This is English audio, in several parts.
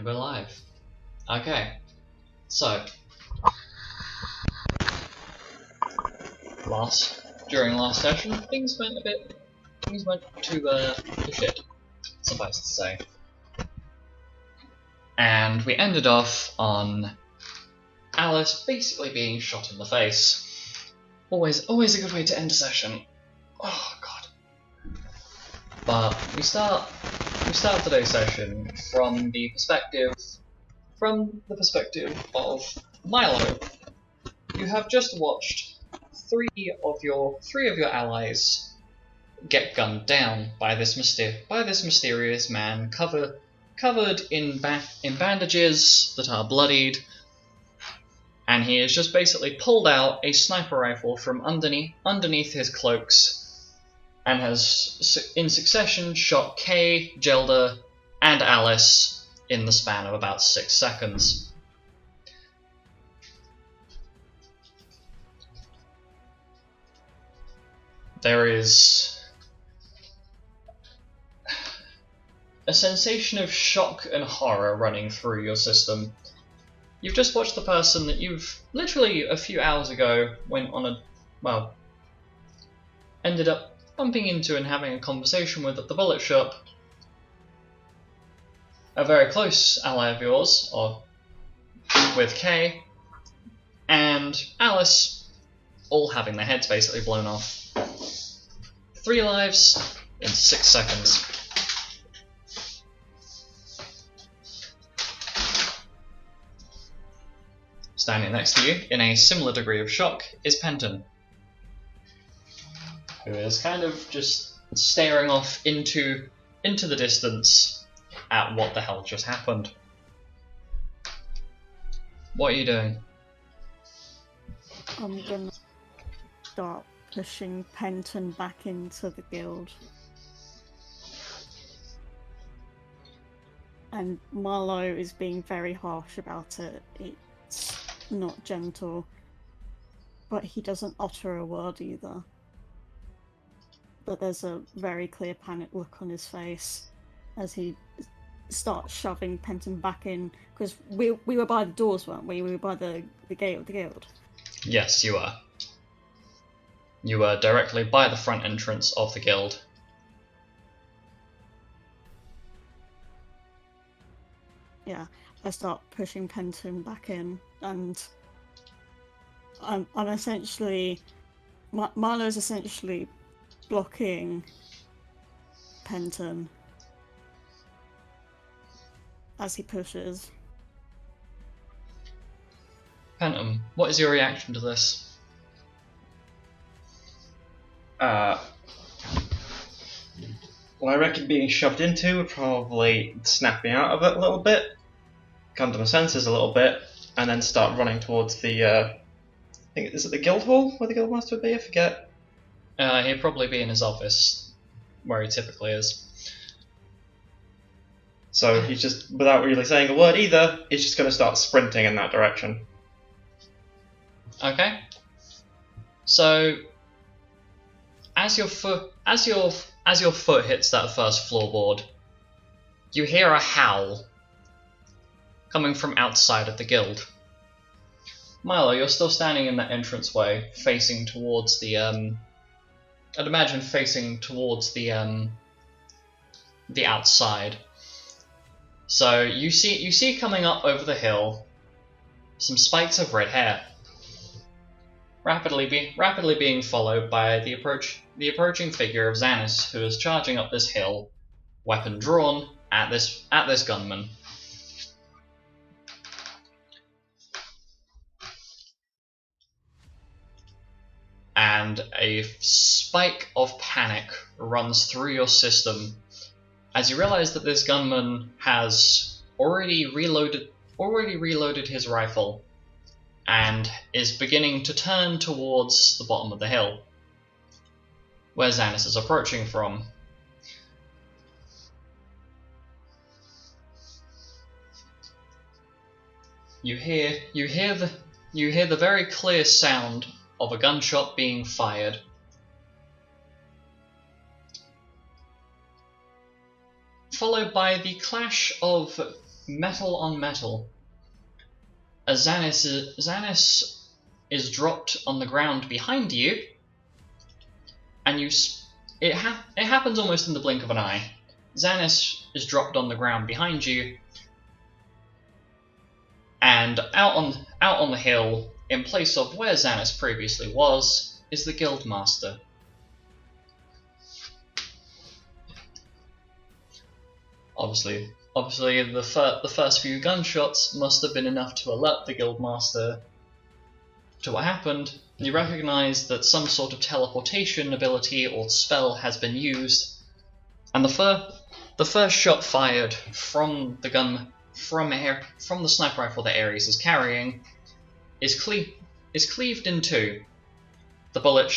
we're live. Okay, so during last session, things went to shit, suffice to say, and we ended off on Alice basically being shot in the face. Always a good way to end a session. Oh god. But we start today's session from the perspective of Milo. You have just watched three of your allies get gunned down by this mysterious man covered in bandages that are bloodied, and he has just basically pulled out a sniper rifle from underneath his cloaks and has in succession shot Kay, Gelda, and Alice in the span of about 6 seconds. There is a sensation of shock and horror running through your system. You've just watched the person that you've literally a few hours ago ended up bumping into and having a conversation with at the bullet shop. A very close ally of yours, or with Kay, and Alice, all having their heads basically blown off. 3 lives in 6 seconds. Standing next to you, in a similar degree of shock, is Penton, who is kind of just staring off into the distance at what the hell just happened. What are you doing? I'm gonna start pushing Penton back into the guild. And Marlowe is being very harsh about it. It's not gentle, but he doesn't utter a word either. But there's a very clear panic look on his face as he starts shoving Penton back in, because we were by the doors, weren't we? We were by the gate of the guild. Yes, you are. You were directly by the front entrance of the guild. Yeah, I start pushing Penton back in, and I'm essentially... Marlowe's essentially blocking Penton as he pushes. Penton, what is your reaction to this? Well, I reckon being shoved into would probably snap me out of it a little bit, come to my senses a little bit, and then start running towards the, is it the guild hall where the guildmaster would be? I forget. He'd probably be in his office, where he typically is. So he's just, without really saying a word either, he's just going to start sprinting in that direction. Okay. So, as your foot hits that first floorboard, you hear a howl coming from outside of the guild. Milo, you're still standing in that entranceway, facing towards the I'd imagine facing towards the outside. So you see coming up over the hill some spikes of red hair, rapidly being followed by the approaching figure of Xanis, who is charging up this hill, weapon drawn, at this gunman. And a spike of panic runs through your system as you realize that this gunman has already reloaded his rifle and is beginning to turn towards the bottom of the hill, where Xanis is approaching from. You hear the very clear sound of a gunshot being fired. Followed by the clash of metal on metal. As Xanis is dropped on the ground behind you, and it happens almost in the blink of an eye. Xanis is dropped on the ground behind you, and out on the hill, in place of where Xanis previously was, is the Guildmaster. Obviously, the first few gunshots must have been enough to alert the Guildmaster to what happened. You recognise that some sort of teleportation ability or spell has been used, and the first shot fired from the gun from the sniper rifle that Ares is carrying is cleaved in two. The bullet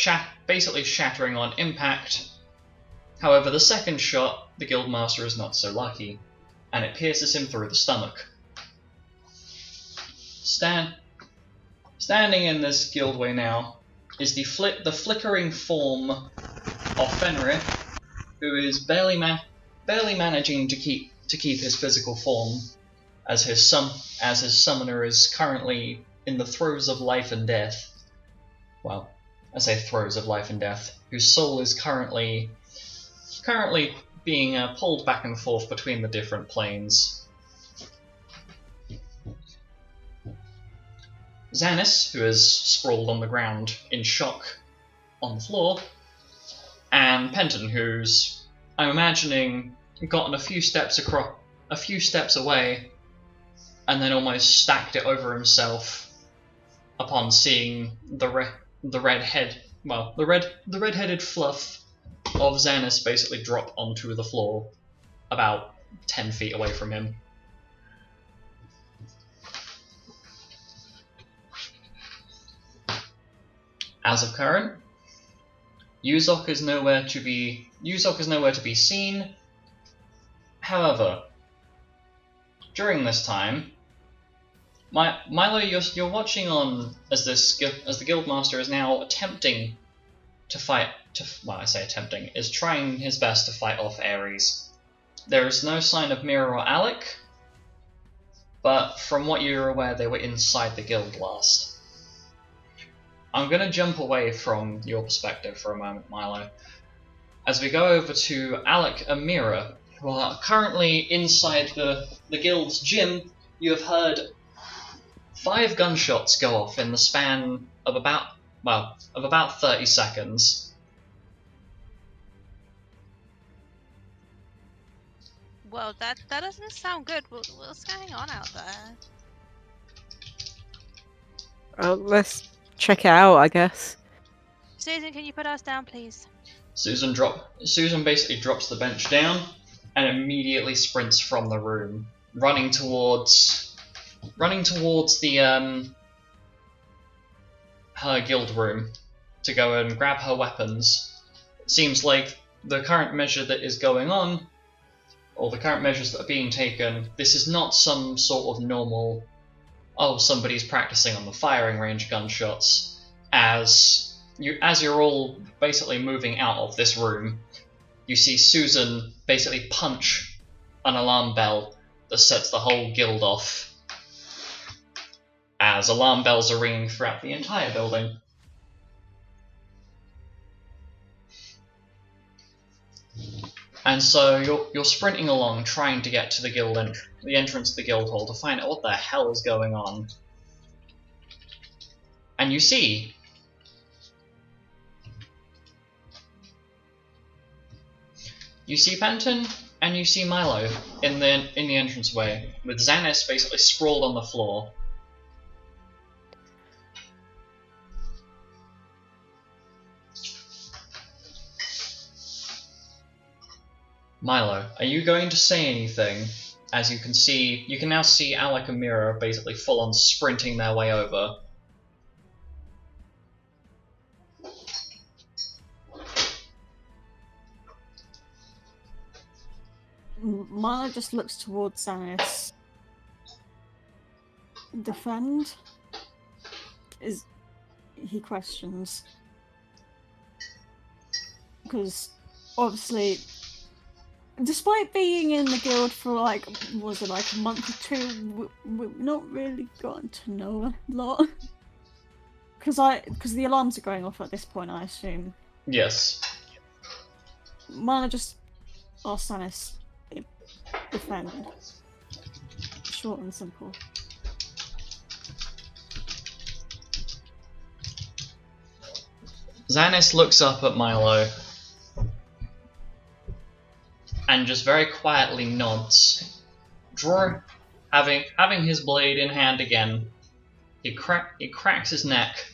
basically shattering on impact. However, the second shot, the Guildmaster is not so lucky, and it pierces him through the stomach. Standing in this guildway now is the flickering form of Fenrir, who is barely managing to keep his physical form, as his summoner is currently in the throes of life and death. Well, I say throes of life and death, whose soul is currently being pulled back and forth between the different planes. Xanis, who is sprawled on the ground in shock on the floor, and Penton, who's, I'm imagining, gotten a few steps away, and then almost stacked it over himself upon seeing the red-headed fluff of Xanis basically drop onto the floor about 10 feet away from him. As of current, Yuzok is nowhere to be seen. However, during this time, Milo, you're watching on as the Guildmaster is now attempting to fight. Is trying his best to fight off Ares. There is no sign of Mira or Alec, but from what you're aware, they were inside the guild last. I'm going to jump away from your perspective for a moment, Milo, as we go over to Alec and Mira, who are currently inside the guild's gym. You have heard 5 gunshots go off in the span of about 30 seconds. Well, that doesn't sound good. What's going on out there? Let's check it out, I guess. Susan, can you put us down, please? Susan basically drops the bench down and immediately sprints from the room, running towards the her guild room to go and grab her weapons. It seems like the current measure that is going on, or the current measures that are being taken, this is not some sort of normal, somebody's practicing on the firing range gunshots. As you're all basically moving out of this room, you see Susan basically punch an alarm bell that sets the whole guild off, as alarm bells are ringing throughout the entire building. And so you're sprinting along, trying to get to the entrance to the guild hall to find out what the hell is going on. And you see Penton and you see Milo in the entranceway, with Xanis basically sprawled on the floor. Milo, are you going to say anything? As you can now see Alec and Mira basically full on sprinting their way over. Milo just looks towards Xanis. Defend? He questions. Because obviously despite being in the guild for like, was it like a month or two, we've not really gotten to know a lot. Because the alarms are going off at this point, I assume. Yes. Milo just asks Anis, defend. Short and simple. Xanis looks up at Milo and just very quietly nods. Having his blade in hand again, he cracks his neck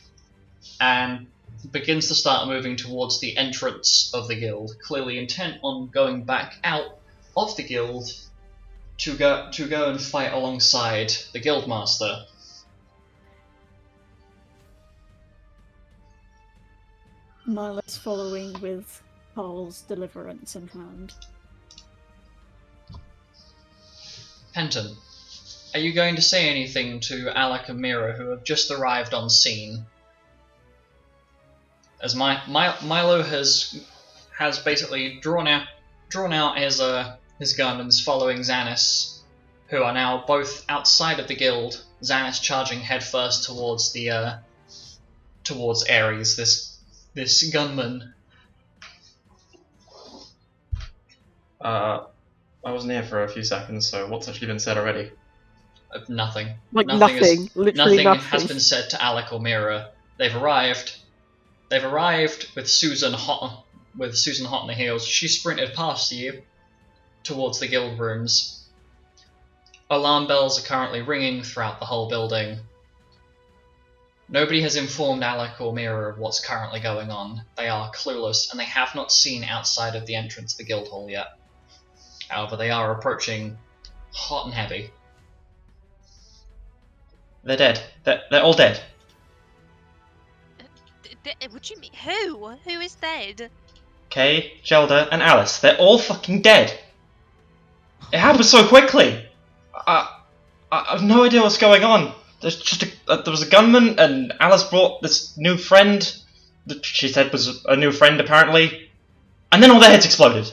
and begins to start moving towards the entrance of the guild, clearly intent on going back out of the guild to go and fight alongside the guildmaster. Milo's following with Paul's deliverance in hand. Penton, are you going to say anything to Alec and Mira, who have just arrived on scene? As Milo has basically drawn out his gun and is following Xanis, who are now both outside of the guild. Xanis charging headfirst towards Ares, this gunman. I wasn't here for a few seconds, so what's actually been said already? Nothing. Like nothing. Literally Nothing nothing. has been said to Alec or Mira. They've arrived with Susan hot on the heels. She sprinted past you towards the guild rooms. Alarm bells are currently ringing throughout the whole building. Nobody has informed Alec or Mira of what's currently going on. They are clueless, and they have not seen outside of the entrance of the guild hall yet. However, they are approaching hot and heavy. They're dead. They're all dead. What do you mean? Who? Who is dead? Kay, Gelda, and Alice. They're all fucking dead. It happened so quickly. I have no idea what's going on. There's just there was a gunman, and Alice brought this new friend that she said was a new friend apparently, and then all their heads exploded.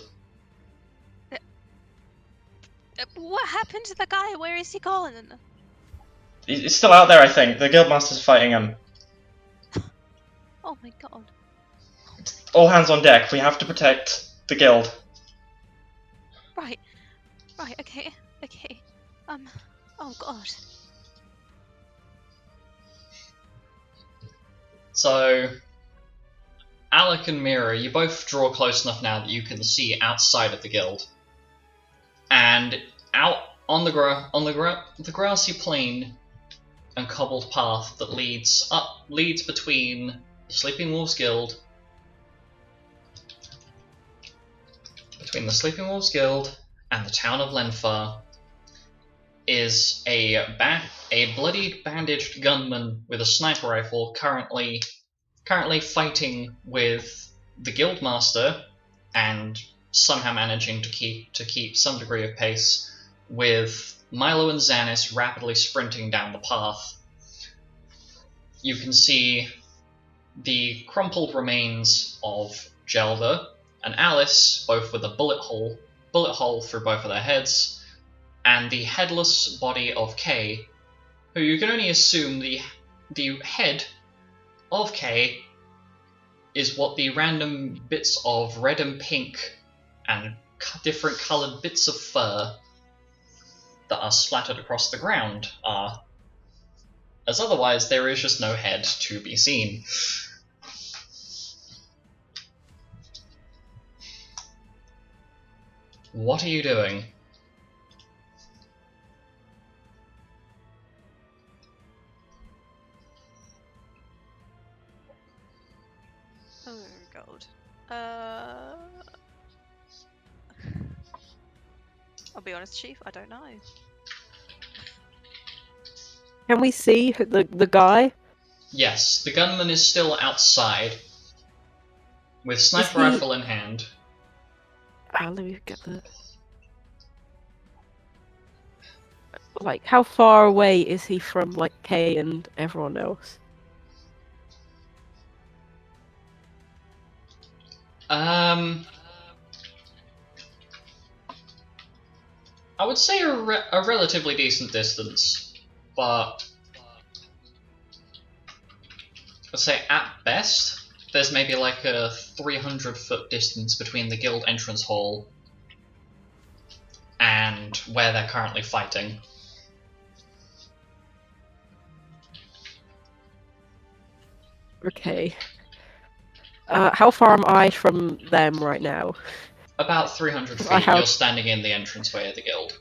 What happened to the guy? Where is he gone? He's still out there, I think. The guildmaster's fighting him. Oh my god. All hands on deck. We have to protect the guild. Right, okay. Oh god. So, Alec and Mira, you both draw close enough now that you can see outside of the guild. And out on the grassy plain and cobbled path that leads between the Sleeping Wolves Guild and the town of Lenfar is a bloodied, bandaged gunman with a sniper rifle currently fighting with the guildmaster and somehow managing to keep some degree of pace with Milo and Xanis rapidly sprinting down the path. You can see the crumpled remains of Gelda and Alice, both with a bullet hole through both of their heads, and the headless body of Kay, who you can only assume the head of Kay is what the random bits of red and pink and different coloured bits of fur that are splattered across the ground are, as otherwise there is just no head to be seen. What are you doing? Oh god. I'll be honest, Chief, I don't know. Can we see the guy? Yes, the gunman is still outside with sniper he- rifle in hand. Let me get the. Like, how far away is he from like Kay and everyone else? I would say a relatively decent distance, but I'd say at best, there's maybe like a 300-foot distance between the guild entrance hall and where they're currently fighting. Okay. How far am I from them right now? About 300 I feet, have- you're standing in the entranceway of the guild.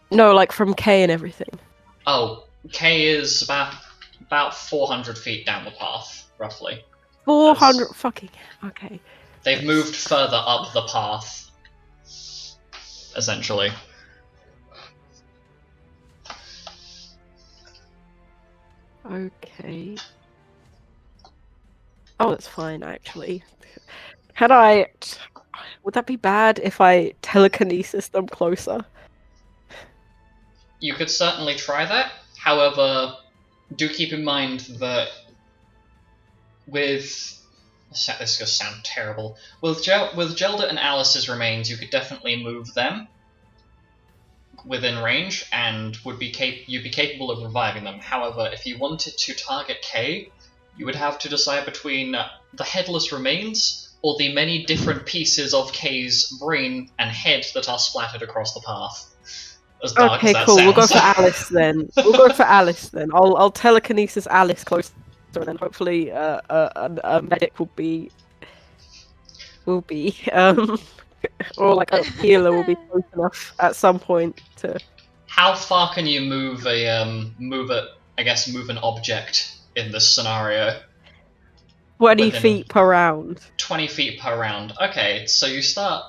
No, like from K and everything. Oh, K is about 400 feet down the path, roughly. 400 fucking... Okay. They've moved further up the path, essentially. Okay. Oh, that's fine, actually. Can I... Would that be bad if I telekinesis them closer? You could certainly try that. However, do keep in mind that with... This is going to sound terrible. With Gelda and Alice's remains, you could definitely move them within range, and you'd be capable of reviving them. However, if you wanted to target K, you would have to decide between the headless remains or the many different pieces of K's brain and head that are splattered across the path. As dark Okay, as that cool. sounds. We'll go for Alice then. We'll go for Alice then. I'll telekinesis Alice closer, and then hopefully a medic will be or like a healer will be close enough at some point to. How far can you move move an object in this scenario? 20 Within feet per round. 20 feet per round. Okay, so you start.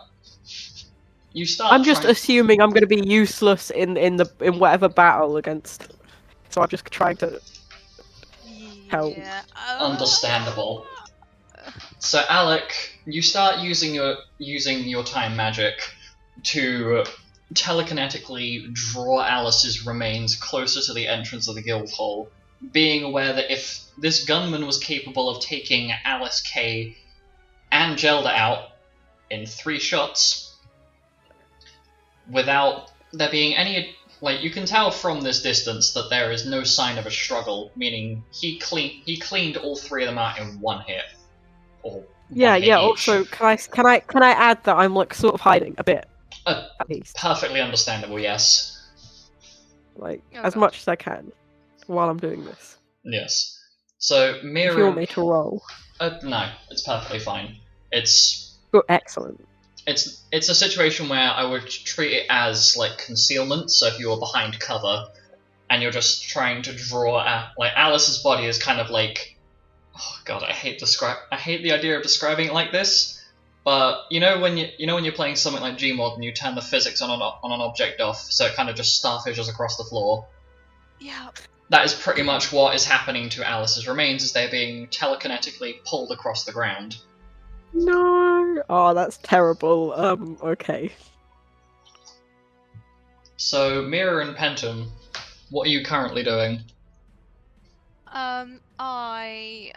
I'm just assuming I'm going to be useless in whatever battle against. So I'm just trying to help. Yeah. Understandable. So Alec, you start using your time magic to telekinetically draw Alice's remains closer to the entrance of the guild hall, being aware that if this gunman was capable of taking Alice, K, and Gelda out in 3 shots, without there being any... Like, you can tell from this distance that there is no sign of a struggle, meaning he cleaned all 3 of them out in 1 hit. Or Yeah, 1 hit yeah. each. Also, can I add that I'm like sort of hiding a bit, at least, Perfectly understandable, yes. like Oh, as God. much as I can while I'm doing this. Yes. So If Mira... you want me to roll, no, it's perfectly fine. It's excellent. it's a situation where I would treat it as like concealment. So if you were behind cover and you're just trying to draw like Alice's body is kind of like, oh god, I hate the idea of describing it like this. But you know when you're playing something like Gmod and you turn the physics on an object off, so it kind of just starfishes across the floor. Yeah. That is pretty much what is happening to Alice's remains, as they're being telekinetically pulled across the ground. No. Oh, that's terrible. Okay. So, Mira and Penton, what are you currently doing? Can I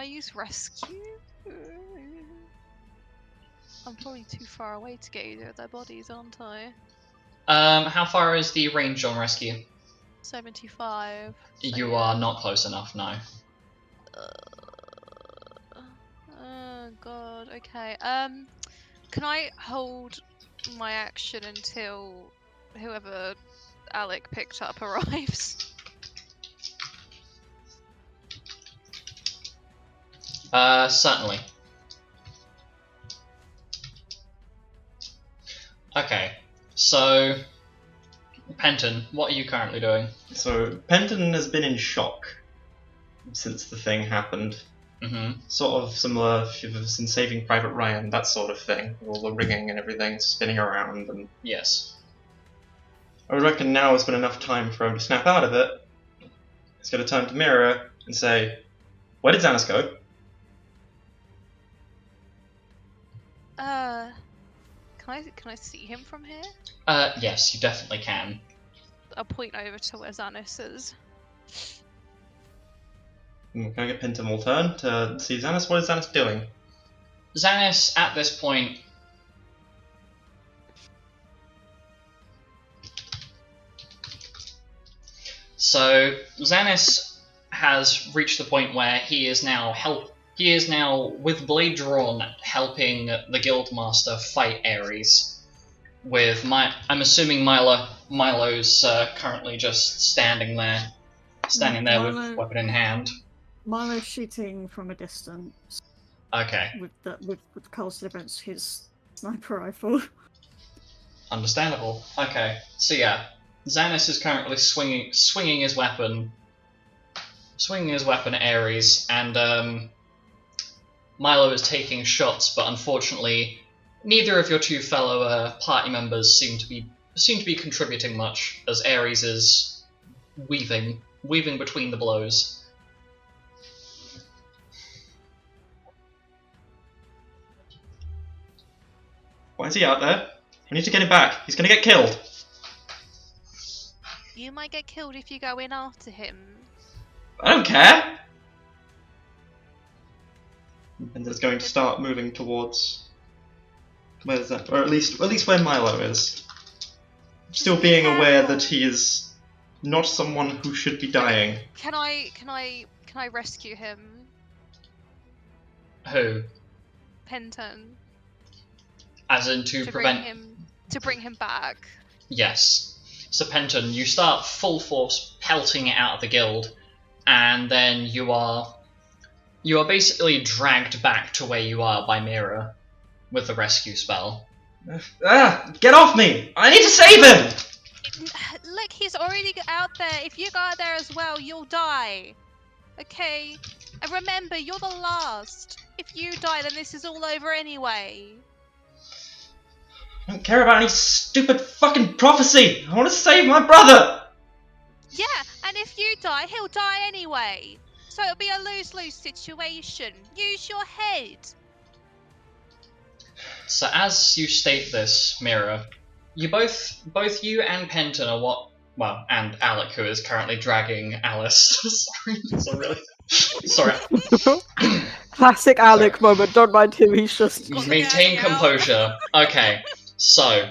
use rescue? I'm probably too far away to get either of their bodies, aren't I? How far is the range on rescue? 75. You are not close enough, no. Oh god, okay. Can I hold my action until whoever Alec picked up arrives? Certainly. Okay, so Penton, what are you currently doing? So Penton has been in shock since the thing happened. Mm-hmm. Sort of similar if you've ever seen Saving Private Ryan, that sort of thing. All the ringing and everything spinning around, and Yes. I would reckon now has been enough time for him to snap out of it. He's going to turn to Mira and say, "Where did Xanis go?" Can I see him from here? Yes, you definitely can. I'll point over to where Xanis is. Can I get Penton will turn to see Xanis? What is Xanis doing? Xanis, at this point, So Xanis has reached the point where he is now with blade drawn helping the Guildmaster fight Ares. I'm assuming Milo's currently just standing there with weapon in hand. Milo's shooting from a distance. Okay. With casted against his sniper rifle. Understandable. Okay. So yeah, Xanis is currently swinging his weapon at Ares, and Milo is taking shots, but unfortunately, neither of your two fellow party members seem to be contributing much, as Ares is weaving between the blows. Why is he out there? We need to get him back. He's gonna get killed. You might get killed if you go in after him. I don't care. And is going to start moving towards where's that, or at least where Milo is. Still being aware that he is not someone who should be dying. Can I rescue him? Who? Penton. As in to prevent bring him back. Yes. So Penton, you start full force pelting it out of the guild, and then you are basically dragged back to where you are by Mira with the rescue spell. Get off me! I need to save him! Look, he's already out there. If you go out there as well, you'll die. Okay? And remember, you're the last. If you die, then this is all over anyway. I don't care about any stupid fucking prophecy! I want to save my brother! Yeah, and if you die, he'll die anyway. So it'll be a lose-lose situation. Use your head. So as you state this, Mira, you both you and Penton are and Alec, who is currently dragging Alice. Sorry. Classic Alec moment. Don't mind him. He's just maintain composure. Okay, so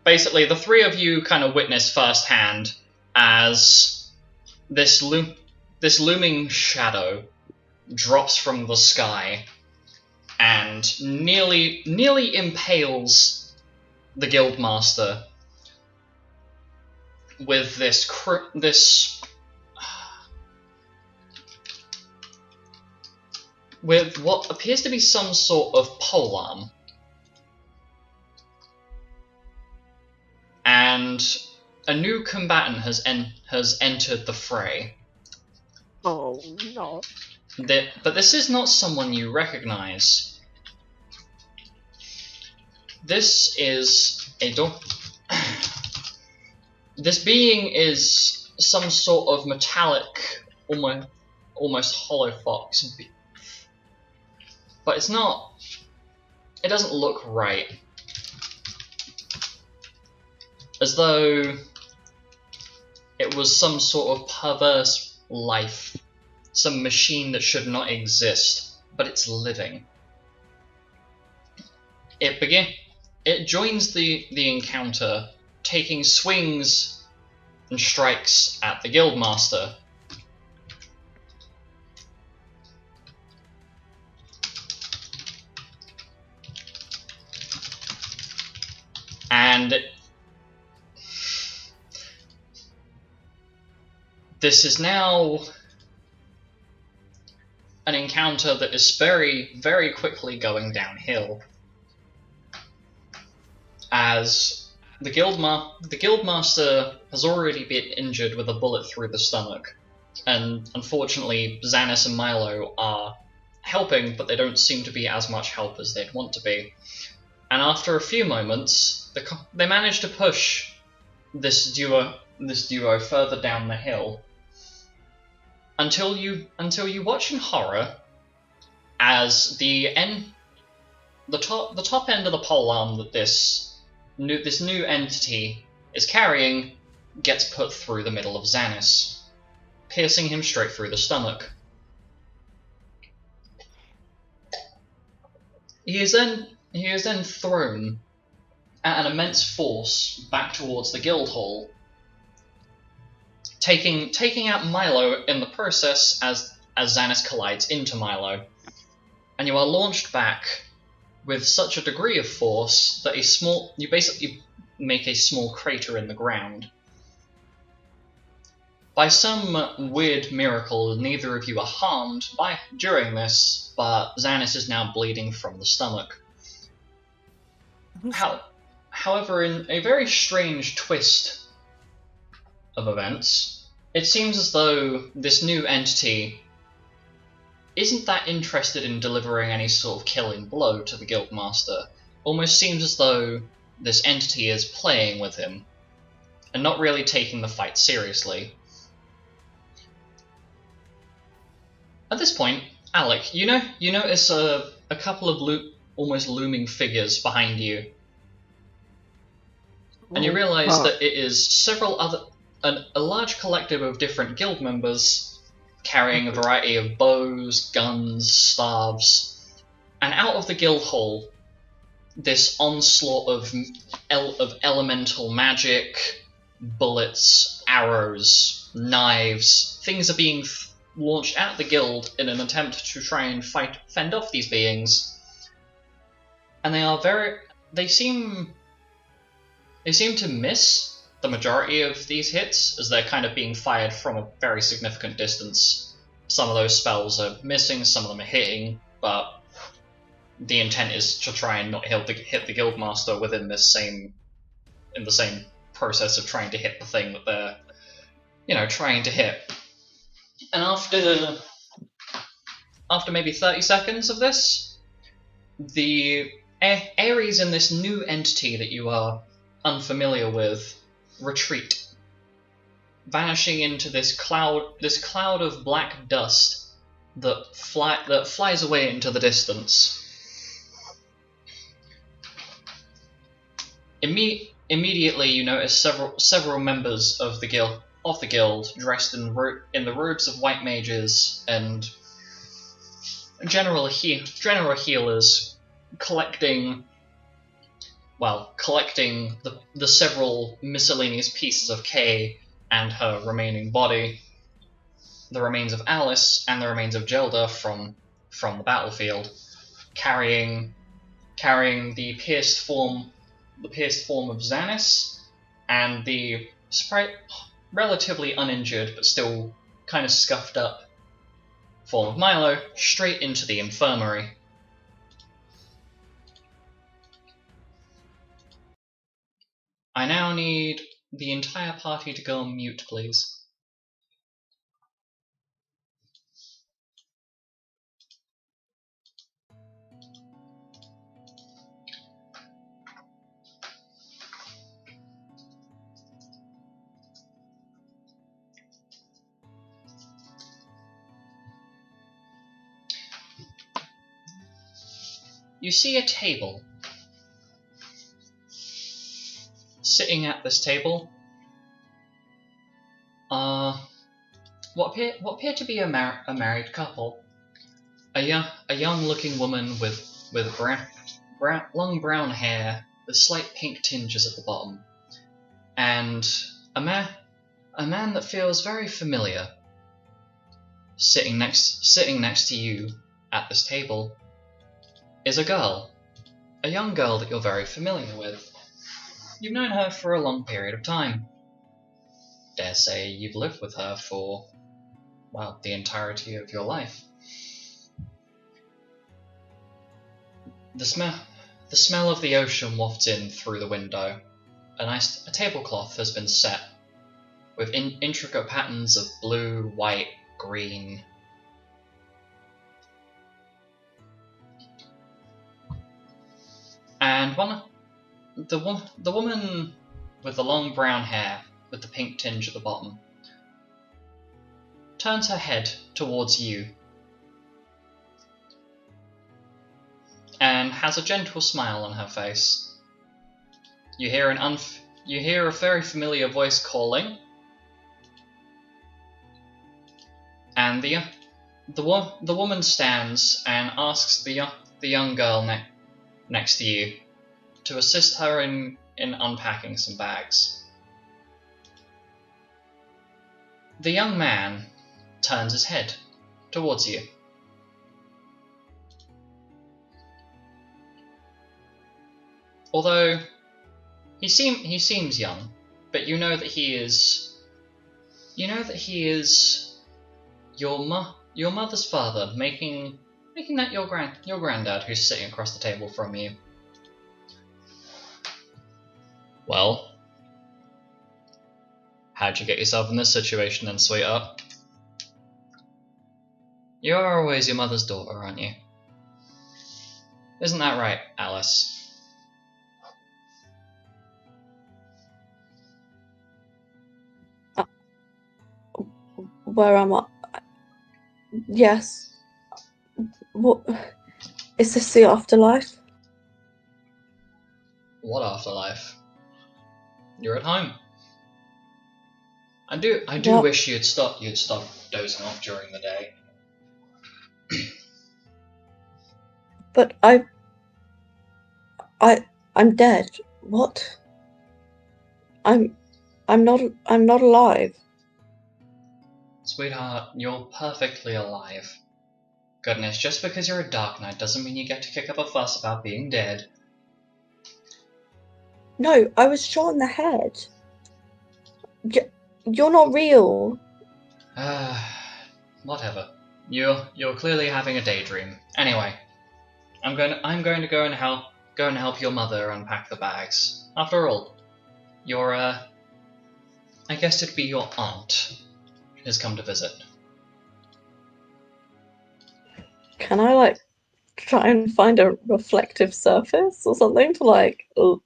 basically, the three of you kind of witness firsthand as this looming shadow drops from the sky and nearly impales the Guildmaster with with what appears to be some sort of polearm. And a new combatant has entered the fray. oh no. But this is not someone you recognize. This is this being is some sort of metallic, almost hollow fox. But it's not. It doesn't look right. As though it was some sort of perverse life. Some machine that should not exist, but it's living. It joins the encounter, taking swings and strikes at the Guildmaster. And this is now an encounter that is very, very quickly going downhill. As the Guildmaster has already been injured with a bullet through the stomach, and unfortunately Xanis and Milo are helping, but they don't seem to be as much help as they'd want to be. And after a few moments, they manage to push this duo further down the hill, until you watch in horror as the top end of the polearm that this new entity is carrying gets put through the middle of Xanis, piercing him straight through the stomach. He is then thrown at an immense force back towards the guild hall, taking out Milo in the process as Xanis collides into Milo, and you are launched back with such a degree of force that you basically make a small crater in the ground. By some weird miracle, neither of you are harmed during this, but Xanis is now bleeding from the stomach. However, in a very strange twist of events, it seems as though this new entity isn't that interested in delivering any sort of killing blow to the Guildmaster. Almost seems as though this entity is playing with him, and not really taking the fight seriously. At this point, Alec, you notice a couple of almost looming figures behind you, and you realise that it is a large collective of different guild members carrying a variety of bows, guns, staves, and out of the guild hall, this onslaught of elemental magic, bullets, arrows, knives, things are being launched at the guild in an attempt to try and fend off these beings, and they seem to miss the majority of these hits, as they're kind of being fired from a very significant distance. Some of those spells are missing, some of them are hitting, but the intent is to try and not hit the Guildmaster in the same process of trying to hit the thing that they're, trying to hit. And after maybe 30 seconds of this, the Ares in this new entity that you are unfamiliar with retreat, vanishing into this cloud of black dust that flies away into the distance. Immediately, you notice several members of the guild dressed in the robes of white mages and general healers, collecting the several miscellaneous pieces of Kay and her remaining body, the remains of Alice and the remains of Gelda from the battlefield, carrying the pierced form of Xanis and the relatively uninjured but still kind of scuffed up form of Milo straight into the infirmary. I now need the entire party to go on mute, please. You see a table. Sitting at this table are what appear to be a married couple. A young-looking woman with long brown hair with slight pink tinges at the bottom, and a man that feels very familiar. Sitting next to you at this table is a young girl that you're very familiar with. You've known her for a long period of time. Dare say you've lived with her for, the entirety of your life. The smell of the ocean wafts in through the window. A tablecloth has been set with intricate patterns of blue, white, green. And the woman with the long brown hair with the pink tinge at the bottom turns her head towards you and has a gentle smile on her face. You hear a very familiar voice calling, and the woman stands and asks the young girl next to you to assist her in unpacking some bags. The young man turns his head towards you. Although he seems young, but you know that he is your mother's father, making that your granddad who's sitting across the table from you. Well, how'd you get yourself in this situation then, sweetheart? You are always your mother's daughter, aren't you? Isn't that right, Alice? Where am I? Yes. What? Is this the afterlife? What afterlife? You're at home. I do What? wish you'd stop dozing off during the day. But I'm dead. What? I'm not alive. Sweetheart, you're perfectly alive. Goodness, just because you're a Dark Knight doesn't mean you get to kick up a fuss about being dead. No, I was shot in the head. You're not real. Whatever. You're clearly having a daydream. Anyway, I'm going to go and help your mother unpack the bags. After all, your I guess it'd be your aunt has come to visit. Can I try and find a reflective surface or something to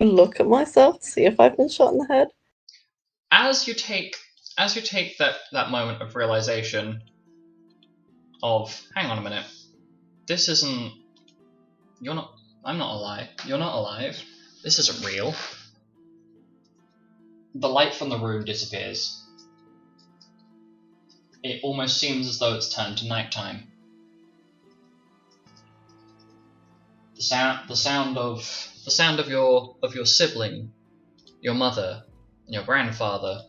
look at myself to see if I've been shot in the head? As you take that moment of realization of, hang on a minute, this isn't, I'm not alive, you're not alive, this isn't real. The light from the room disappears. It almost seems as though it's turned to nighttime. The sound of your sibling, your mother, and your grandfather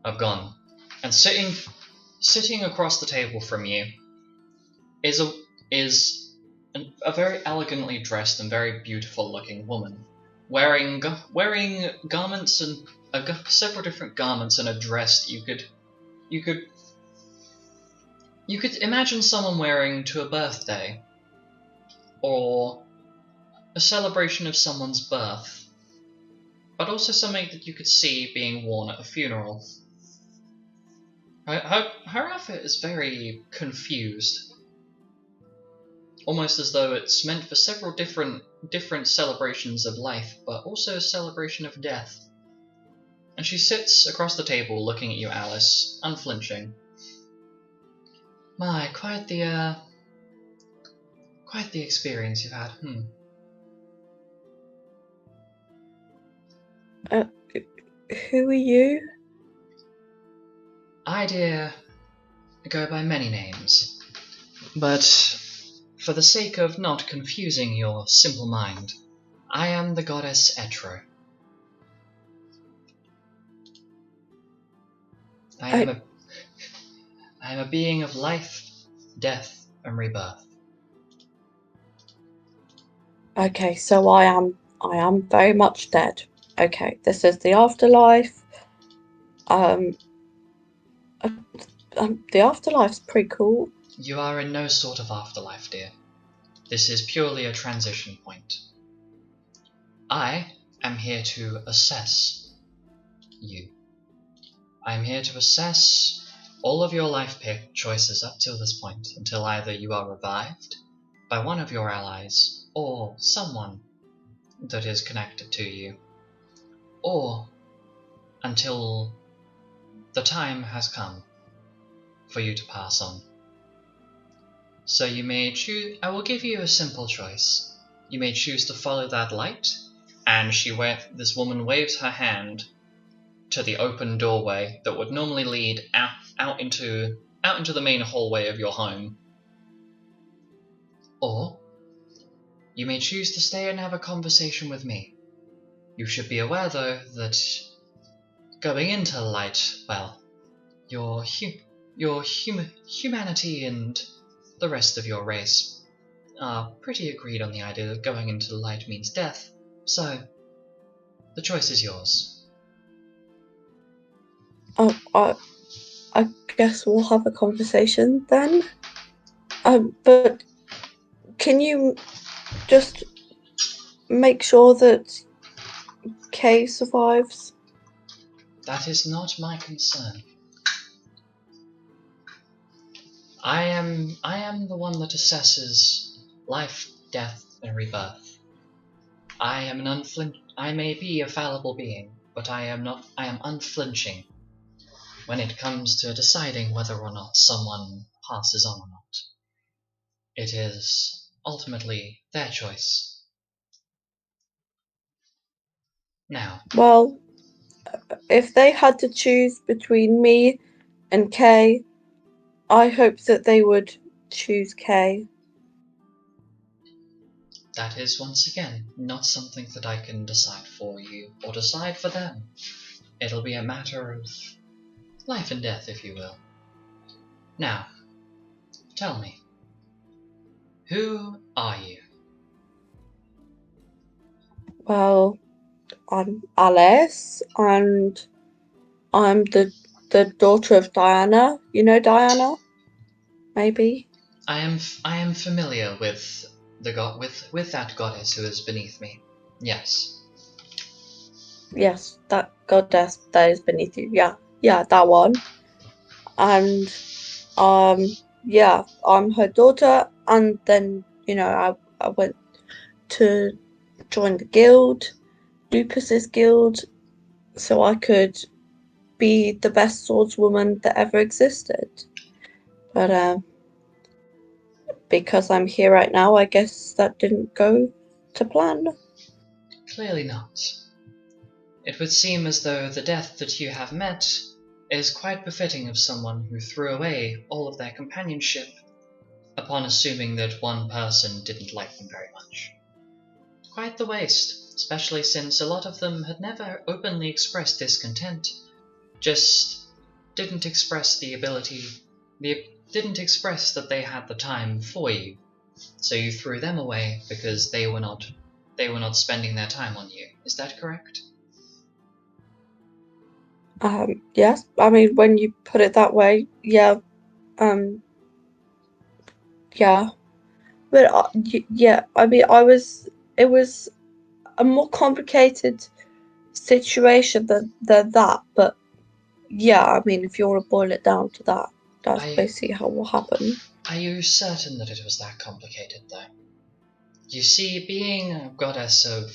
have gone. And sitting across the table from you is a very elegantly dressed and very beautiful looking woman, wearing garments and several different garments and a dress that you could imagine someone wearing to a birthday or a celebration of someone's birth, but also something that you could see being worn at a funeral. Her outfit is very confused, almost as though it's meant for several different celebrations of life, but also a celebration of death. And she sits across the table looking at you, Alice, unflinching. My, quite the experience you've had. Who are you? I, dear, go by many names, but for the sake of not confusing your simple mind, I am the goddess Etro. I am a being of life, death, and rebirth. Okay, so I am very much dead. Okay, this is the afterlife. The afterlife's pretty cool. You are in no sort of afterlife, dear. This is purely a transition point. I am here to assess you. I am here to assess all of your life pick choices up till this point, until either you are revived by one of your allies or someone that is connected to you, or until the time has come for you to pass on. So you may choose. I will give you a simple choice. You may choose to follow that light, and this woman waves her hand to the open doorway that would normally lead out into the main hallway of your home. Or you may choose to stay and have a conversation with me. You should be aware, though, that going into light, well, your humanity and the rest of your race are pretty agreed on the idea that going into the light means death, so the choice is yours. Oh, I guess we'll have a conversation then. But can you just make sure that Kay survives? That is not my concern. I am the one that assesses life, death, and rebirth. I may be a fallible being, but I am unflinching when it comes to deciding whether or not someone passes on or not. It is ultimately their choice. Now, Well, if they had to choose between me and Kay, I hope that they would choose Kay. that is once again not something that I can decide for you or decide for them. It'll be a matter of life and death, if you will. Now, tell me, who are you? Well, I'm Alice, and I'm the daughter of Diana. You know Diana? Maybe? I am familiar with with that goddess who is beneath me. Yes. Yes, that goddess that is beneath you. Yeah, that one. And yeah, I'm her daughter, and then I went to join the guild, Lupus's guild, so I could be the best swordswoman that ever existed. But because I'm here right now, I guess that didn't go to plan. Clearly not. It would seem as though the death that you have met is quite befitting of someone who threw away all of their companionship upon assuming that one person didn't like them very much. Quite the waste, especially since a lot of them had never openly expressed discontent, just didn't express didn't express that they had the time for you. So you threw them away because they were not spending their time on you. Is that correct? Yes, I mean when you put it that way, yeah, yeah. But yeah, I mean it was a more complicated situation than that. But yeah, I mean if you want to boil it down to that, that's basically how what happened. Are you certain that it was that complicated, though? You see, being a goddess of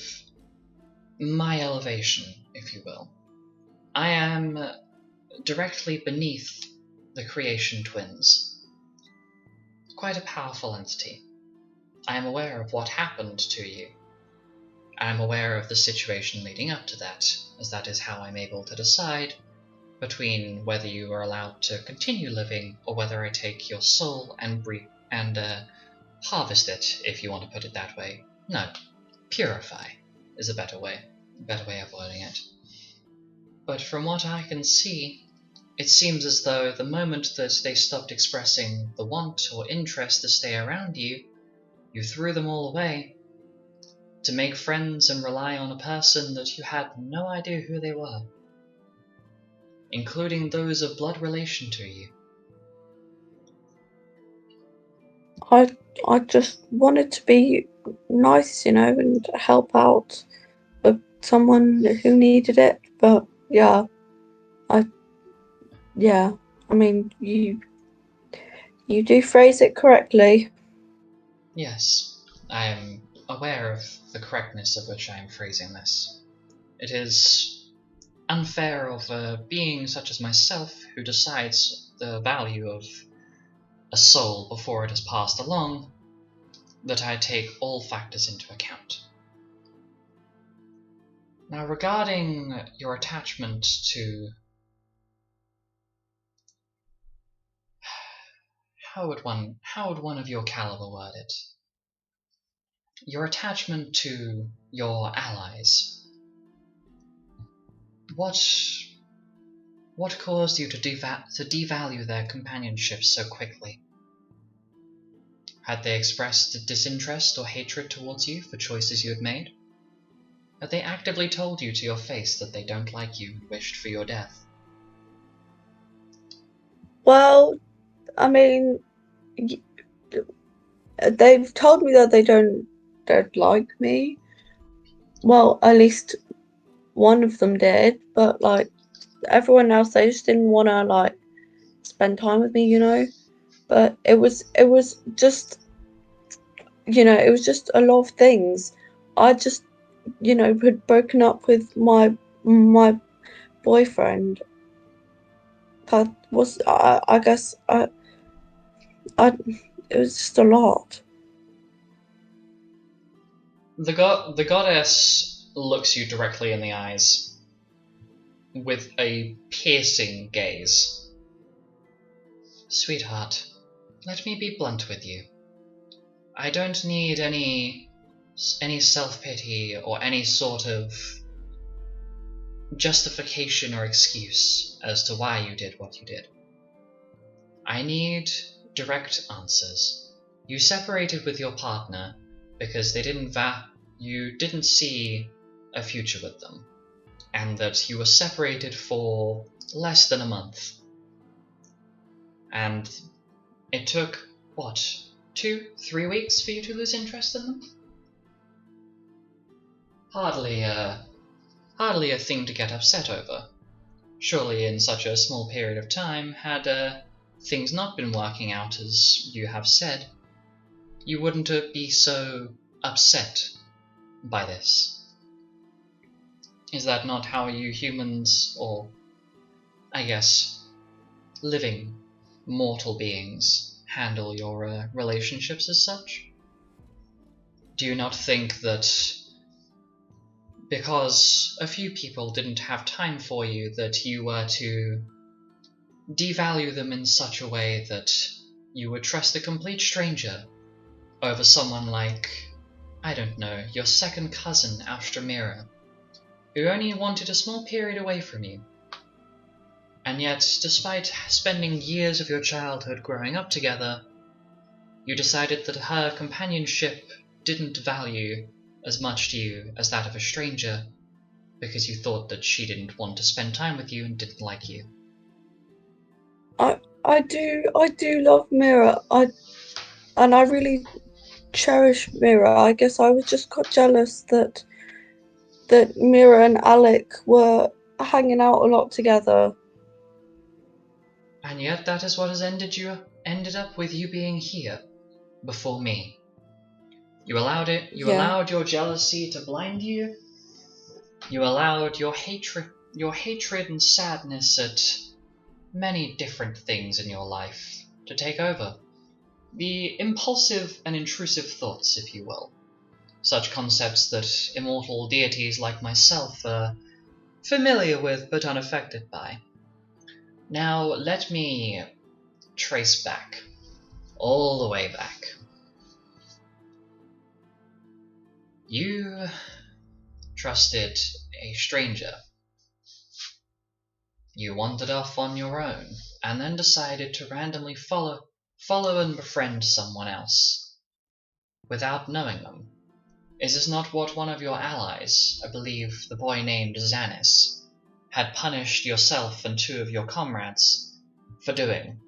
my elevation, if you will, I am directly beneath the creation twins. Quite a powerful entity. I am aware of what happened to you. I am aware of the situation leading up to that, as that is how I'm able to decide between whether you are allowed to continue living or whether I take your soul and harvest it, if you want to put it that way. No, purify is a better way of wording it. But from what I can see, it seems as though the moment that they stopped expressing the want or interest to stay around you, you threw them all away to make friends and rely on a person that you had no idea who they were, including those of blood relation to you. I just wanted to be nice, and help out with someone who needed it. But yeah, I mean you do phrase it correctly. Yes, I am aware of the correctness of which I am phrasing this. It is unfair of a being such as myself who decides the value of a soul before it has passed along that I take all factors into account. Now, regarding your attachment to... How would one of your caliber word it? Your attachment to your allies. What What caused you to devalue their companionship so quickly? Had they expressed disinterest or hatred towards you for choices you had made? Had they actively told you to your face that they don't like you and wished for your death? Well, I mean, they've told me that they don't like me. Well, at least one of them did, but like everyone else, they just didn't want to like spend time with me, you know. But it was just, you know, it was just a lot of things. I just, you know, had broken up with my boyfriend. That was, I guess, it was just a lot. The goddess looks you directly in the eyes with a piercing gaze. Sweetheart, let me be blunt with you. I don't need any self-pity or any sort of justification or excuse as to why you did what you did. I need direct answers. You separated with your partner because you didn't see a future with them, and that you were separated for less than a month. And it took, what, 2-3 weeks for you to lose interest in them? Hardly a thing to get upset over. Surely in such a small period of time, had things not been working out as you have said, you wouldn't be so upset by this. Is that not how you humans, or I guess living mortal beings, handle your relationships as such? Do you not think that because a few people didn't have time for you, that you were to devalue them in such a way that you would trust a complete stranger over someone like, I don't know, your second cousin Astramira, who only wanted a small period away from you? And yet, despite spending years of your childhood growing up together, you decided that her companionship didn't value as much to you as that of a stranger, because you thought that she didn't want to spend time with you and didn't like you. I do love Mira. And I really cherish Mira. I guess I was just got jealous that Mira and Alec were hanging out a lot together. And yet that is what has ended up with you being here, before me. You allowed it. You allowed your jealousy to blind you. You allowed your hatred and sadness at many different things in your life to take over. The impulsive and intrusive thoughts, if you will. Such concepts that immortal deities like myself are familiar with but unaffected by. Now let me trace back, all the way back. You trusted a stranger. You wandered off on your own, and then decided to randomly follow and befriend someone else, without knowing them. Is this not what one of your allies, I believe the boy named Xanis, had punished yourself and 2 of your comrades for doing?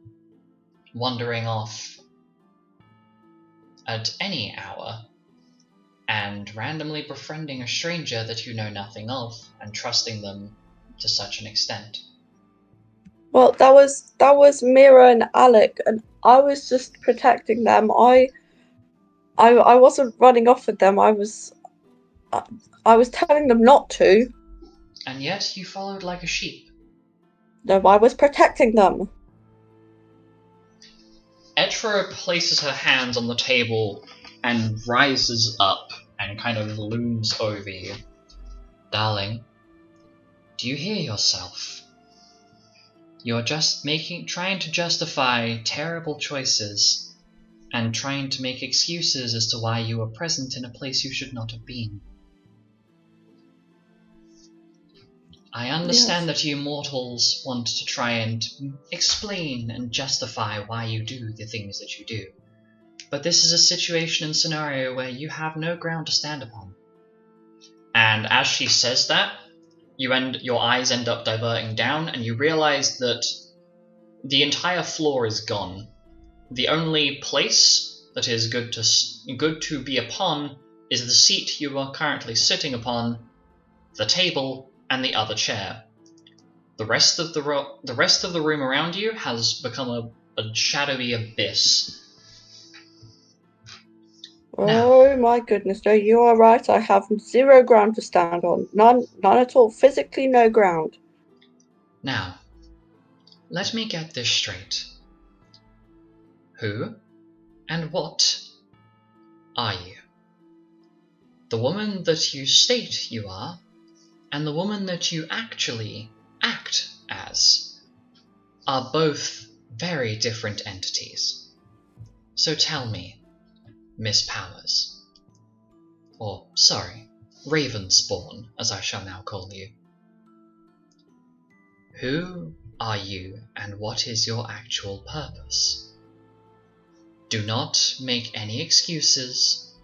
Wandering off at any hour, and randomly befriending a stranger that you know nothing of, and trusting them to such an extent. Well, that was Mira and Alec, and I was just protecting them. I wasn't running off with them. I was telling them not to. And yet you followed like a sheep. No, I was protecting them. Etra places her hands on the table and rises up and kind of looms over you. Darling, do you hear yourself? You're just trying to justify terrible choices and trying to make excuses as to why you were present in a place you should not have been. I understand that you mortals want to try and explain and justify why you do the things that you do. But this is a situation and scenario where you have no ground to stand upon. And as she says that, your eyes end up diverting down, and you realize that the entire floor is gone. The only place that is good to be upon is the seat you are currently sitting upon, the table, and the other chair. The rest of the room around you has become a shadowy abyss. Oh my goodness, no, you are right. I have zero ground to stand on. None at all. Physically, no ground. Now, let me get this straight. Who and what are you? The woman that you state you are, and the woman that you actually act as, are both very different entities. So tell me, Miss Powers, or sorry, Ravenspawn, as I shall now call you. Who are you and what is your actual purpose? Do not make any excuses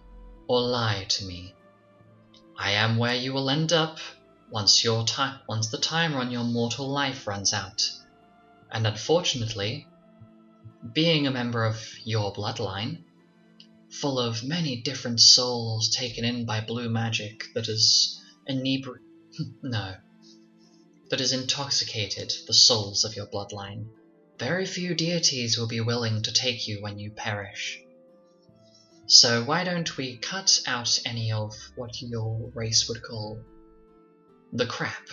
or lie to me. I am where you will end up once the timer on your mortal life runs out. And unfortunately, being a member of your bloodline, full of many different souls taken in by blue magic that has intoxicated the souls of your bloodline, very few deities will be willing to take you when you perish. So why don't we cut out any of what your race would call the crap?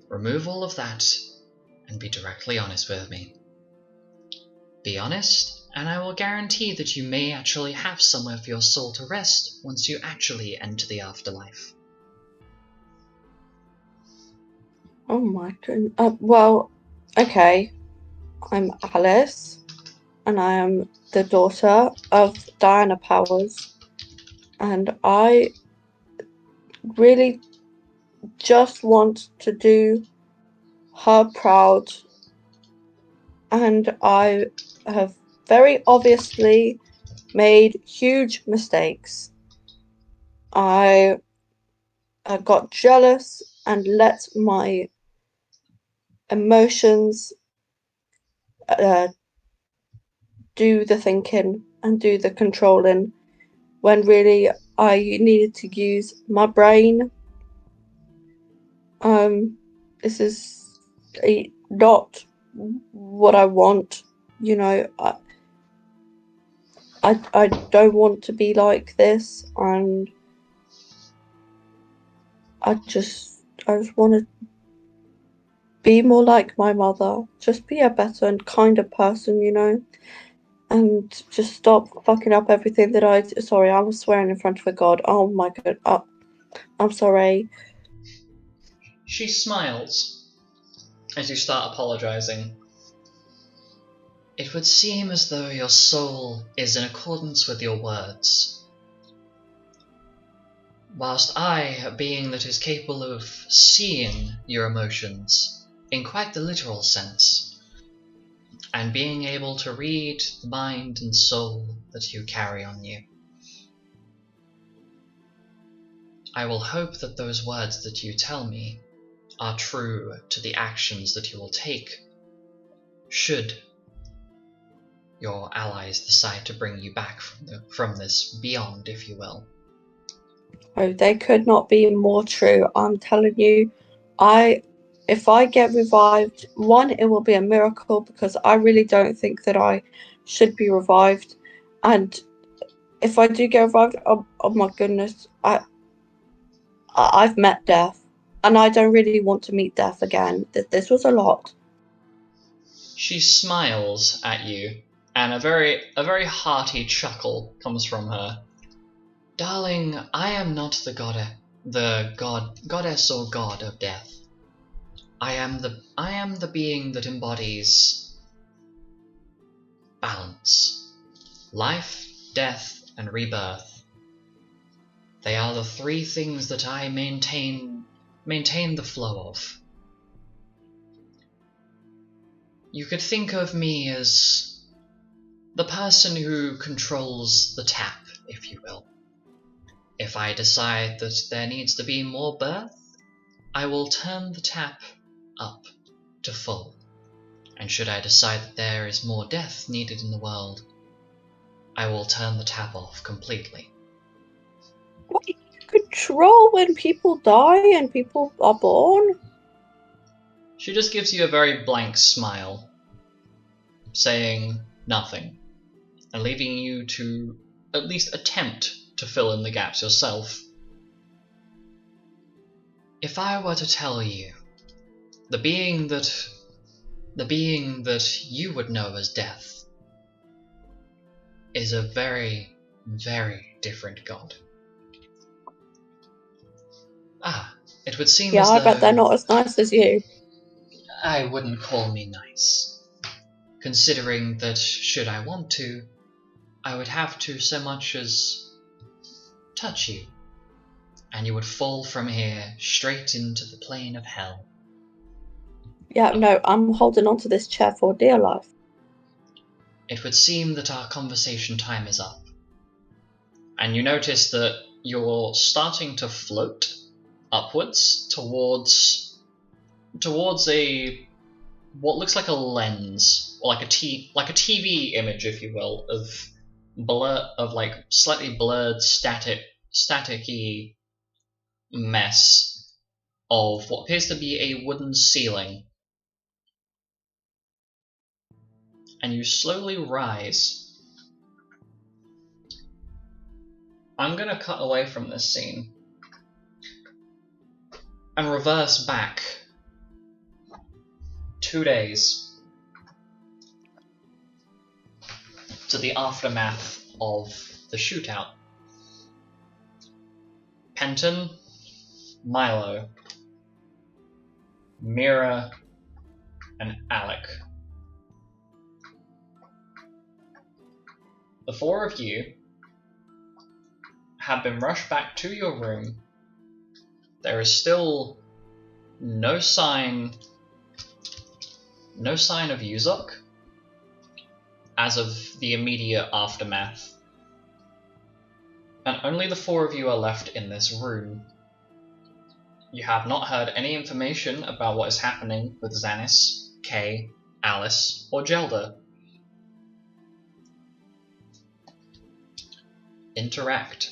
Remove all of that and be directly honest with me. Be honest, and I will guarantee that you may actually have somewhere for your soul to rest once you actually enter the afterlife. Oh my goodness. Well, okay. I'm Alice, and I am the daughter of Diana Powers, and I really just want to do her proud, and I have very obviously made huge mistakes. I got jealous and let my emotions do the thinking and do the controlling, when really I needed to use my brain. This is not what I want. You know, I don't want to be like this, and I just want to be more like my mother. Just be a better and kinder person, you know, and just stop fucking up everything that I do. Sorry, I was swearing in front of a god. Oh my god. I'm sorry. She smiles as you start apologizing. It would seem as though your soul is in accordance with your words. Whilst I, a being that is capable of seeing your emotions in quite the literal sense, and being able to read the mind and soul that you carry on you. I will hope that those words that you tell me are true to the actions that you will take should your allies decide to bring you back from this beyond, if you will. Oh, they could not be more true. I'm telling you, if I get revived, one, it will be a miracle, because I really don't think that I should be revived. And if I do get revived, oh my goodness, I've met death, and I don't really want to meet death again. This was a lot. She smiles at you, and a very hearty chuckle comes from her. Darling, I am not the goddess or god of death. I am the being that embodies balance, life, death, and rebirth. They are the three things that I maintain the flow of. You could think of me as the person who controls the tap, if you will. If I decide that there needs to be more birth, I will turn the tap up to full. And should I decide that there is more death needed in the world, I will turn the tap off completely. What, you control when people die and people are born? She just gives you a very blank smile, saying nothing, and leaving you to at least attempt to fill in the gaps yourself. If I were to tell you, the being that you would know as death is a very, very different god. It would seem as though... Yeah, I bet they're not as nice as you. I wouldn't call me nice, considering that should I want to, I would have to so much as touch you, and you would fall from here straight into the plane of hell. Yeah, no, I'm holding on to this chair for dear life. It would seem that our conversation time is up, and you notice that you're starting to float upwards towards a what looks like a lens, or like a TV image, if you will, of like slightly blurred staticky mess of what appears to be a wooden ceiling. And you slowly rise. I'm gonna cut away from this scene and reverse back 2 days to the aftermath of the shootout. Penton, Milo, Mira, and Alec. The four of you have been rushed back to your room. There is still no sign of Yuzok as of the immediate aftermath. And only the four of you are left in this room. You have not heard any information about what is happening with Xanis, Kay, Alice, or Gelda. Interact.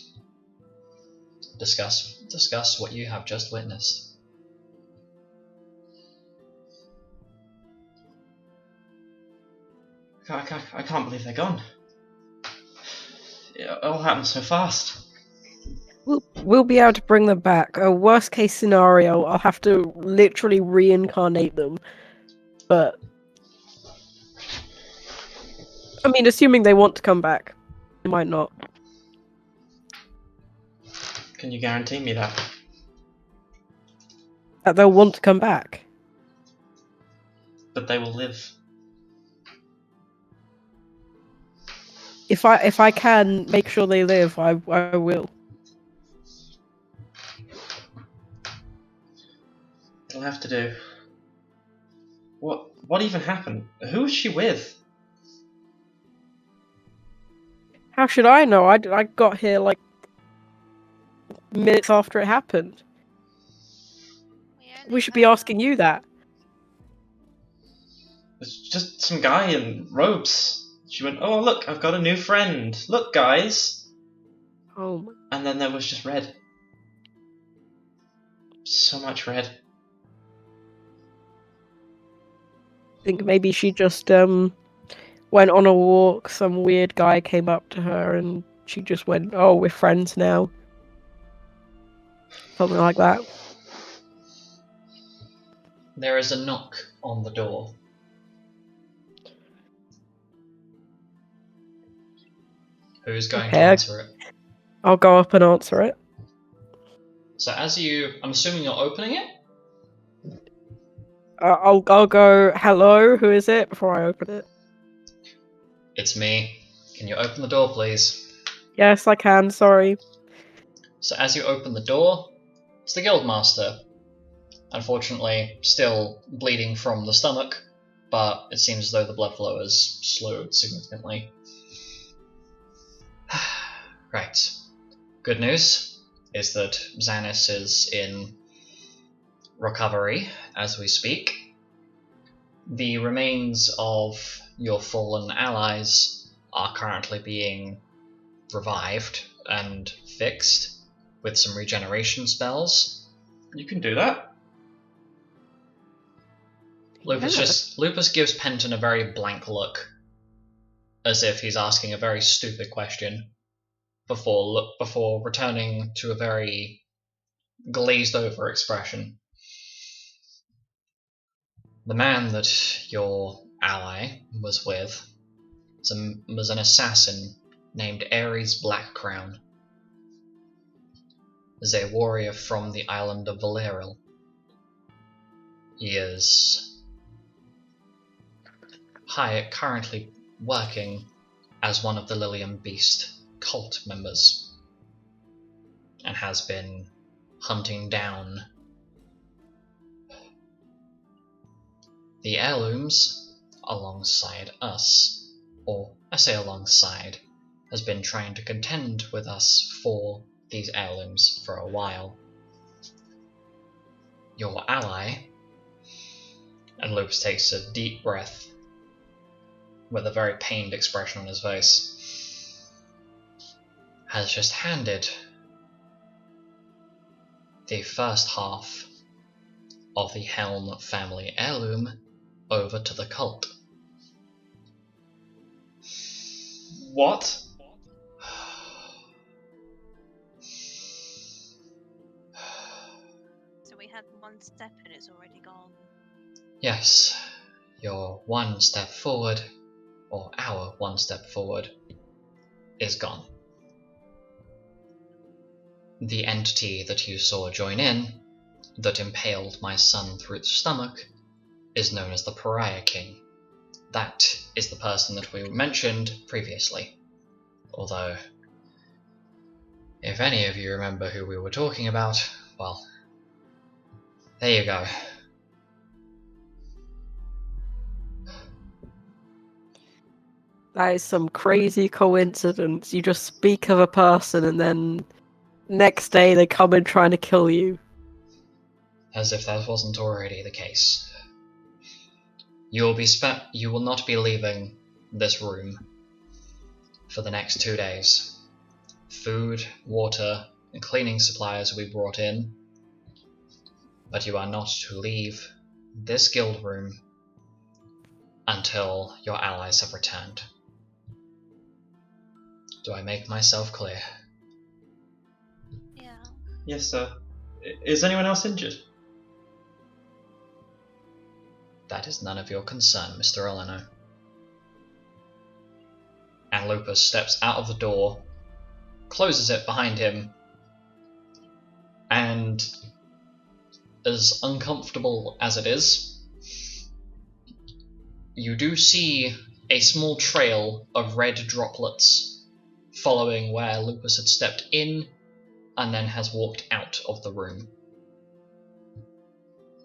Discuss what you have just witnessed. I can't believe they're gone. It all happened so fast. We'll be able to bring them back. A worst case scenario, I'll have to literally reincarnate them. But I mean, assuming they want to come back, they might not. Can you guarantee me that? That they'll want to come back. But they will live. If I can make sure they live, I will. It'll have to do. What even happened? Who was she with? How should I know? I got here like minutes after it happened. We should be asking you that. It's just some guy in robes. She went, "Oh look, I've got a new friend. Look, guys." Oh my. And then there was just red. So much red. I think maybe she just went on a walk. Some weird guy came up to her, and she just went, "Oh, we're friends now." Something like that. There is a knock on the door. Who's going to answer it? I'll go up and answer it. So I'm assuming you're opening it? I'll go, "Hello, who is it?" before I open it. It's me. Can you open the door, please? Yes, I can, sorry. So as you open the door, it's the Guildmaster. Unfortunately, still bleeding from the stomach, but it seems as though the blood flow has slowed significantly. Right. Good news is that Xanis is in recovery as we speak. The remains of your fallen allies are currently being revived and fixed with some regeneration spells. You can do that. Lupus gives Penton a very blank look, as if he's asking a very stupid question, before returning to a very glazed over expression. The man that your ally was with was an assassin named Ares Blackcrown. Is a warrior from the island of Valeril. He is currently working as one of the Lilium Beast cult members, and has been hunting down the heirlooms alongside us, or I say alongside, has been trying to contend with us for these heirlooms for a while. Your ally, and Lupus takes a deep breath with a very pained expression on his face, has just handed the first half of the Helm family heirloom over to the cult. What? So we had one step and it's already gone. Yes, your one step forward, or our one step forward, is gone. The entity that you saw join in, that impaled my son through the stomach, is known as the Pariah King. That is the person that we mentioned previously. Although, if any of you remember who we were talking about, well, there you go. That is some crazy coincidence. You just speak of a person and then next day they come in trying to kill you. As if that wasn't already the case. You will not be leaving this room for the next 2 days. Food, water, and cleaning supplies will be brought in, but you are not to leave this guild room until your allies have returned. Do I make myself clear? Yeah. Yes, sir. Is anyone else injured? That is none of your concern, Mr. Oleno. And Lupus steps out of the door, closes it behind him, and as uncomfortable as it is, you do see a small trail of red droplets following where Lupus had stepped in and then has walked out of the room,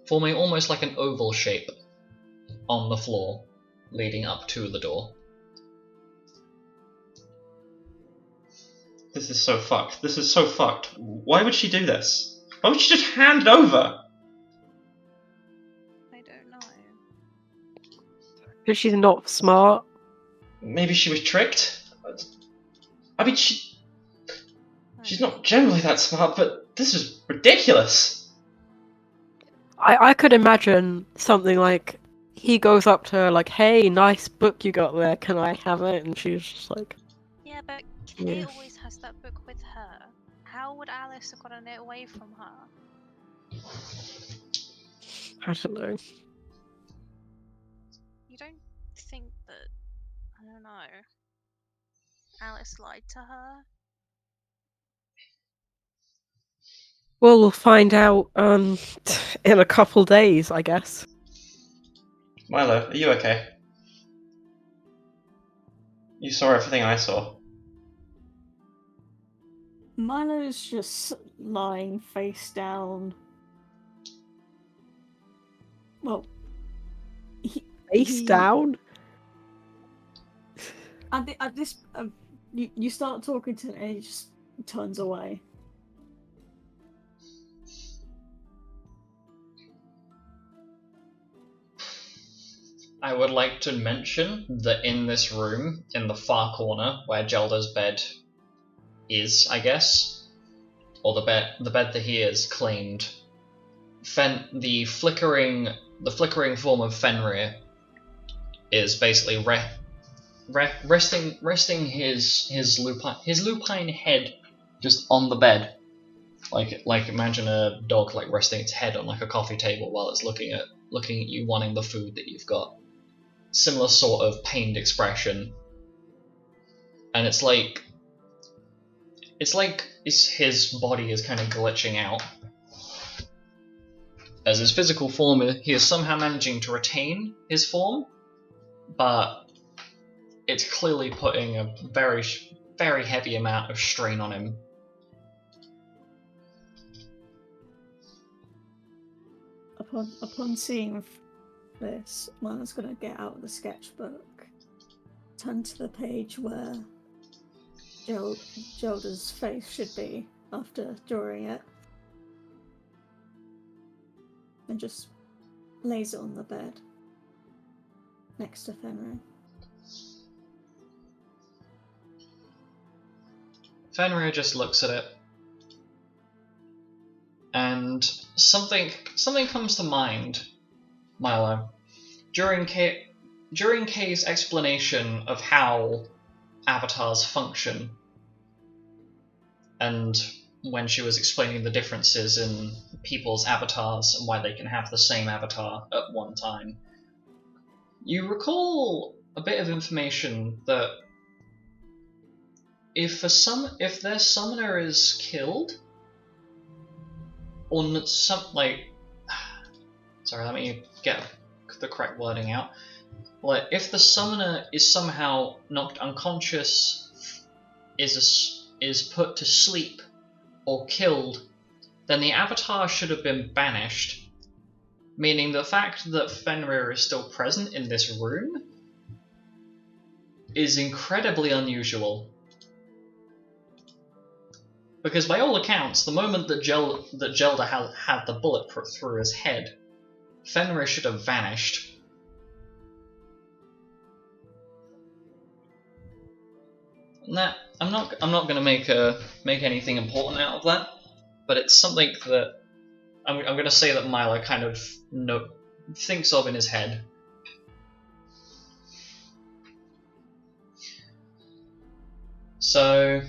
forming almost like an oval shape on the floor leading up to the door. This is so fucked. This is so fucked. Why would she do this? Why would she just hand it over? I don't know. Because she's not smart. Maybe she was tricked? I mean, she's not generally that smart, but this is ridiculous. I could imagine something like, he goes up to her like, hey, nice book you got there, can I have it? And she's just like... Yeah, but Kay Yeah. always has that book with her. How would Alice have gotten it away from her? I don't know. You don't think that, I don't know, Alice lied to her? Well, we'll find out in a couple days, I guess. Milo, are you okay? You saw everything I saw. Milo's just lying face down. Well, face down. At this, you start talking to him and he just turns away. I would like to mention that in this room, in the far corner where Gelder's bed is, I guess, or the bed that he has claimed, the flickering form of Fenrir is basically resting his lupine head just on the bed, like imagine a dog like resting its head on like a coffee table while it's looking at you, wanting the food that you've got. Similar sort of pained expression, and it's like his body is kind of glitching out. As his physical form, he is somehow managing to retain his form, but it's clearly putting a very, very heavy amount of strain on him. Upon seeing this, Milo's gonna get out the sketchbook, turn to the page where Gelder's face should be after drawing it, and just lays it on the bed next to Fenrir. Fenrir just looks at it, and something comes to mind, Milo. During Kay's explanation of how avatars function, and when she was explaining the differences in people's avatars and why they can have the same avatar at one time, you recall a bit of information that if their summoner is killed, or let me get the correct wording out. Like, if the summoner is somehow knocked unconscious, is put to sleep, or killed, then the avatar should have been banished, meaning the fact that Fenrir is still present in this room is incredibly unusual. Because by all accounts, the moment that Gelder had the bullet put through his head, Fenrir should have vanished. And that I'm not going to make anything important out of that, but it's something that I'm going to say that Milo kind of thinks of in his head. So,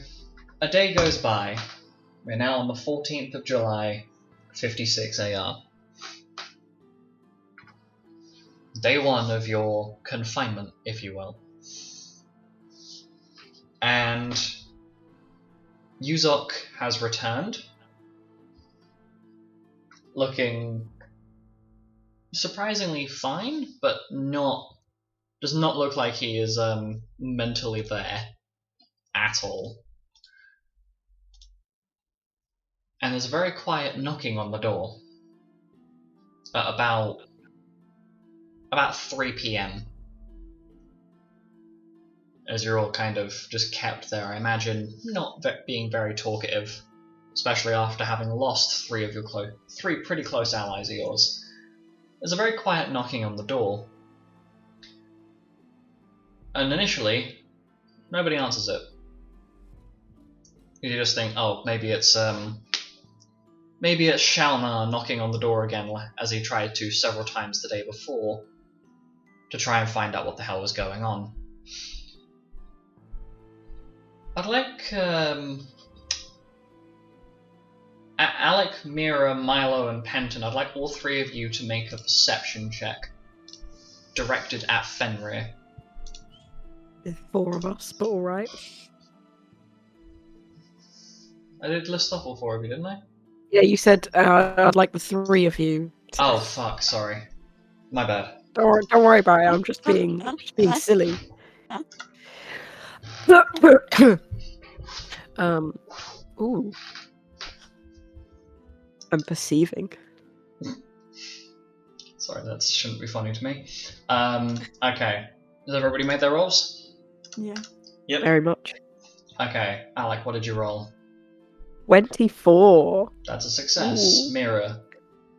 a day goes by. We're now on the 14th of July, 56 AR. Day one of your confinement, if you will. And Yuzok has returned, looking surprisingly fine, but does not look like he is mentally there at all. And there's a very quiet knocking on the door at about 3 PM. As you're all kind of just kept there, I imagine not being very talkative, especially after having lost three pretty close allies of yours. There's a very quiet knocking on the door. And initially, nobody answers it. You just think, oh, maybe it's Shalnar knocking on the door again, as he tried to several times the day before, to try and find out what the hell was going on. I'd like Alec, Mira, Milo, and Penton, I'd like all three of you to make a perception check directed at Fenrir. There's 4 of us, but alright. I did list off all 4 of you, didn't I? Yeah, you said I'd like the 3 of you. Oh fuck, sorry. My bad. Don't worry about it, I'm just being silly. Ooh. I'm perceiving. Sorry, that shouldn't be funny to me. Okay. Has everybody made their rolls? Yeah. Yep. Very much. Okay. Alec, what did you roll? 24. That's a success. Ooh. Mira.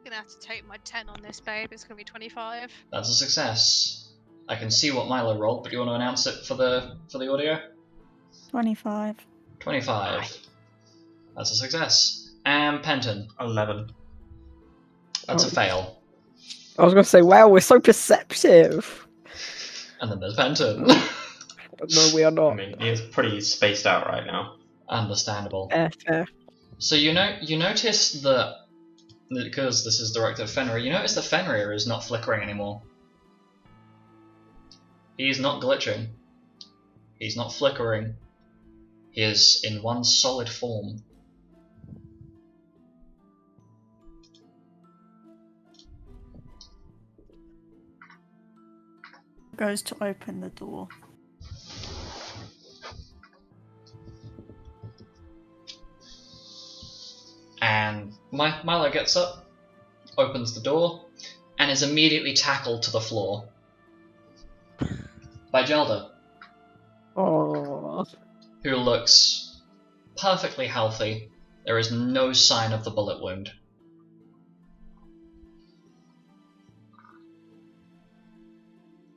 Gonna have to take my 10 on this, babe. It's gonna be 25. That's a success. I can see what Milo rolled, but do you want to announce it for the audio? 25. 25. That's a success. And Penton. 11. That's a Oh. fail. I was going to say, wow, we're so perceptive. And then there's Penton. No, we are I not. mean, he's pretty spaced out right now. Understandable. Fair. So you notice that, because this is directed at Fenrir, you notice that Fenrir is not flickering anymore. He's not glitching. He's not flickering. He is in one solid form. Goes to open the door. And Milo gets up, opens the door, and is immediately tackled to the floor by Gelda, Oh. who looks perfectly healthy. There is no sign of the bullet wound.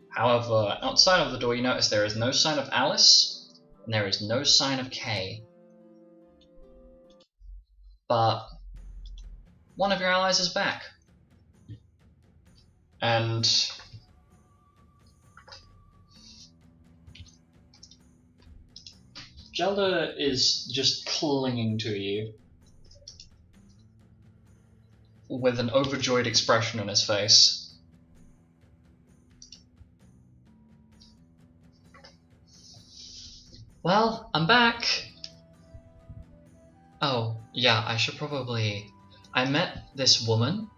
However, outside of the door, you notice there is no sign of Alice, and there is no sign of Kay. But one of your allies is back. And Gelda is just clinging to you with an overjoyed expression on his face. Well, I'm back. Oh, yeah, I should probably... I met this woman.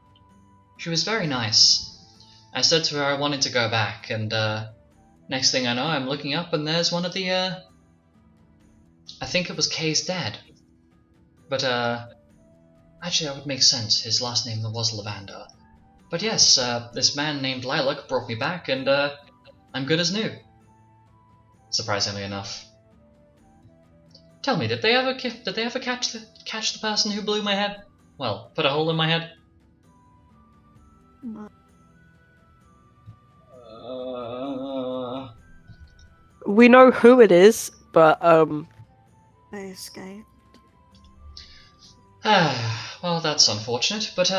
She was very nice. I said to her I wanted to go back, and next thing I know, I'm looking up and there's one of the, I think it was Kay's dad. But, actually that would make sense. His last name was Lavender. But yes, this man named Lilac brought me back, and, I'm good as new. Surprisingly enough. Tell me, did they ever catch the person who blew my head? Well, put a hole in my head? No. We know who it is, but, They escaped. Well, that's unfortunate, but,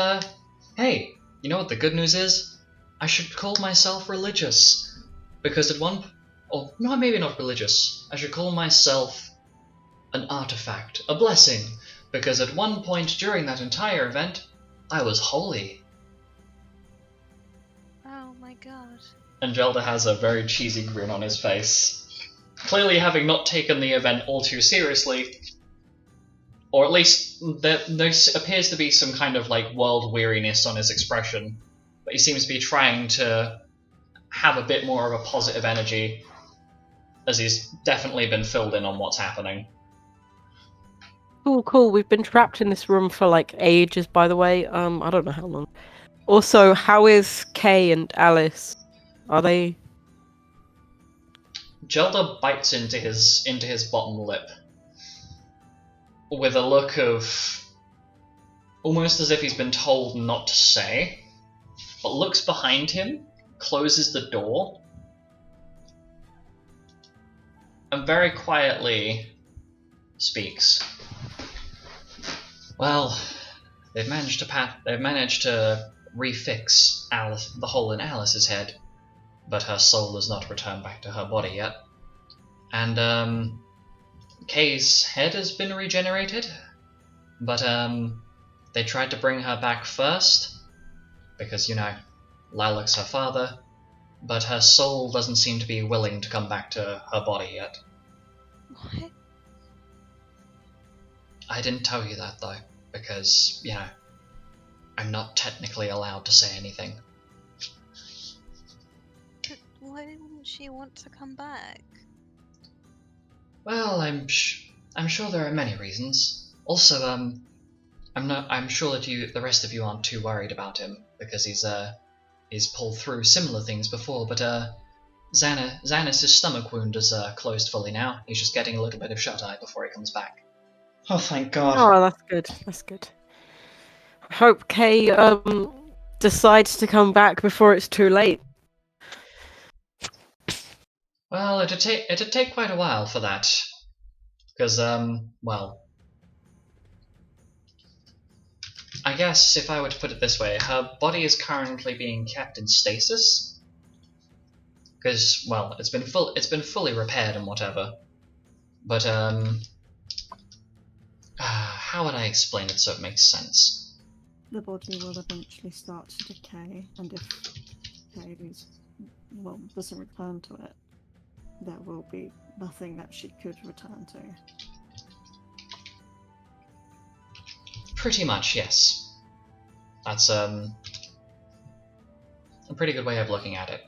hey, you know what the good news is? I should call myself religious. Because or, no, maybe not religious. I should call myself an artifact, a blessing, because at one point during that entire event, I was holy. Oh my god. And Gelda has a very cheesy grin on his face. Clearly having not taken the event all too seriously, or at least there appears to be some kind of like world weariness on his expression, but he seems to be trying to have a bit more of a positive energy, as he's definitely been filled in on what's happening. cool. We've been trapped in this room for like ages, by the way. I don't know how long. Also, how is Kay and Alice? Are they? Gelda bites into his bottom lip with a look of almost as if he's been told not to say, but looks behind him, closes the door, and very quietly speaks. Well, they've managed to refix the hole in Alice's head, but her soul has not returned back to her body yet. And Kay's head has been regenerated, but they tried to bring her back first because, you know, Lilac's her father, but her soul doesn't seem to be willing to come back to her body yet. What? I didn't tell you that, though, because, you know, I'm not technically allowed to say anything. But why wouldn't she want to come back? Well, I'm sure there are many reasons. Also, I'm sure that the rest of you aren't too worried about him, because he's he's pulled through similar things before, but Xanis' stomach wound is closed fully now. He's just getting a little bit of shut-eye before he comes back. Oh, thank God. Oh, that's good. That's good. I hope Kay decides to come back before it's too late. Well, it'd take quite a while for that, because well, I guess if I were to put it this way, her body is currently being kept in stasis, because well, it's been fully repaired and whatever, but how would I explain it so it makes sense? The body will eventually start to decay, and if Kay doesn't return to it, there will be nothing that she could return to. Pretty much, yes. That's a pretty good way of looking at it.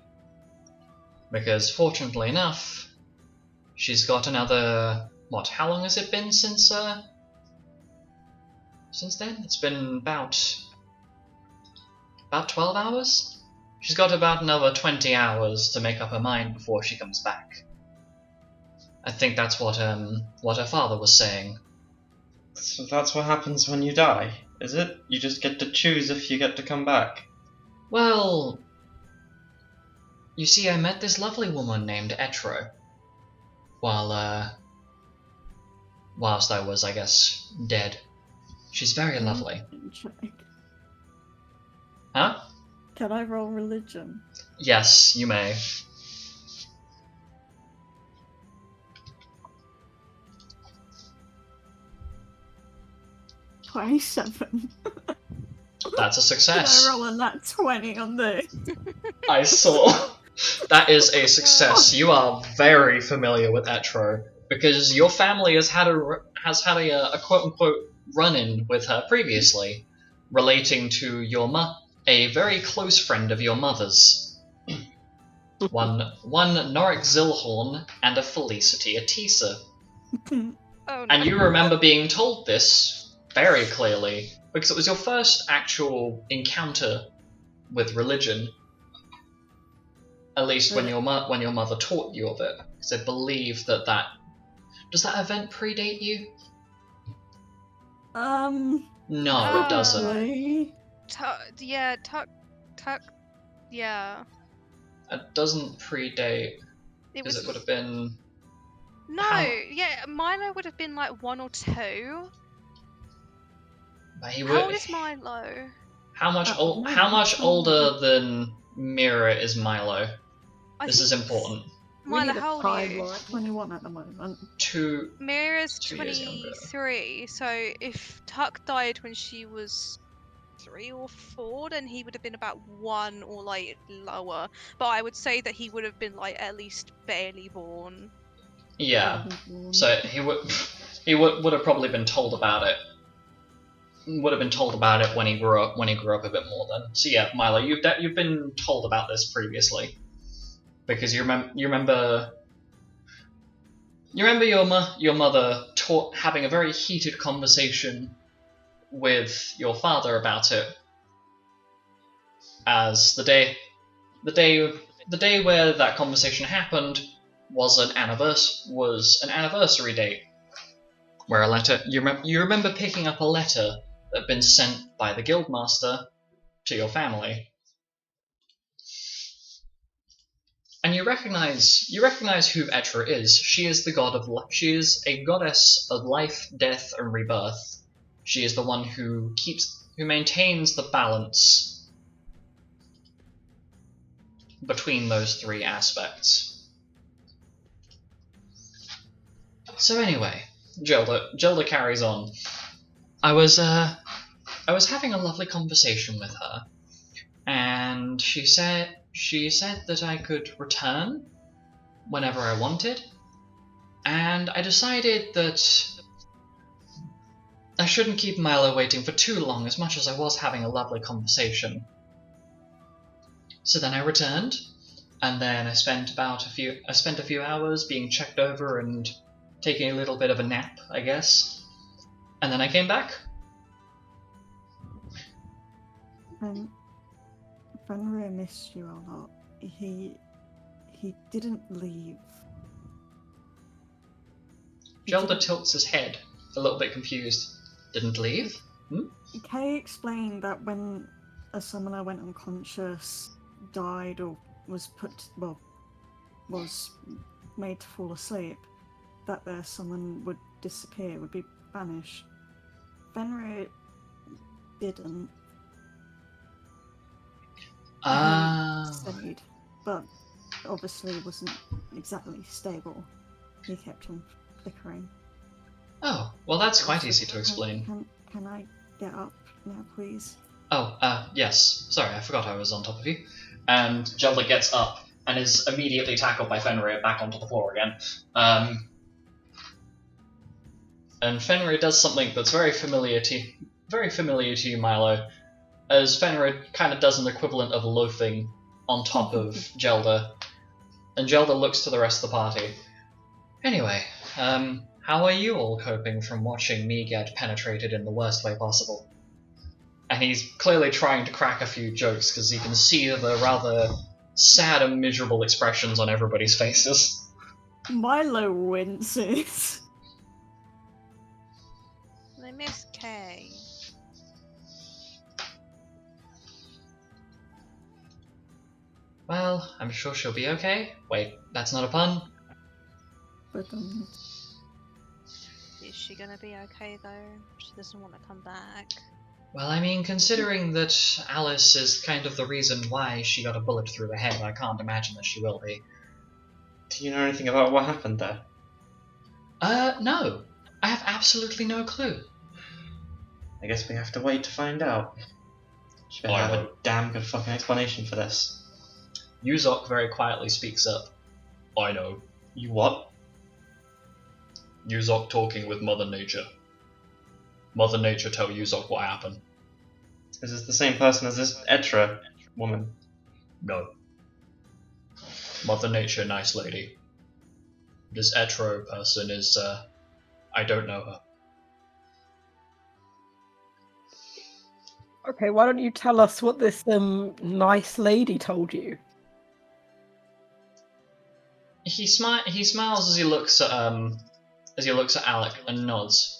Because fortunately enough, she's got another how long has it been since then? It's been about 12 hours? She's got about another 20 hours to make up her mind before she comes back. I think that's what her father was saying. So that's what happens when you die, is it? You just get to choose if you get to come back. Well, you see, I met this lovely woman named Etro whilst I was, I guess, dead. She's very lovely. Huh? Can I roll religion? Yes, you may. 27. That's a success. Can I roll a nat 20 on this? I saw. That is a success. You are very familiar with Etro because your family has had a quote unquote run-in with her previously, relating to a very close friend of your mother's. One Norik Zilhorn and a Felicity Atisa. Oh, no. And you remember being told this very clearly because it was your first actual encounter with religion. At least when your mother taught you of it, because I believe that does that event predate you? No, it doesn't. Yeah. It doesn't predate, because it would have been... Milo would have been like 1 or 2. How old is Milo? How much older than Mira is Milo? This is important. Milo, how old are you? 21 at the moment. Mira's 2 years younger. 23, so if Tuck died when she was 3 or 4, then he would have been about 1 or like lower. But I would say that he would have been like at least barely born. Yeah, so he would have probably been told about it. Would have been told about it when he grew up a bit more then. So yeah, Milo, you've been told about this previously. Because you remember your mother having a very heated conversation with your father about it, as the day where that conversation happened was an anniversary date, where a letter you remember picking up a letter that had been sent by the guildmaster to your family. And you recognize who Etra is. She is she is a goddess of life, death, and rebirth. She is the one who maintains the balance between those 3 aspects. So anyway, Gilda carries on. I was having a lovely conversation with her, and she said that I could return whenever I wanted, and I decided that I shouldn't keep Milo waiting for too long, as much as I was having a lovely conversation. So then I returned, and then I spent a few hours being checked over and taking a little bit of a nap, I guess, and then I came back. Fenrir missed you a lot. He didn't leave. He Gelda didn't- tilts his head, a little bit confused. Didn't leave? Kay explained that when a summoner went unconscious, died, or was was made to fall asleep, that their summon would disappear, would be banished. Fenrir didn't. He stayed, but obviously wasn't exactly stable. He kept on flickering. Oh, well that's quite easy to explain. Can I get up now, please? Oh, yes. Sorry, I forgot I was on top of you. And Gelda gets up and is immediately tackled by Fenrir back onto the floor again. And Fenrir does something that's very familiar to you, Milo, as Fenrir kind of does an equivalent of loafing on top of Gelda. And Gelda looks to the rest of the party. Anyway, how are you all coping from watching me get penetrated in the worst way possible? And he's clearly trying to crack a few jokes because you can see the rather sad and miserable expressions on everybody's faces. Milo winces. I miss Kay. Well, I'm sure she'll be okay. Wait, that's not a pun? But Is she gonna be okay though? She doesn't want to come back. Well, I mean, considering that Alice is kind of the reason why she got a bullet through the head, I can't imagine that she will be. Do you know anything about what happened there? No. I have absolutely no clue. I guess we have to wait to find out. She better have a damn good fucking explanation for this. Yuzok very quietly speaks up. I know. You what? Yuzok talking with Mother Nature. Mother Nature tell Yuzok what happened. Is this the same person as this Etra woman? No. Mother Nature, nice lady. This Etro person is, I don't know her. Okay, why don't you tell us what this nice lady told you? He smiles as he looks at Alec and nods.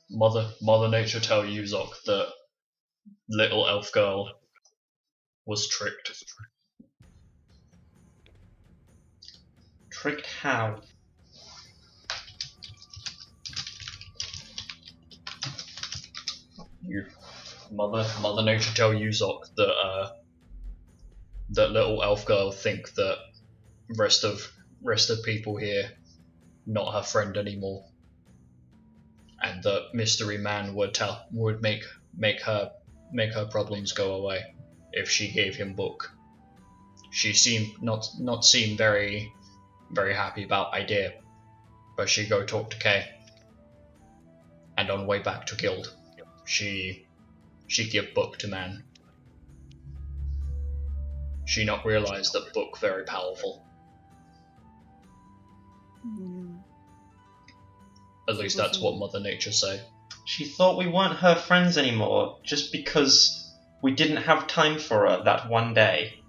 Mother Nature tell Yuzok that little elf girl was tricked. Tricked how? Mother Nature tell Yuzok that that little elf girl think that rest of people here not her friend anymore, and that Mystery Man would make her problems go away if she gave him book. She seemed not seem very happy about idea, but she go talk to Kay, and on way back to guild, she give book to man. She not realize that book very powerful. At least that's what Mother Nature say. She thought we weren't her friends anymore just because we didn't have time for her that one day.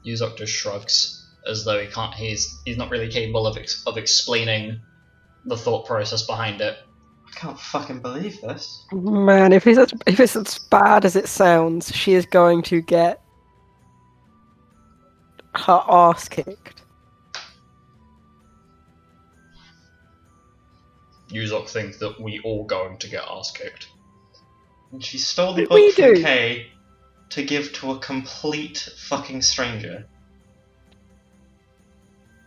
Yuzok just shrugs, as though he's not really capable of explaining the thought process behind it. I can't fucking believe this. Man, if it's as bad as it sounds, she is going to get her ass kicked. Yuzok thinks that we all going to get ass kicked. And she stole the We book from do. Kay to give to a complete fucking stranger.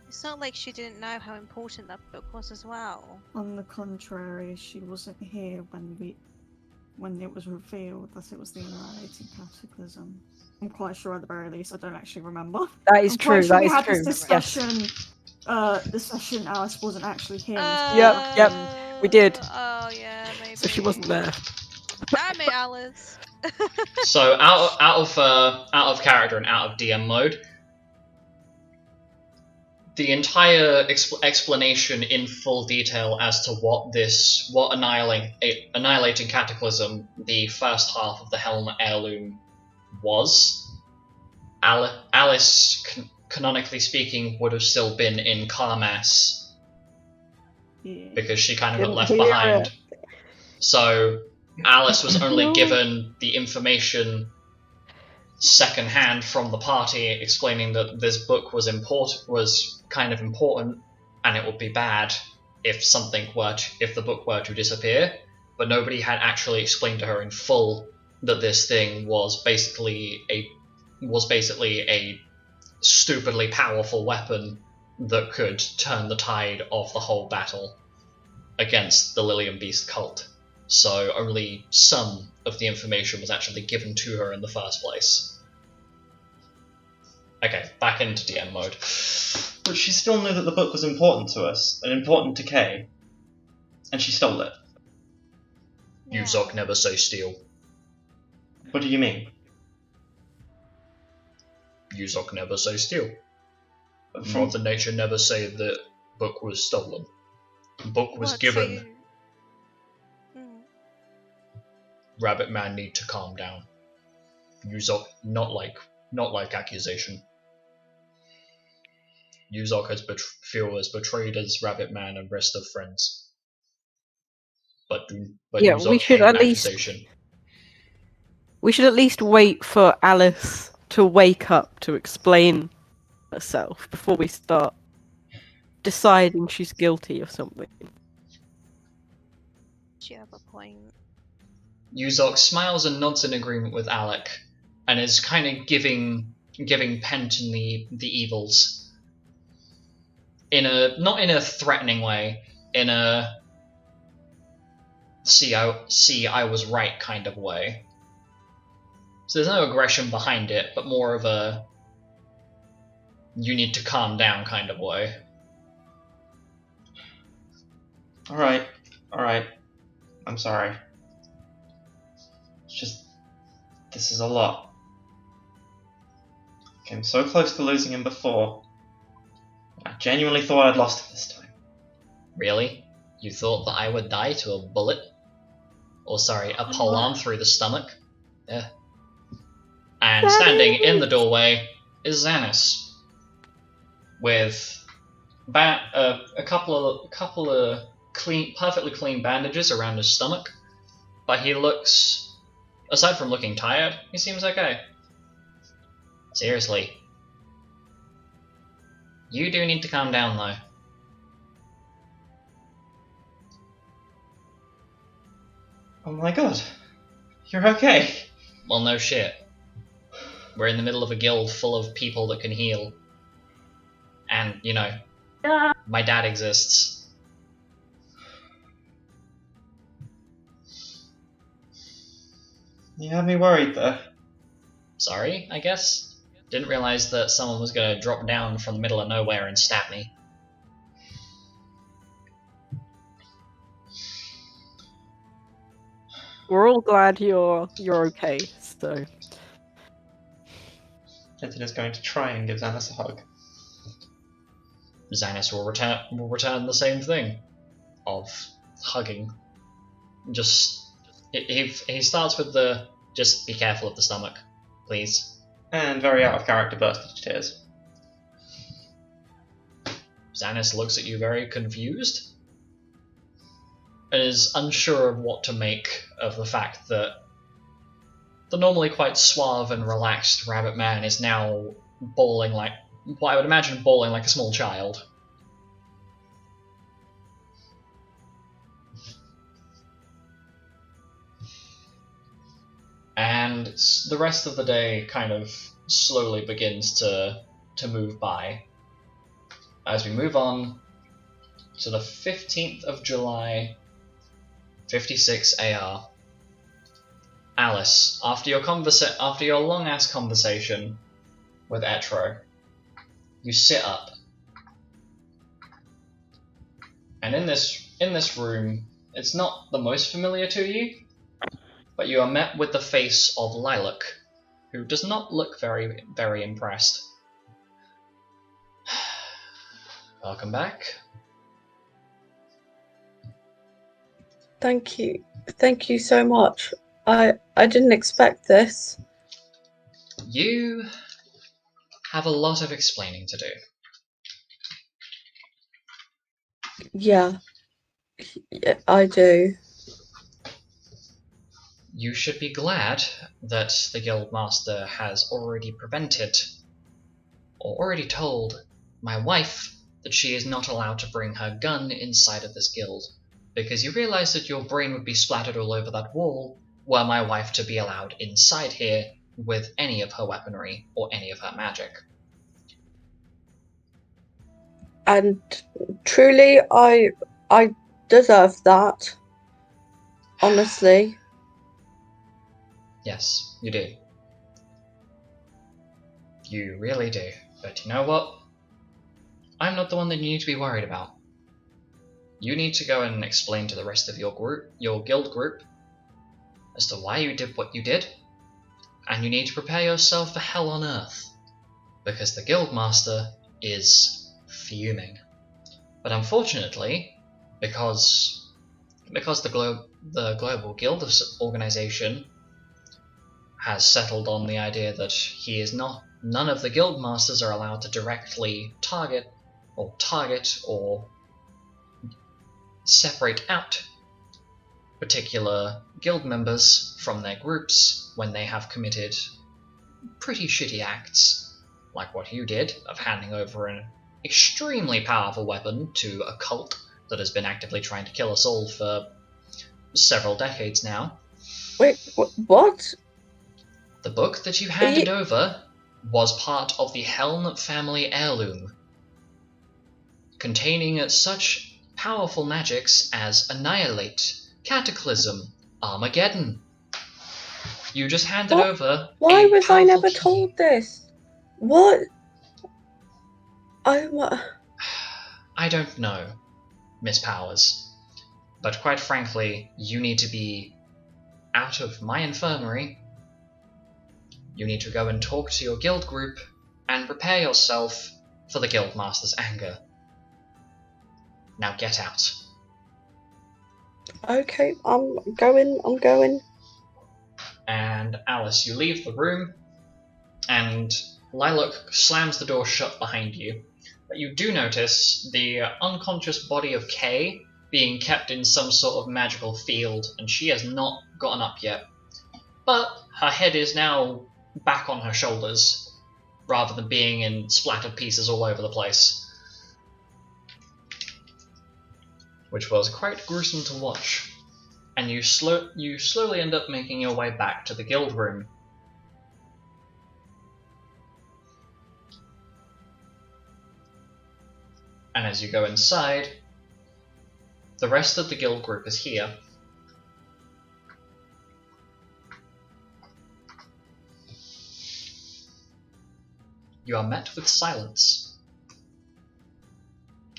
It's not like she didn't know how important that book was as well. on the contrary, she wasn't here when it was revealed that it was the Annihilating Cataclysm. I'm quite sure at the very least, I don't actually remember. That is I'm true. quite sure That we is had true. this Yes. discussion. The session Alice wasn't actually here. Yep, we did. Oh yeah, maybe. So she wasn't there. Damn it, Alice. So out of character and out of DM mode, the entire explanation in full detail as to what annihilating cataclysm, the first half of the Helm heirloom, was. Alice, canonically speaking, would have still been in Carmass because she kind of got left behind. So Alice was only given the information secondhand from the party, explaining that this book was kind of important, and it would be bad if the book were to disappear. But nobody had actually explained to her in full that this thing was basically a stupidly powerful weapon that could turn the tide of the whole battle against the Lilium Beast cult. So only some of the information was actually given to her in the first place. Okay, back into DM mode. But she still knew that the book was important to us, and important to Kay, and she stole it. Yeah. Yuzok never say steal. What do you mean? Yuzok never say steal. Mother Nature never say that book was stolen. Book was given. So Rabbit Man need to calm down. Yuzok not like accusation. Yuzok feel as betrayed as Rabbit Man and rest of friends. But yeah, Yuzok we should at accusation. least. We should at least wait for Alice to wake up to explain herself before we start deciding she's guilty of something. do you have a point? Yuzok smiles and nods in agreement with Alec, and is kind of giving Penton the evils. Not in a threatening way, in a see I was right kind of way. So there's no aggression behind it, but more of a you need to calm down kind of way. Alright. I'm sorry. It's just... this is a lot. I came so close to losing him before. I genuinely thought I'd lost him this time. Really? You thought that I would die to a bullet? Or sorry, a polearm through the stomach? Yeah. And standing in the doorway is Xanis, with a couple of perfectly clean bandages around his stomach, but he looks, aside from looking tired, he seems okay. Seriously. You do need to calm down, though. Oh my god. You're okay. Well, no shit. We're in the middle of a guild full of people that can heal. And, you know, my dad exists. You had me worried there. Sorry, I guess? Didn't realize that someone was going to drop down from the middle of nowhere and stab me. We're all glad you're okay, so... Penton is going to try and give Xanis a hug. Xanis will return the same thing. Of hugging. Just... He starts with the... just be careful of the stomach, please. And very out of character burst into tears. Xanis looks at you very confused, and is unsure of what to make of the fact that the normally quite suave and relaxed Rabbit Man is now bawling like, well, I would imagine bawling like a small child. And the rest of the day kind of slowly begins to move by. As we move on to the 15th of July, 56 AR. Alice, after your long-ass conversation with Etro, you sit up. And in this room, it's not the most familiar to you, but you are met with the face of Lilac, who does not look very, very impressed. Welcome back. Thank you. Thank you so much. I didn't expect this. You have a lot of explaining to do. Yeah, I do. You should be glad that the Guildmaster has already prevented, or already told, my wife that she is not allowed to bring her gun inside of this guild, because you realize that your brain would be splattered all over that wall were my wife to be allowed inside here with any of her weaponry or any of her magic. And truly, I deserve that. Honestly. Yes, you do. You really do. But you know what? I'm not the one that you need to be worried about. You need to go and explain to the rest of your group, your guild group, as to why you did what you did, and you need to prepare yourself for hell on earth, because the Guildmaster is fuming. But unfortunately, because the Global Guild Organization has settled on the idea that none of the Guildmasters are allowed to directly target or separate out particular guild members from their groups when they have committed pretty shitty acts, like what you did of handing over an extremely powerful weapon to a cult that has been actively trying to kill us all for several decades now. Wait, what? The book that you handed over was part of the Helm family heirloom, containing such powerful magics as Annihilate, Cataclysm, Armageddon. You just handed What? over. Why was I never key. told this? What? I don't know, Miss Powers. But quite frankly, you need to be out of my infirmary. You need to go and talk to your guild group and prepare yourself for the Guildmaster's anger. Now get out. Okay, I'm going. And Alice, you leave the room, and Lilac slams the door shut behind you. But you do notice the unconscious body of Kay being kept in some sort of magical field, and she has not gotten up yet. But her head is now back on her shoulders, rather than being in splattered pieces all over the place. Which was quite gruesome to watch. And you slowly end up making your way back to the guild room. And as you go inside, the rest of the guild group is here. You are met with silence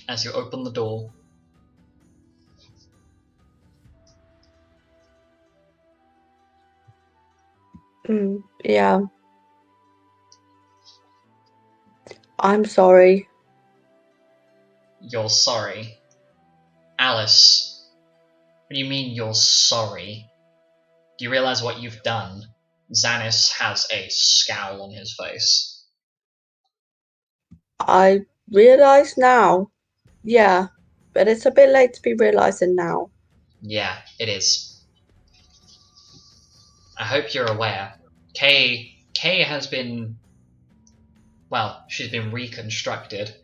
as you open the door. Yeah. I'm sorry. You're sorry. Alice, what do you mean you're sorry? Do you realize what you've done? Xanis has a scowl on his face. I realise now. Yeah, but it's a bit late to be realising now. Yeah, it is. I hope you're aware. Kay has been... Well, she's been reconstructed,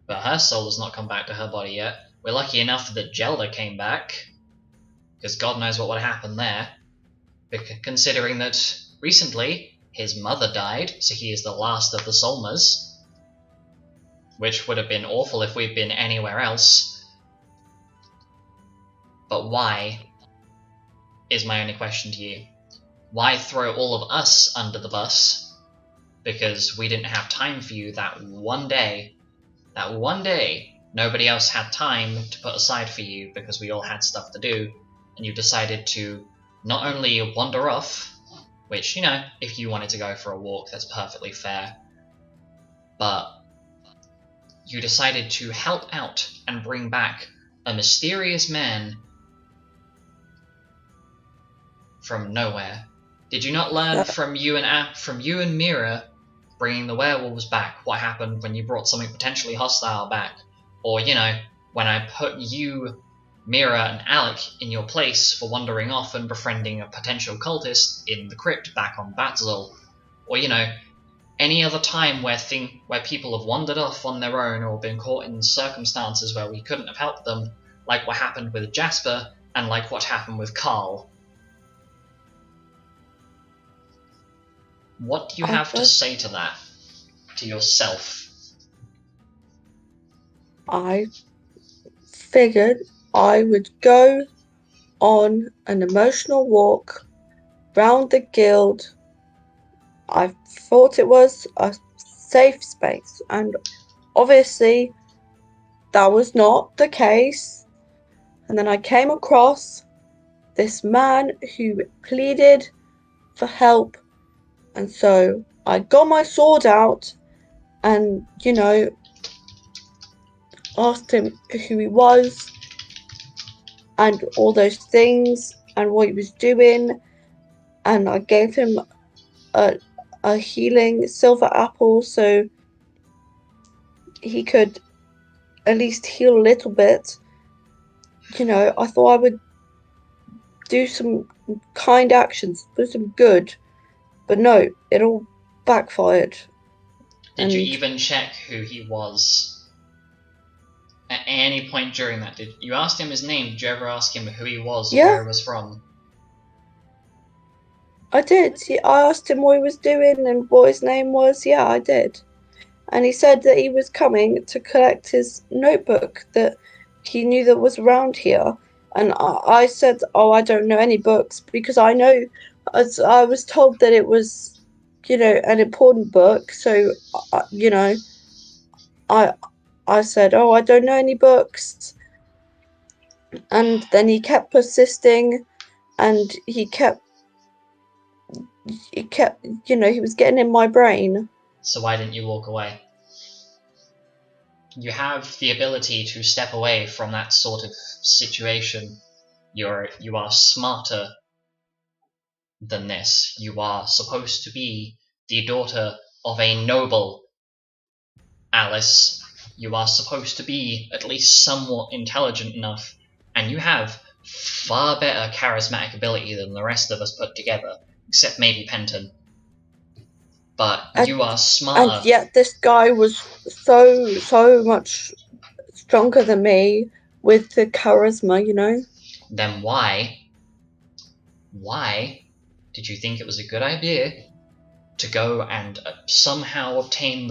but her soul has not come back to her body yet. We're lucky enough that Gelda came back, because God knows what would happen there. Considering that recently his mother died, so he is the last of the Solmers, which would have been awful if we'd been anywhere else. But why, is my only question to you. Why throw all of us under the bus? Because we didn't have time for you that one day. That one day, nobody else had time to put aside for you because we all had stuff to do, and you decided to not only wander off, which, you know, if you wanted to go for a walk, that's perfectly fair, but you decided to help out and bring back a mysterious man from nowhere. Did you not learn from you and Mira bringing the werewolves back what happened when you brought something potentially hostile back? Or, when I put you, Mira, and Alec in your place for wandering off and befriending a potential cultist in the crypt back on Batzil? Or, any other time where people have wandered off on their own or been caught in circumstances where we couldn't have helped them, like what happened with Jasper and like what happened with Carl. What do you have to say to that? To yourself? I figured I would go on an emotional walk round the guild. I thought it was a safe space, and obviously that was not the case. And then I came across this man who pleaded for help, and so I got my sword out and, asked him who he was and all those things and what he was doing, and I gave him a healing silver apple so he could at least heal a little bit. I thought I would do some kind actions, do some good, but no, it all backfired. Did you even check who he was? At any point during that, did you ask him his name? Did you ever ask him who he was or where he was from? I did. I asked him what he was doing and what his name was. Yeah, I did. And he said that he was coming to collect his notebook that he knew that was around here. And I said, oh, I don't know any books, because I know, as I was told that it was, an important book. So, I said, oh, I don't know any books. And then he kept persisting, and he kept, he was getting in my brain. So why didn't you walk away? You have the ability to step away from that sort of situation. You are smarter than this. You are supposed to be the daughter of a noble, Alice. You are supposed to be at least somewhat intelligent enough, and you have far better charismatic ability than the rest of us put together, except maybe Penton. But you are smarter. And yet this guy was so much stronger than me with the charisma, Then why did you think it was a good idea to go and somehow obtain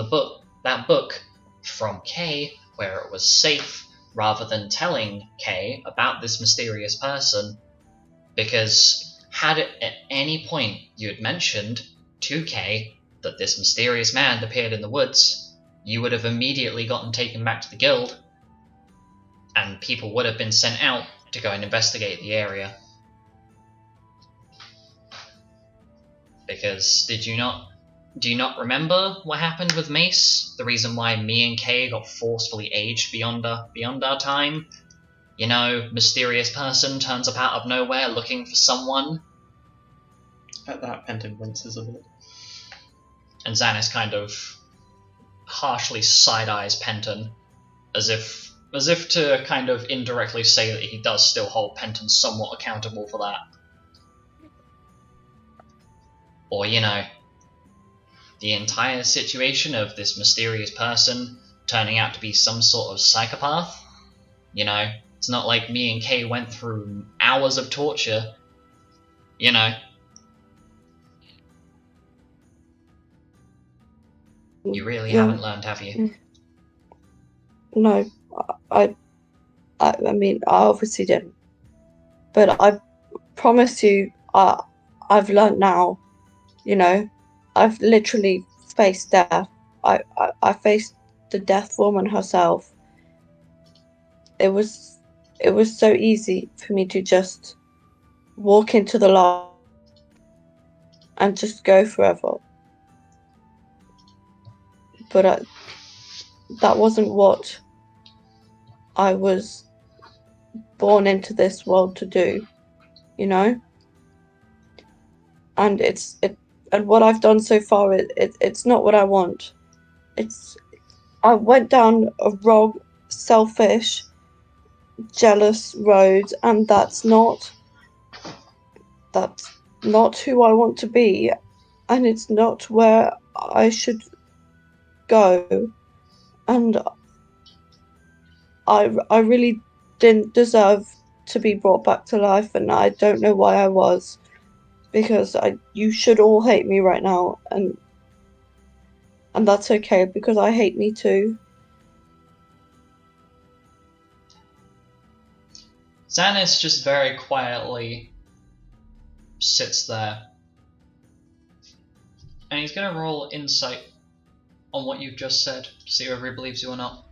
that book from Kay where it was safe, rather than telling Kay about this mysterious person? Because had it at any point you had mentioned to Kay that this mysterious man had appeared in the woods, you would have immediately gotten taken back to the guild, and people would have been sent out to go and investigate the area. Because do you not remember what happened with Mace? The reason why me and Kay got forcefully aged beyond our time? Mysterious person turns up out of nowhere looking for someone. At that, Penton winces a bit. And Xanis kind of harshly side-eyes Penton, as if to kind of indirectly say that he does still hold Penton somewhat accountable for that. Or, the entire situation of this mysterious person turning out to be some sort of psychopath. It's not like me and Kay went through hours of torture. You really haven't learned, have you? No, I mean, I obviously didn't. But I promise you, I've learned now. I've literally faced death. I faced the death woman herself. It was so easy for me to just walk into the light and just go forever. But that wasn't what I was born into this world to do, you know? And and what I've done so far, it's not what I want. I went down a wrong, selfish, jealous road, and that's not who I want to be, and it's not where I should go. And I really didn't deserve to be brought back to life, and I don't know why I was, because you should all hate me right now, and that's okay, because I hate me too. Xanis just very quietly sits there. And he's gonna roll insight on what you've just said, to see whether he believes you or not.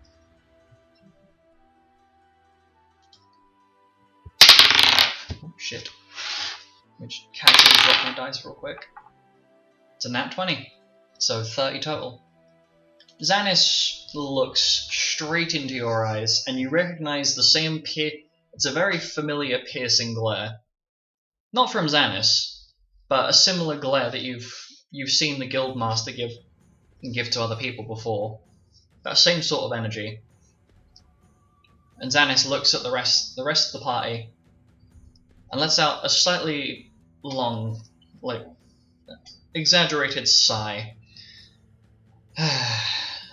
Oh shit. Which casually drop my dice real quick. It's a nat 20. So 30 total. Xanis looks straight into your eyes, and you recognize the same it's a very familiar piercing glare. Not from Xanis, but a similar glare that you've seen the Guildmaster give to other people before. That same sort of energy. And Xanis looks at the rest of the party and lets out a slightly long, exaggerated sigh.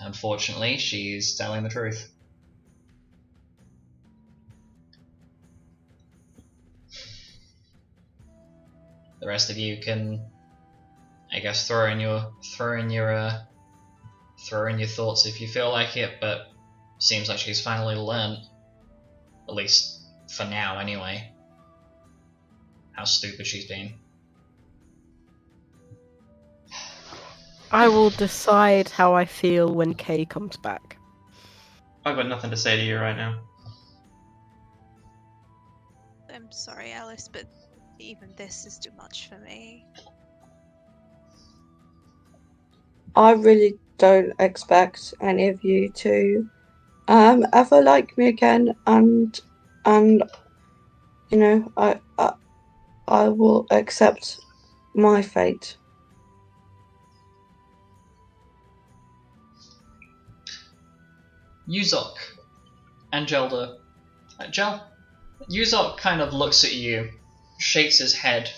Unfortunately, she's telling the truth. The rest of you can, I guess, throw in your thoughts if you feel like it. But seems like she's finally learned, at least for now, anyway, how stupid she's been. I will decide how I feel when Kay comes back. I've got nothing to say to you right now. I'm sorry, Alice, but even this is too much for me. I really don't expect any of you to ever like me again, and you know, I will accept my fate. Yuzok and Gelder. Yuzok kind of looks at you, shakes his head,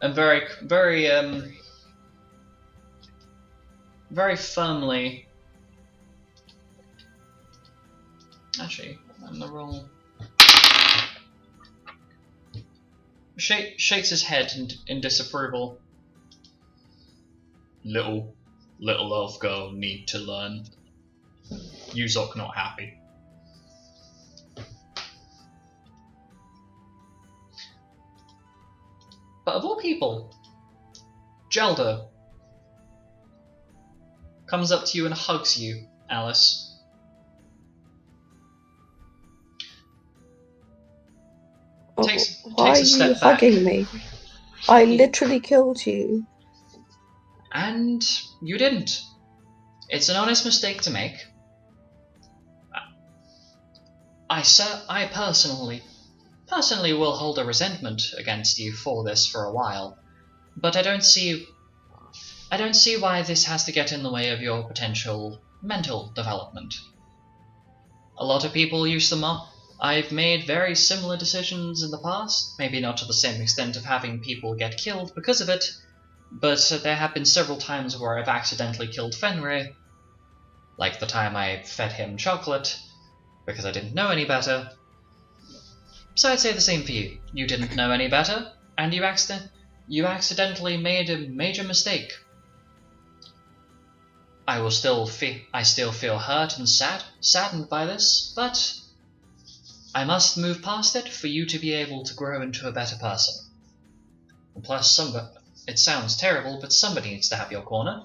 and very firmly. Actually, I'm gonna roll. Shakes his head in disapproval. Little elf girl need to learn. Yuzok not happy. But of all people, Gelder comes up to you and hugs you, Alice. Takes Why a are step you back. hugging me? I literally killed you. And you didn't. It's an honest mistake to make. I personally will hold a resentment against you for this for a while, but I don't see why this has to get in the way of your potential mental development. A lot of people use them up. I've made very similar decisions in the past, maybe not to the same extent of having people get killed because of it, but there have been several times where I've accidentally killed Fenrir, like the time I fed him chocolate, because I didn't know any better. So I'd say the same for you. You didn't know any better, and you accidentally made a major mistake. I still feel hurt and saddened by this, but I must move past it for you to be able to grow into a better person. And plus, it sounds terrible, but somebody needs to have your corner.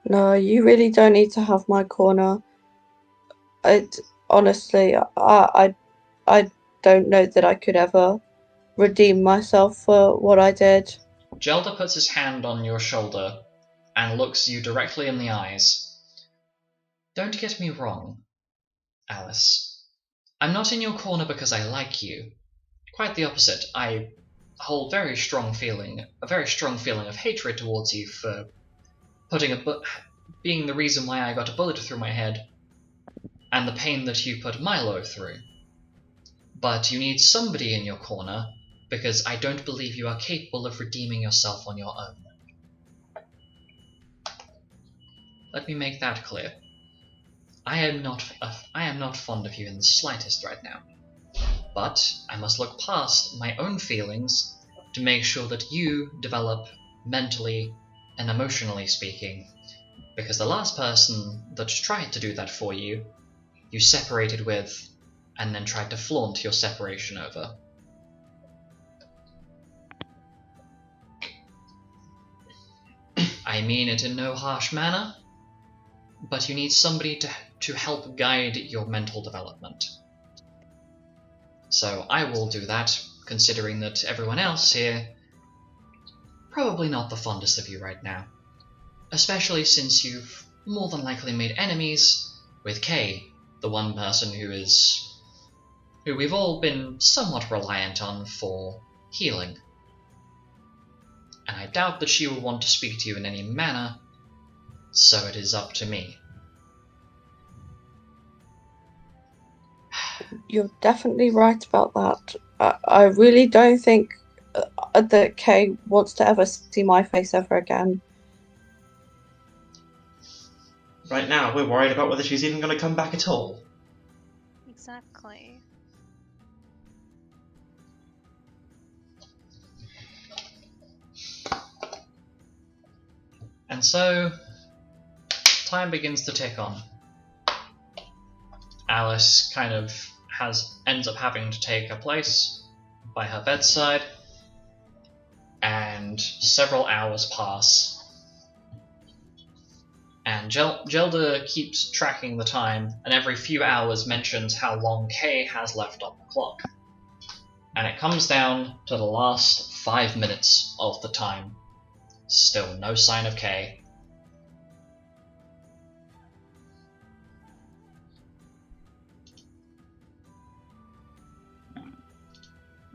No, you really don't need to have my corner. Honestly, I don't know that I could ever redeem myself for what I did. Gelder puts his hand on your shoulder and looks you directly in the eyes. Don't get me wrong, Alice. I'm not in your corner because I like you. Quite the opposite. I hold a very strong feeling of hatred towards you for being the reason why I got a bullet through my head, and the pain that you put Milo through. But you need somebody in your corner, because I don't believe you are capable of redeeming yourself on your own. Let me make that clear. I am not fond of you in the slightest right now. But I must look past my own feelings to make sure that you develop mentally and emotionally speaking, because the last person that tried to do that for you, you separated with, and then tried to flaunt your separation over. I mean it in no harsh manner, but you need somebody to help guide your mental development. So I will do that, considering that everyone else here probably not the fondest of you right now. Especially since you've more than likely made enemies with Kay, the one person who we've all been somewhat reliant on for healing. And I doubt that she will want to speak to you in any manner, so it is up to me. You're definitely right about that. I really don't think that Kay wants to ever see my face ever again. Right now, we're worried about whether she's even going to come back at all. Exactly. And so, time begins to tick on. Alice kind of ends up having to take a place by her bedside, and several hours pass. And Gelda keeps tracking the time, and every few hours mentions how long Kay has left on the clock. And it comes down to the last 5 minutes of the time. Still no sign of Kay.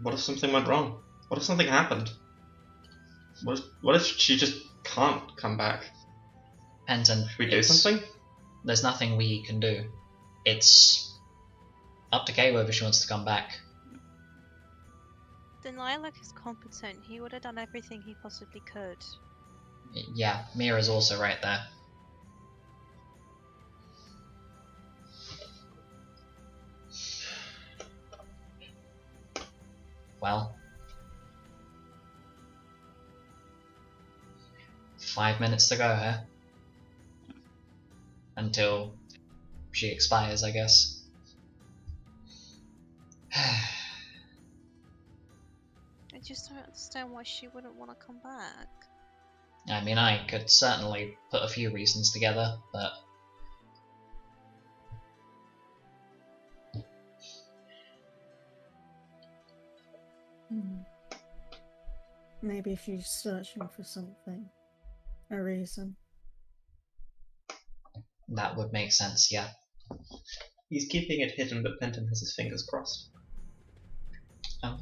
What if something went wrong? What if something happened? What if she just can't come back? Penton, Should we do something? There's nothing we can do. It's up to Kay whether she wants to come back. Lilac is competent. He would have done everything he possibly could. Yeah, Mira's also right there. Well, 5 minutes to go here. Until she expires, I guess. I just don't understand why she wouldn't want to come back. I mean, I could certainly put a few reasons together, but... Maybe if you're searching for something. A reason. That would make sense, yeah. He's keeping it hidden, but Penton has his fingers crossed. Oh.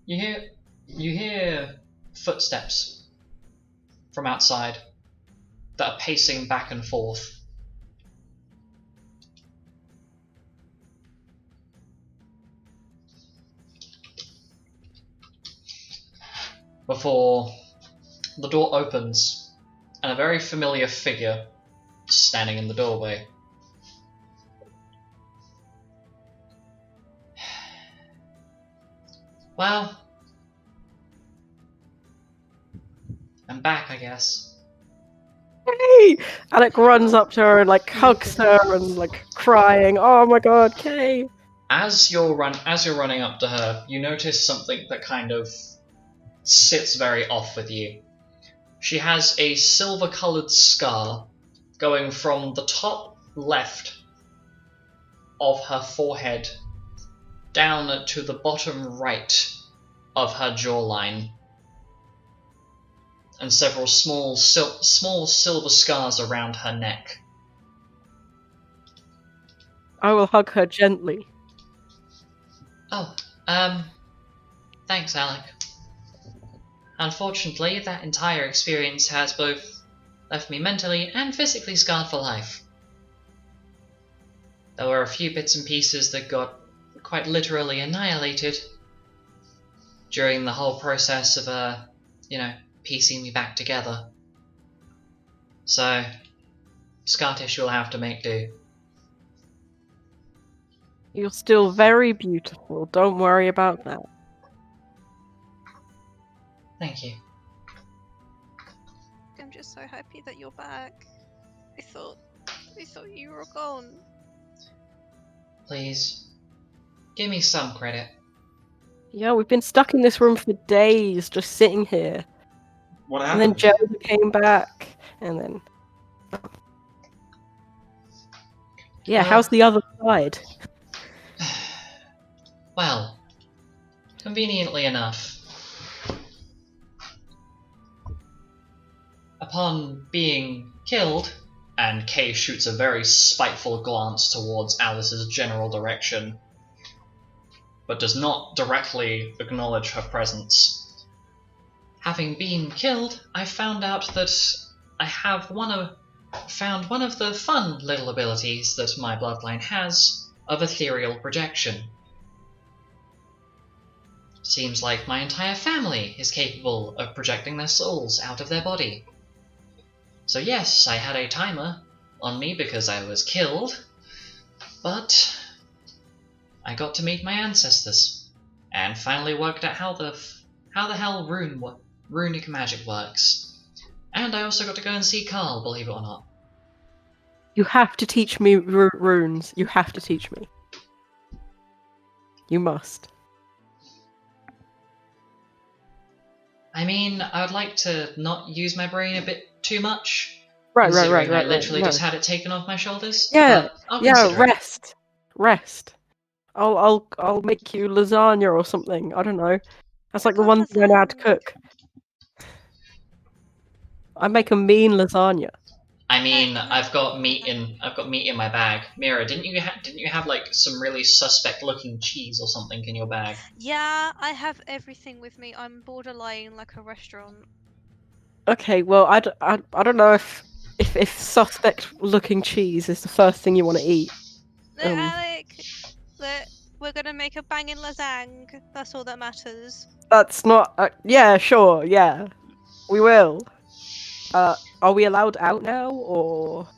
You hear footsteps from outside that are pacing back and forth. Before the door opens and a very familiar figure is standing in the doorway. Well, I'm back, I guess. Kay! Alec runs up to her and like hugs her and like crying. Oh my god, Kay! As you're running up to her, you notice something that kind of sits very off with you. She has a silver-coloured scar going from the top left of her forehead down to the bottom right of her jawline, and several small silver scars around her neck. I will hug her gently. Oh, thanks, Alec. Unfortunately, that entire experience has both left me mentally and physically scarred for life. There were a few bits and pieces that got quite literally annihilated during the whole process of, piecing me back together. So, scar tissue will have to make do. You're still very beautiful. Don't worry about that. Thank you. I'm just so happy that you're back. I thought you were gone. Please, give me some credit. Yeah, we've been stuck in this room for days, just sitting here. What And then happened? Joe came back, and then... Yeah, how's the other side? Well, conveniently enough, upon being killed, and Kay shoots a very spiteful glance towards Alice's general direction, but does not directly acknowledge her presence. Having been killed, I found out that I have found one of the fun little abilities that my bloodline has of ethereal projection. Seems like my entire family is capable of projecting their souls out of their body. So yes, I had a timer on me because I was killed, but I got to meet my ancestors and finally worked out how the hell runic magic works. And I also got to go and see Carl, believe it or not. You have to teach me runes. You have to teach me. You must. I mean, I would like to not use my brain a bit too much. Right. Considering I literally No. just had it taken off my shoulders. Yeah, But I'll consider it. rest. I'll make you lasagna or something. I don't know. That's like the God, one thing I know how to lasagna. cook. I make a mean lasagna. I mean, I've got meat in my bag. Mira, didn't you have like some really suspect looking cheese or something in your bag? Yeah, I have everything with me. I'm borderline like a restaurant. Okay, well, I don't know if suspect-looking cheese is the first thing you want to eat. Look, Alec, look, we're gonna make a banging lasagne. That's all that matters. That's not... yeah, sure, yeah. We will. Are we allowed out now, or...?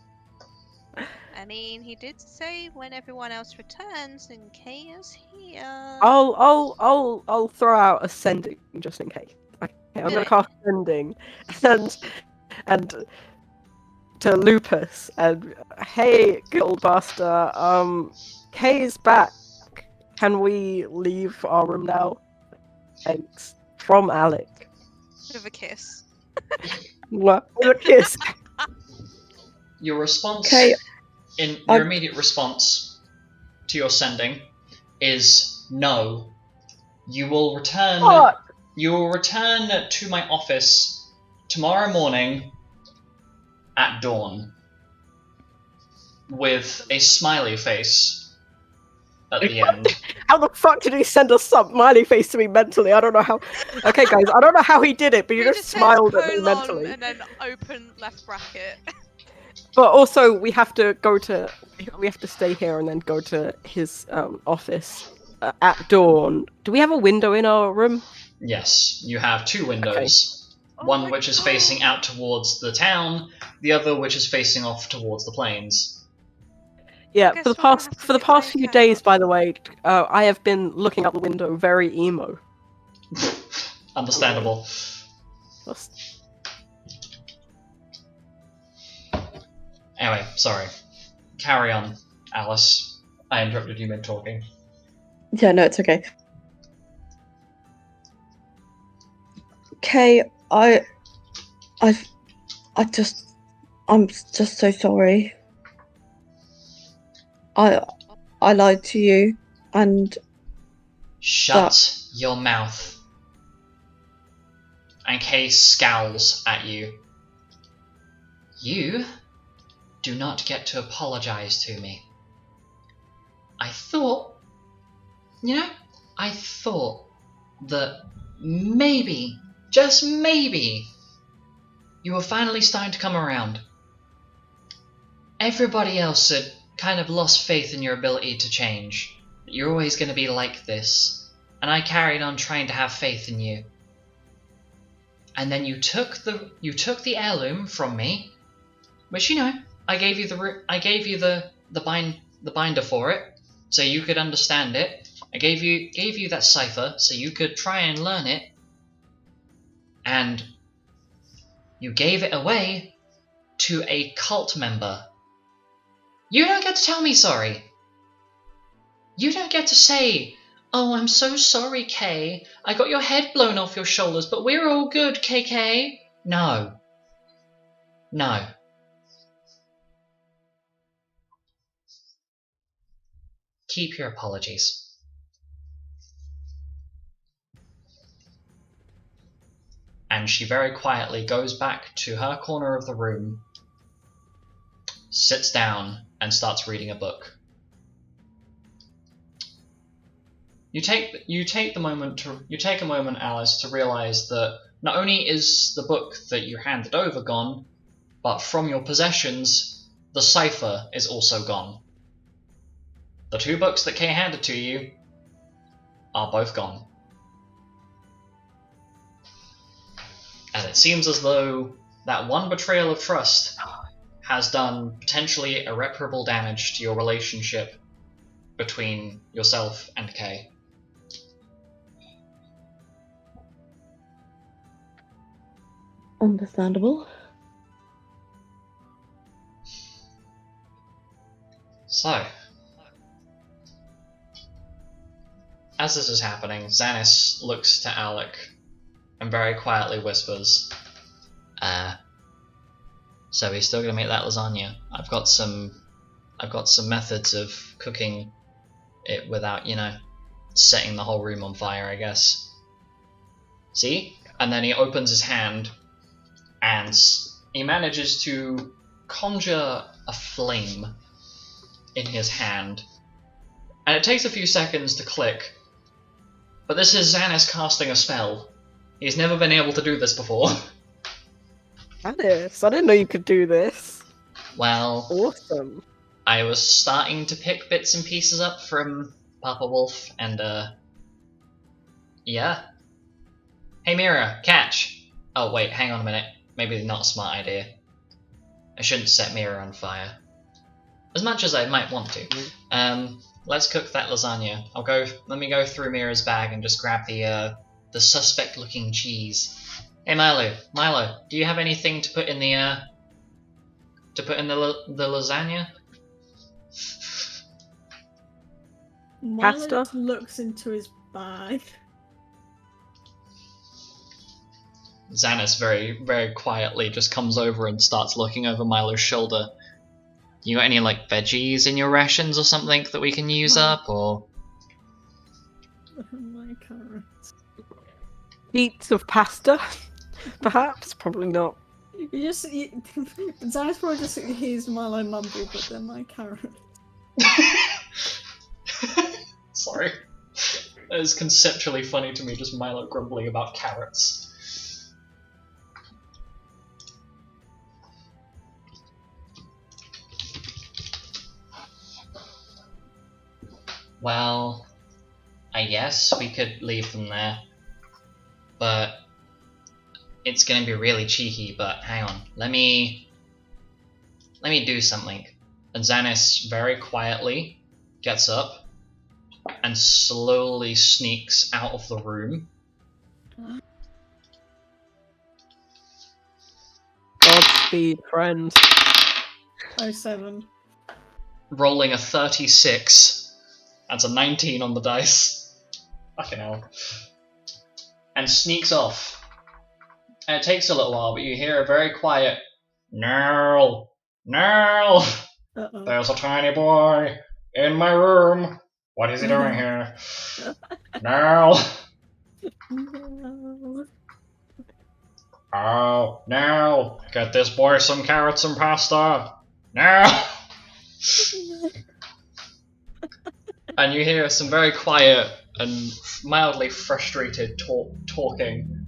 I mean, he did say when everyone else returns and Kay is here. I'll throw out a sending, just in case. Okay, I'm gonna cast sending, and to Lupus, and hey, Guildmaster, Kay's back. Can we leave our room now? Thanks. From Alec. With a kiss. What? With a kiss. Your response, Okay, your immediate response to your sending is no. You will return. What? You will return to my office tomorrow morning at dawn with a smiley face at the end. How the fuck did he send a smiley face to me mentally? I don't know how. Okay, guys, I don't know how he did it, but he just says smiled at me colon mentally. and then open left bracket. But also, we have to stay here and then go to his office at dawn. Do we have a window in our room? Yes, you have two windows. One my which is God. facing out towards the town, the other which is facing off towards the plains. Yeah, guess for the we're gonna past have to for the get past few takeout. days, by the way, I have been looking out the window very emo. Understandable. Just- Anyway, sorry. Carry on, Alice. I interrupted you mid-talking. yeah, no, it's okay. Okay, I'm just so sorry. I lied to you, and Shut your mouth. And Kay scowls at you. You do not get to apologize to me. I thought that maybe, just maybe, you were finally starting to come around. Everybody else had kind of lost faith in your ability to change. That you're always going to be like this. And I carried on trying to have faith in you. And then you took the heirloom from me, which I gave you the binder for it, so you could understand it. I gave you that cipher so you could try and learn it, and you gave it away to a cult member. You don't get to tell me sorry. You don't get to say, "Oh, I'm so sorry, Kay. I got your head blown off your shoulders, but we're all good, KK." No. No. Keep your apologies. And she very quietly goes back to her corner of the room, sits down, and starts reading a book. You take a moment, Alice, to realise that not only is the book that you handed over gone, but from your possessions, the cipher is also gone. The 2 books that Kay handed to you are both gone. And it seems as though that one betrayal of trust has done potentially irreparable damage to your relationship between yourself and Kay. Understandable. So, as this is happening, Xanis looks to Alec and very quietly whispers, so he's still gonna make that lasagna. I've got some methods of cooking it without, setting the whole room on fire, I guess. See? And then he opens his hand and he manages to conjure a flame in his hand. And it takes a few seconds to click, but this is Xanis casting a spell. He's never been able to do this before. Xanis, I didn't know you could do this. Well, Awesome. I was starting to pick bits and pieces up from Papa Wolf, and yeah. Hey Mira, catch! Oh wait, hang on a minute. Maybe not a smart idea. I shouldn't set Mira on fire. As much as I might want to. Let's cook that lasagna. Let me go through Mira's bag and just grab the suspect-looking cheese. Hey Milo, do you have anything to put in the lasagna? Milo Pasta? looks into his bag. Xanis very, very quietly just comes over and starts looking over Milo's shoulder. You got any veggies in your rations or something that we can use up, or? My carrots. Sheets of pasta? Perhaps? Probably not. Zai's probably just hears Milo mumble, but they're my carrots. Sorry. That is conceptually funny to me, just Milo grumbling about carrots. Well, I guess we could leave them there. But it's gonna be really cheeky, but hang on. Let me do something. And Xanis very quietly gets up and slowly sneaks out of the room. Godspeed, friend. 07. Rolling a 36. That's a 19 on the dice. Fucking hell. And sneaks off. And it takes a little while, but you hear a very quiet "No! No! Uh-oh. There's a tiny boy in my room. What is he doing here? No! No. Oh, no! Get this boy some carrots and pasta! No! And you hear some very quiet and mildly frustrated talking,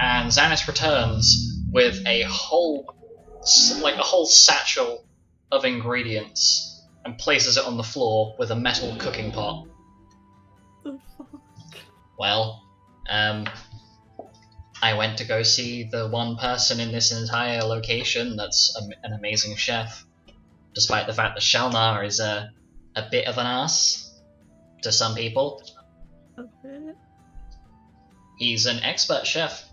and Xanis returns with a whole satchel of ingredients and places it on the floor with a metal cooking pot. The fuck? Well, I went to go see the one person in this entire location that's an amazing chef, despite the fact that Shalnar is a bit of an ass to some people. A bit. He's an expert chef.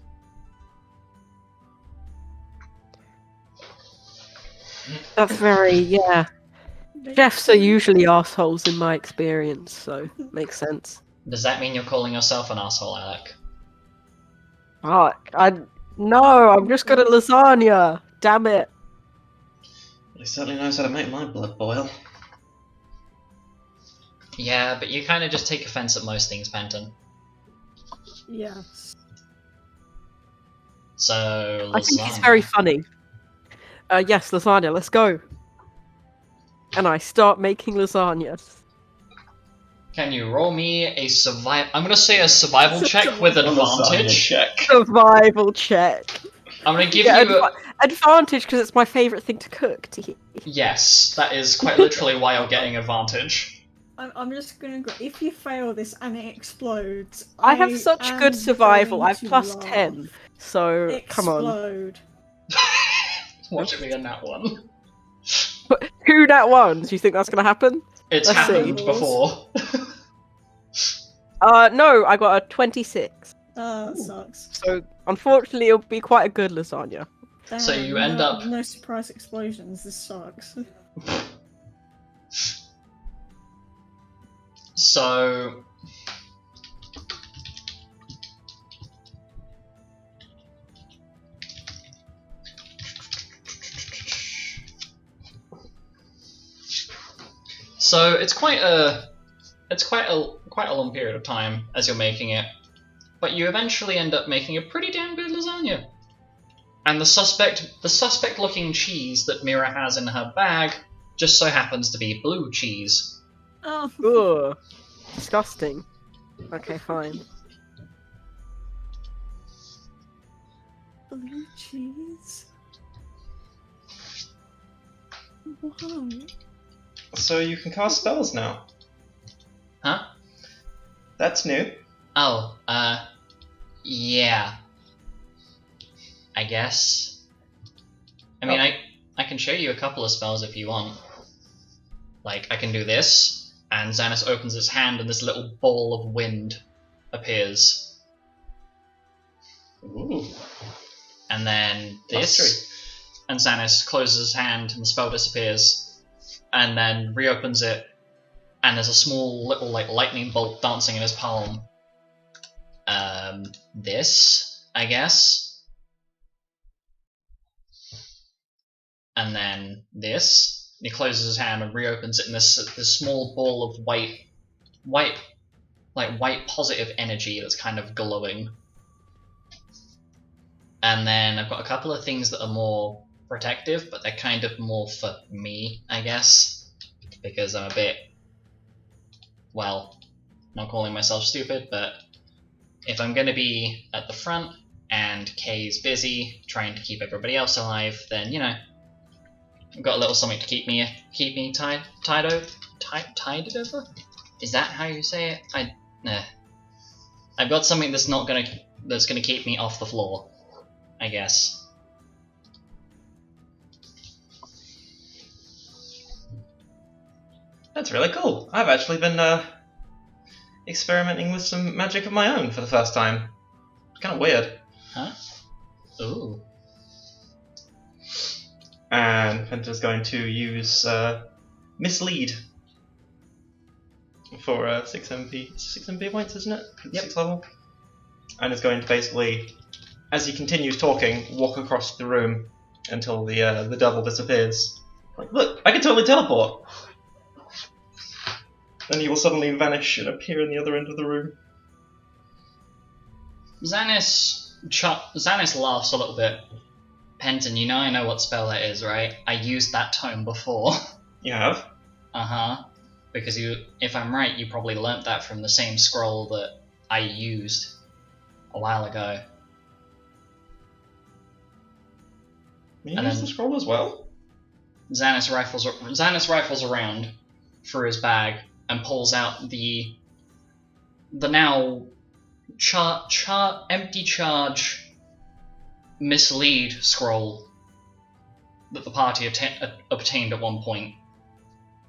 That's very, yeah. Chefs are usually assholes in my experience, so makes sense. Does that mean you're calling yourself an asshole, Alec? No, I'm just good at lasagna. Damn it. He certainly knows how to make my blood boil. Yeah, but you kind of just take offense at most things, Penton. Yes. So, I think it's very funny. Yes, lasagna, let's go. And I start making lasagna. Can you roll me a survival? I'm gonna say a survival check with advantage. Check. Survival check. I'm gonna give Yeah, you advantage because it's my favourite thing to cook. Yes, that is quite literally why you're getting advantage. I'm just gonna go. If you fail this and it explodes, I have such am good survival. going I've to plus laugh. 10. So, come on. Explode. Watch it be in that one. Who that one? Do you think that's going to happen? It's Let's happened see. before. No, I got a 26. That sucks. So, unfortunately, it'll be quite a good lasagna. So Damn, you end up- no surprise explosions. This sucks. So... So it's quite a long period of time as you're making it, but you eventually end up making a pretty damn good lasagna. And the suspect looking cheese that Mira has in her bag just so happens to be blue cheese. Oh. Ugh. Disgusting. Okay, fine. Blue cheese. Wow. So you can cast spells now. Huh? That's new. Oh, yeah. I guess. I mean, I can show you a couple of spells if you want. Like, I can do this, and Xanis opens his hand and this little ball of wind appears. Ooh. And then That's this, and Xanis closes his hand and the spell disappears, and then reopens it, and there's a small little like lightning bolt dancing in his palm. This, I guess. And then this. And he closes his hand and reopens it, and this small ball of white positive energy that's kind of glowing. And then I've got a couple of things that are more protective, but they're kind of more for me, I guess, because I'm a bit, well, not calling myself stupid, but if I'm going to be at the front and Kay's busy trying to keep everybody else alive, then, you know, I've got a little something to keep me tided over? Is that how you say it? I've got something that's gonna keep me off the floor, I guess. That's really cool. I've actually been experimenting with some magic of my own for the first time. It's kind of weird. Huh? Ooh. And Penta's going to use Mislead for 6 MP points, isn't it? Yep. 6 level. And is going to basically, as he continues talking, walk across the room until the devil disappears. Like, look, I can totally teleport. Then he will suddenly vanish and appear in the other end of the room. Xanis laughs a little bit. Penton, you know I know what spell that is, right? I used that tome before. You have? Uh-huh. Because if I'm right, you probably learnt that from the same scroll that I used a while ago. You And use then- the scroll as well? Xanis rifles around through his bag and pulls out the now empty charge mislead scroll that the party obtained at one point.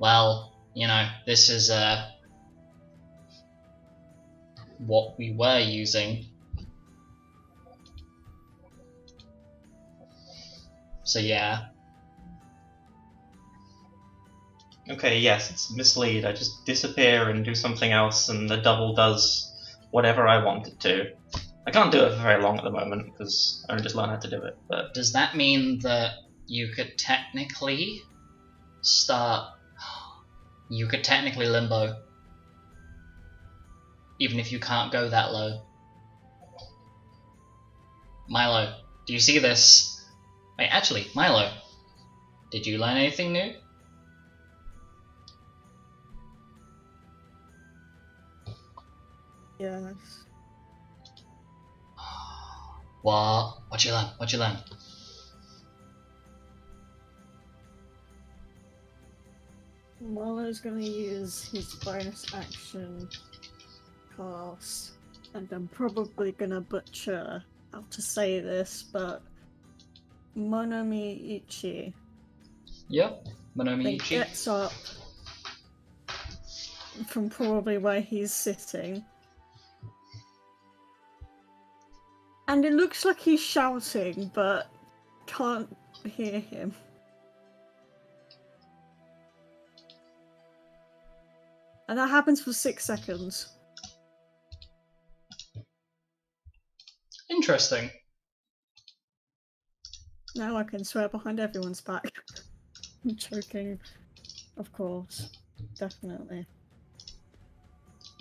Well, this is what we were using. So yeah. Okay, yes, it's mislead. I just disappear and do something else, and the double does whatever I want it to. I can't do it for very long at the moment, because I only just learned how to do it, but... Does that mean that you could technically limbo, even if you can't go that low? Milo, do you see this? Wait, actually, Milo, did you learn anything new? Yes. What? What'd you learn? Marlo's gonna use his bonus action cast, and I'm probably gonna butcher how to say this, but Monomi Ichi Yep, Monomi then Ichi. gets up from probably where he's sitting. And it looks like he's shouting, but can't hear him. And that happens for 6 seconds. Interesting. Now I can swear behind everyone's back. I'm joking. Of course. Definitely.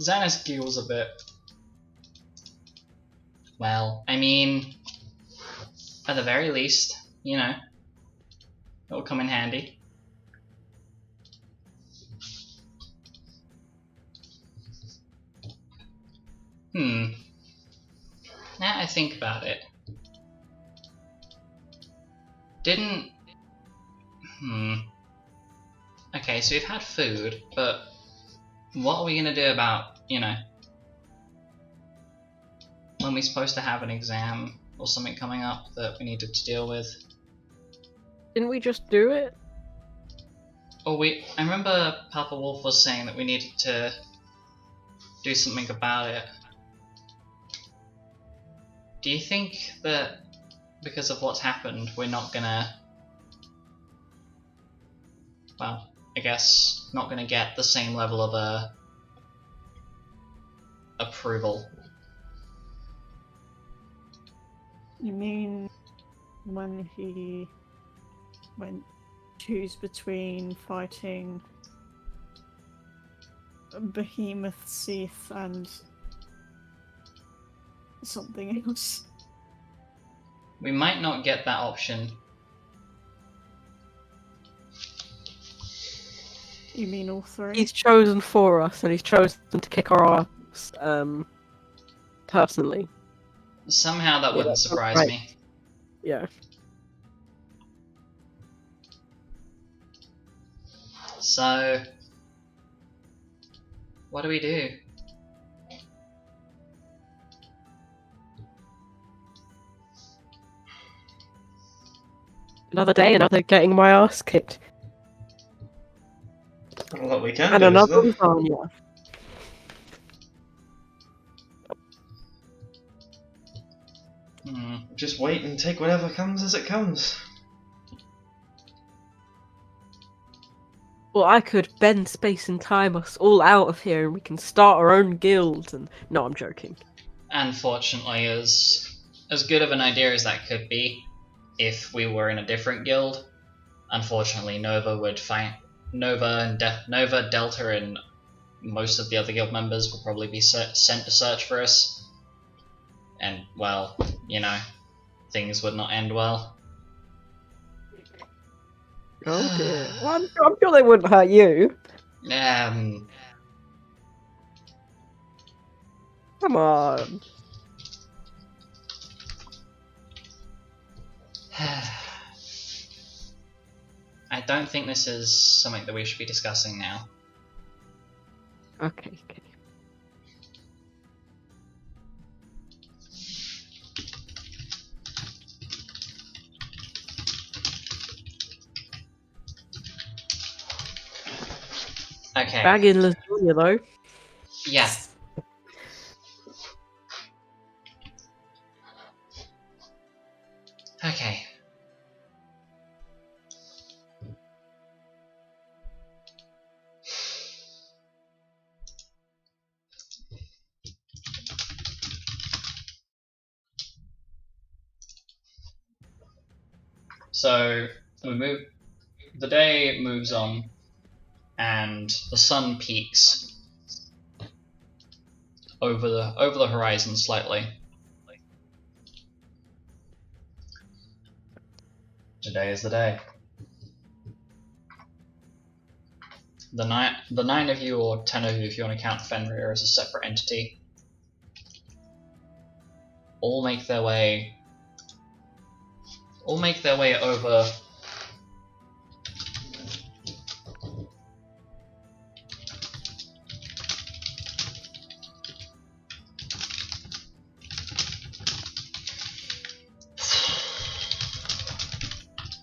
Xanis giggles a bit. Well, I mean, at the very least, it'll come in handy. Now I think about it. Okay, so we've had food, but what are we gonna do about, when we're supposed to have an exam or something coming up that we needed to deal with? Didn't we just do it? I remember Papa Wolf was saying that we needed to do something about it. Do you think that because of what's happened, we're not gonna, well, I guess not gonna get the same level of approval? You mean when he went choose between fighting Behemoth Seath and something else? We might not get that option. You mean all three? He's chosen for us, and he's chosen to kick our ass, personally. Somehow that wouldn't that's surprise right. me. Yeah. So, what do we do? Another day, another getting my ass kicked. Not a lot we can And do, is another there? lasagna. Just wait and take whatever comes as it comes. Well, I could bend space and time us all out of here, and we can start our own guild. And no, I'm joking. Unfortunately, as good of an idea as that could be, if we were in a different guild, unfortunately Nova would fight Nova, Delta, and most of the other guild members will probably be sent to search for us. And, well, you know, things would not end well. Oh dear. Well, I'm sure they wouldn't hurt you. Come on. I don't think this is something that we should be discussing now. Okay. Okay. Bag in lasagna though. Yeah. Okay. So the day moves on, and the sun peaks over the horizon slightly. Today is the day. The nine of you, or 10 of you if you want to count Fenrir as a separate entity, all make their way over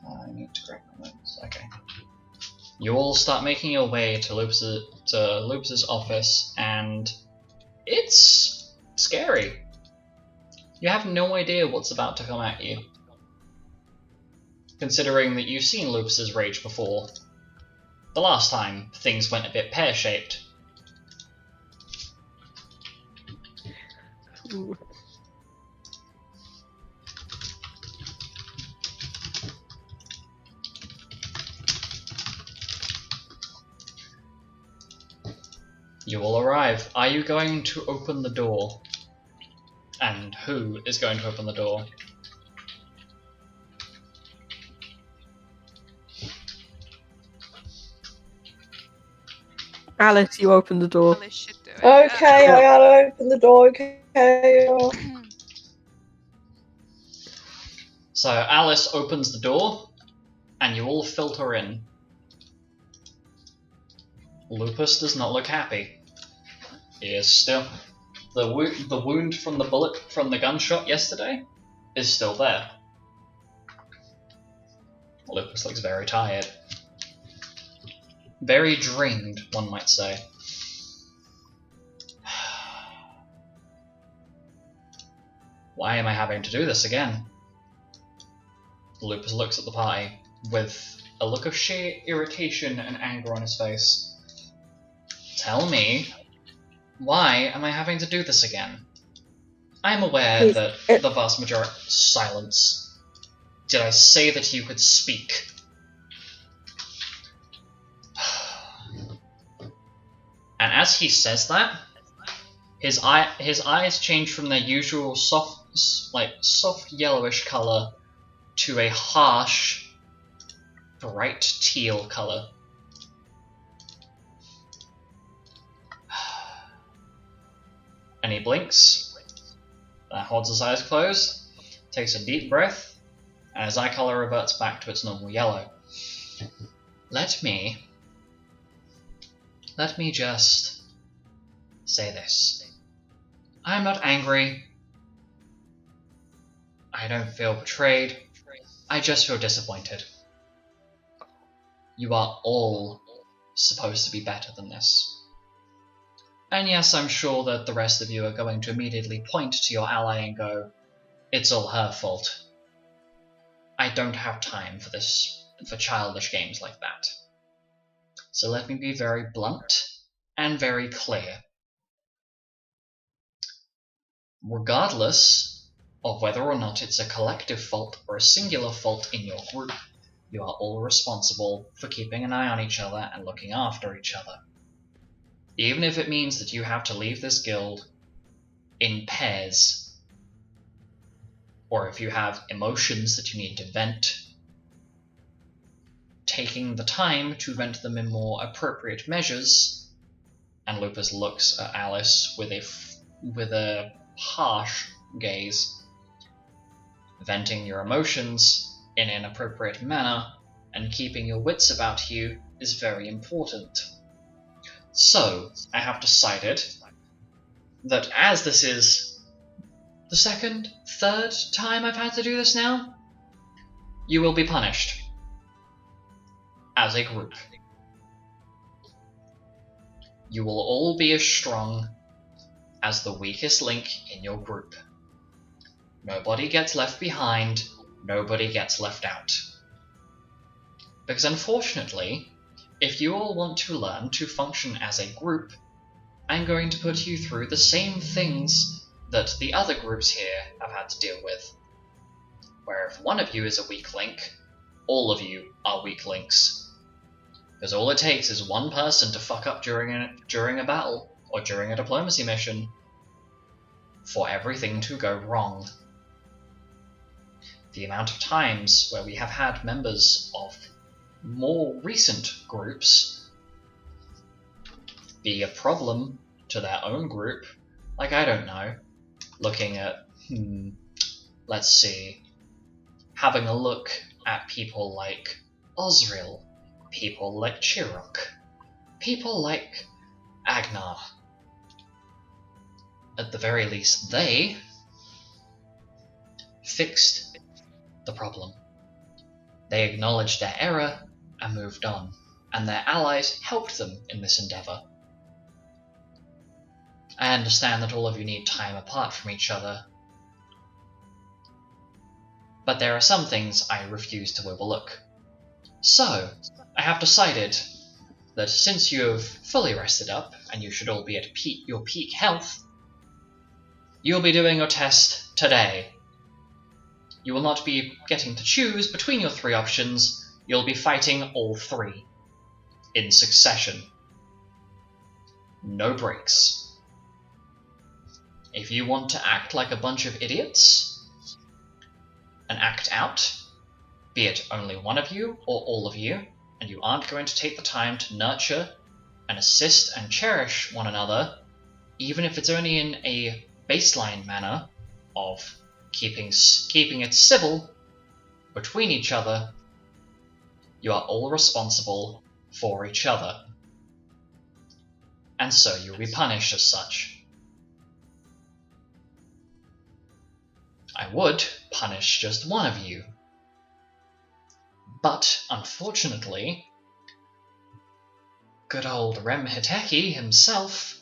I need to grab my notes. Okay. You all start making your way to Lupus's office, and it's scary. You have no idea what's about to come at you, considering that you've seen Lupus's rage before. The last time, things went a bit pear-shaped. Ooh. You all arrive. Are you going to open the door? And who is going to open the door? Alice, you open the door. Alice should do it. Okay, I gotta open the door. Okay. So Alice opens the door, and you all filter in. Lupus does not look happy. He is still... The wound from the bullet from the gunshot yesterday is still there. Lupus looks very tired. Very drained, one might say. Why am I having to do this again? Lupus looks at the party with a look of sheer irritation and anger on his face. Tell me, why am I having to do this again? I am aware that the vast majority... Silence. Did I say that you could speak? And as he says that, his eyes change from their usual soft yellowish color to a harsh, bright teal color. And he blinks, holds his eyes closed, takes a deep breath, and his eye color reverts back to its normal yellow. Let me just say this. I am not angry. I don't feel betrayed. I just feel disappointed. You are all supposed to be better than this. And yes, I'm sure that the rest of you are going to immediately point to your ally and go, it's all her fault. I don't have time for childish games like that. So let me be very blunt and very clear. Regardless of whether or not it's a collective fault or a singular fault in your group, you are all responsible for keeping an eye on each other and looking after each other. Even if it means that you have to leave this guild in pairs, or if you have emotions that you need to vent, taking the time to vent them in more appropriate measures. And Lupus looks at Alice with a harsh gaze. Venting your emotions in an appropriate manner and keeping your wits about you is very important. So, I have decided that as this is the second, third time I've had to do this now, you will be punished as a group. You will all be as strong as the weakest link in your group. Nobody gets left behind, nobody gets left out. Because unfortunately, if you all want to learn to function as a group, I'm going to put you through the same things that the other groups here have had to deal with. Where if one of you is a weak link, all of you are weak links. Because all it takes is one person to fuck up during a battle, or during a diplomacy mission, for everything to go wrong. The amount of times where we have had members of more recent groups be a problem to their own group, like, I don't know, looking at, let's see, having a look at people like Osriel, people like Chirok, people like Agnar. At the very least, they fixed the problem. They acknowledged their error and moved on, and their allies helped them in this endeavour. I understand that all of you need time apart from each other, but there are some things I refuse to overlook. So, I have decided that since you have fully rested up, and you should all be at your peak health, you'll be doing your test today. You will not be getting to choose between your three options, you'll be fighting all three, in succession. No breaks. If you want to act like a bunch of idiots, and act out, be it only one of you or all of you, and you aren't going to take the time to nurture and assist and cherish one another, even if it's only in a baseline manner of keeping it civil between each other, you are all responsible for each other. And so you'll be punished as such. I would punish just one of you, but unfortunately, good old Rem Hiteki himself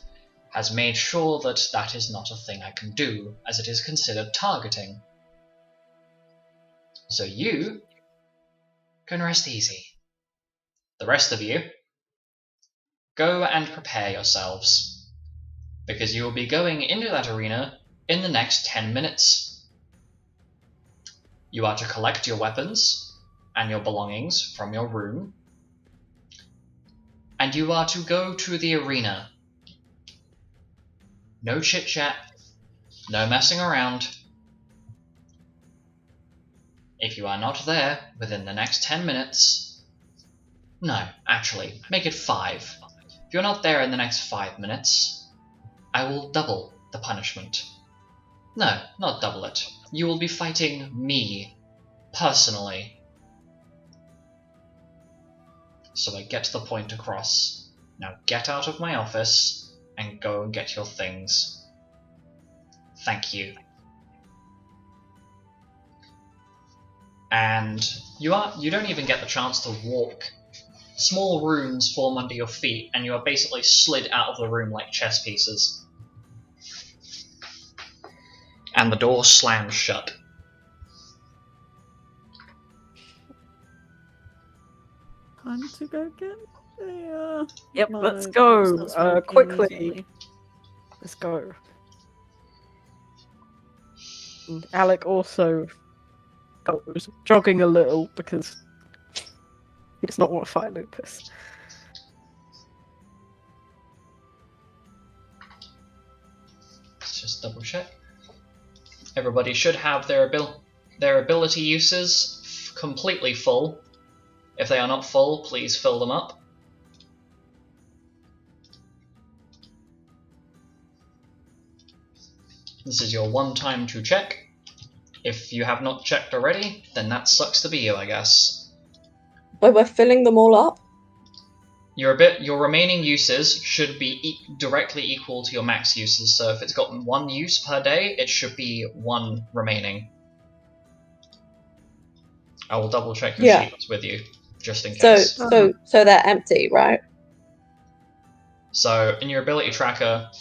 has made sure that that is not a thing I can do, as it is considered targeting. So you can rest easy. The rest of you, go and prepare yourselves, because you will be going into that arena in the next 10 minutes. You are to collect your weapons and your belongings from your room, and you are to go to the arena. No chit-chat, no messing around. If you are not there within the next 10 minutes... No, actually, make it 5. If you're not there in the next 5 minutes, I will double the punishment. No, not double it. You will be fighting me, personally. So I get the point across. Now get out of my office and go and get your things. Thank you. And you don't even get the chance to walk. Small rooms form under your feet, and you are basically slid out of the room like chess pieces. And the door slams shut. Time to go get the Yep, Milo let's go, starts walking quickly. easily. Let's go. And Alec also goes jogging a little because he does not want to fight Lupus. double check. Everybody should have their ability uses completely full. If they are not full, please fill them up. This is your one time to check. If you have not checked already, then that sucks to be you, I guess. Wait, we're filling them all up? Your remaining uses should be directly equal to your max uses, so if it's gotten 1 use per day, it should be 1 remaining. I will double check your sheets with you, just in case. So they're empty, right? So, in your ability tracker,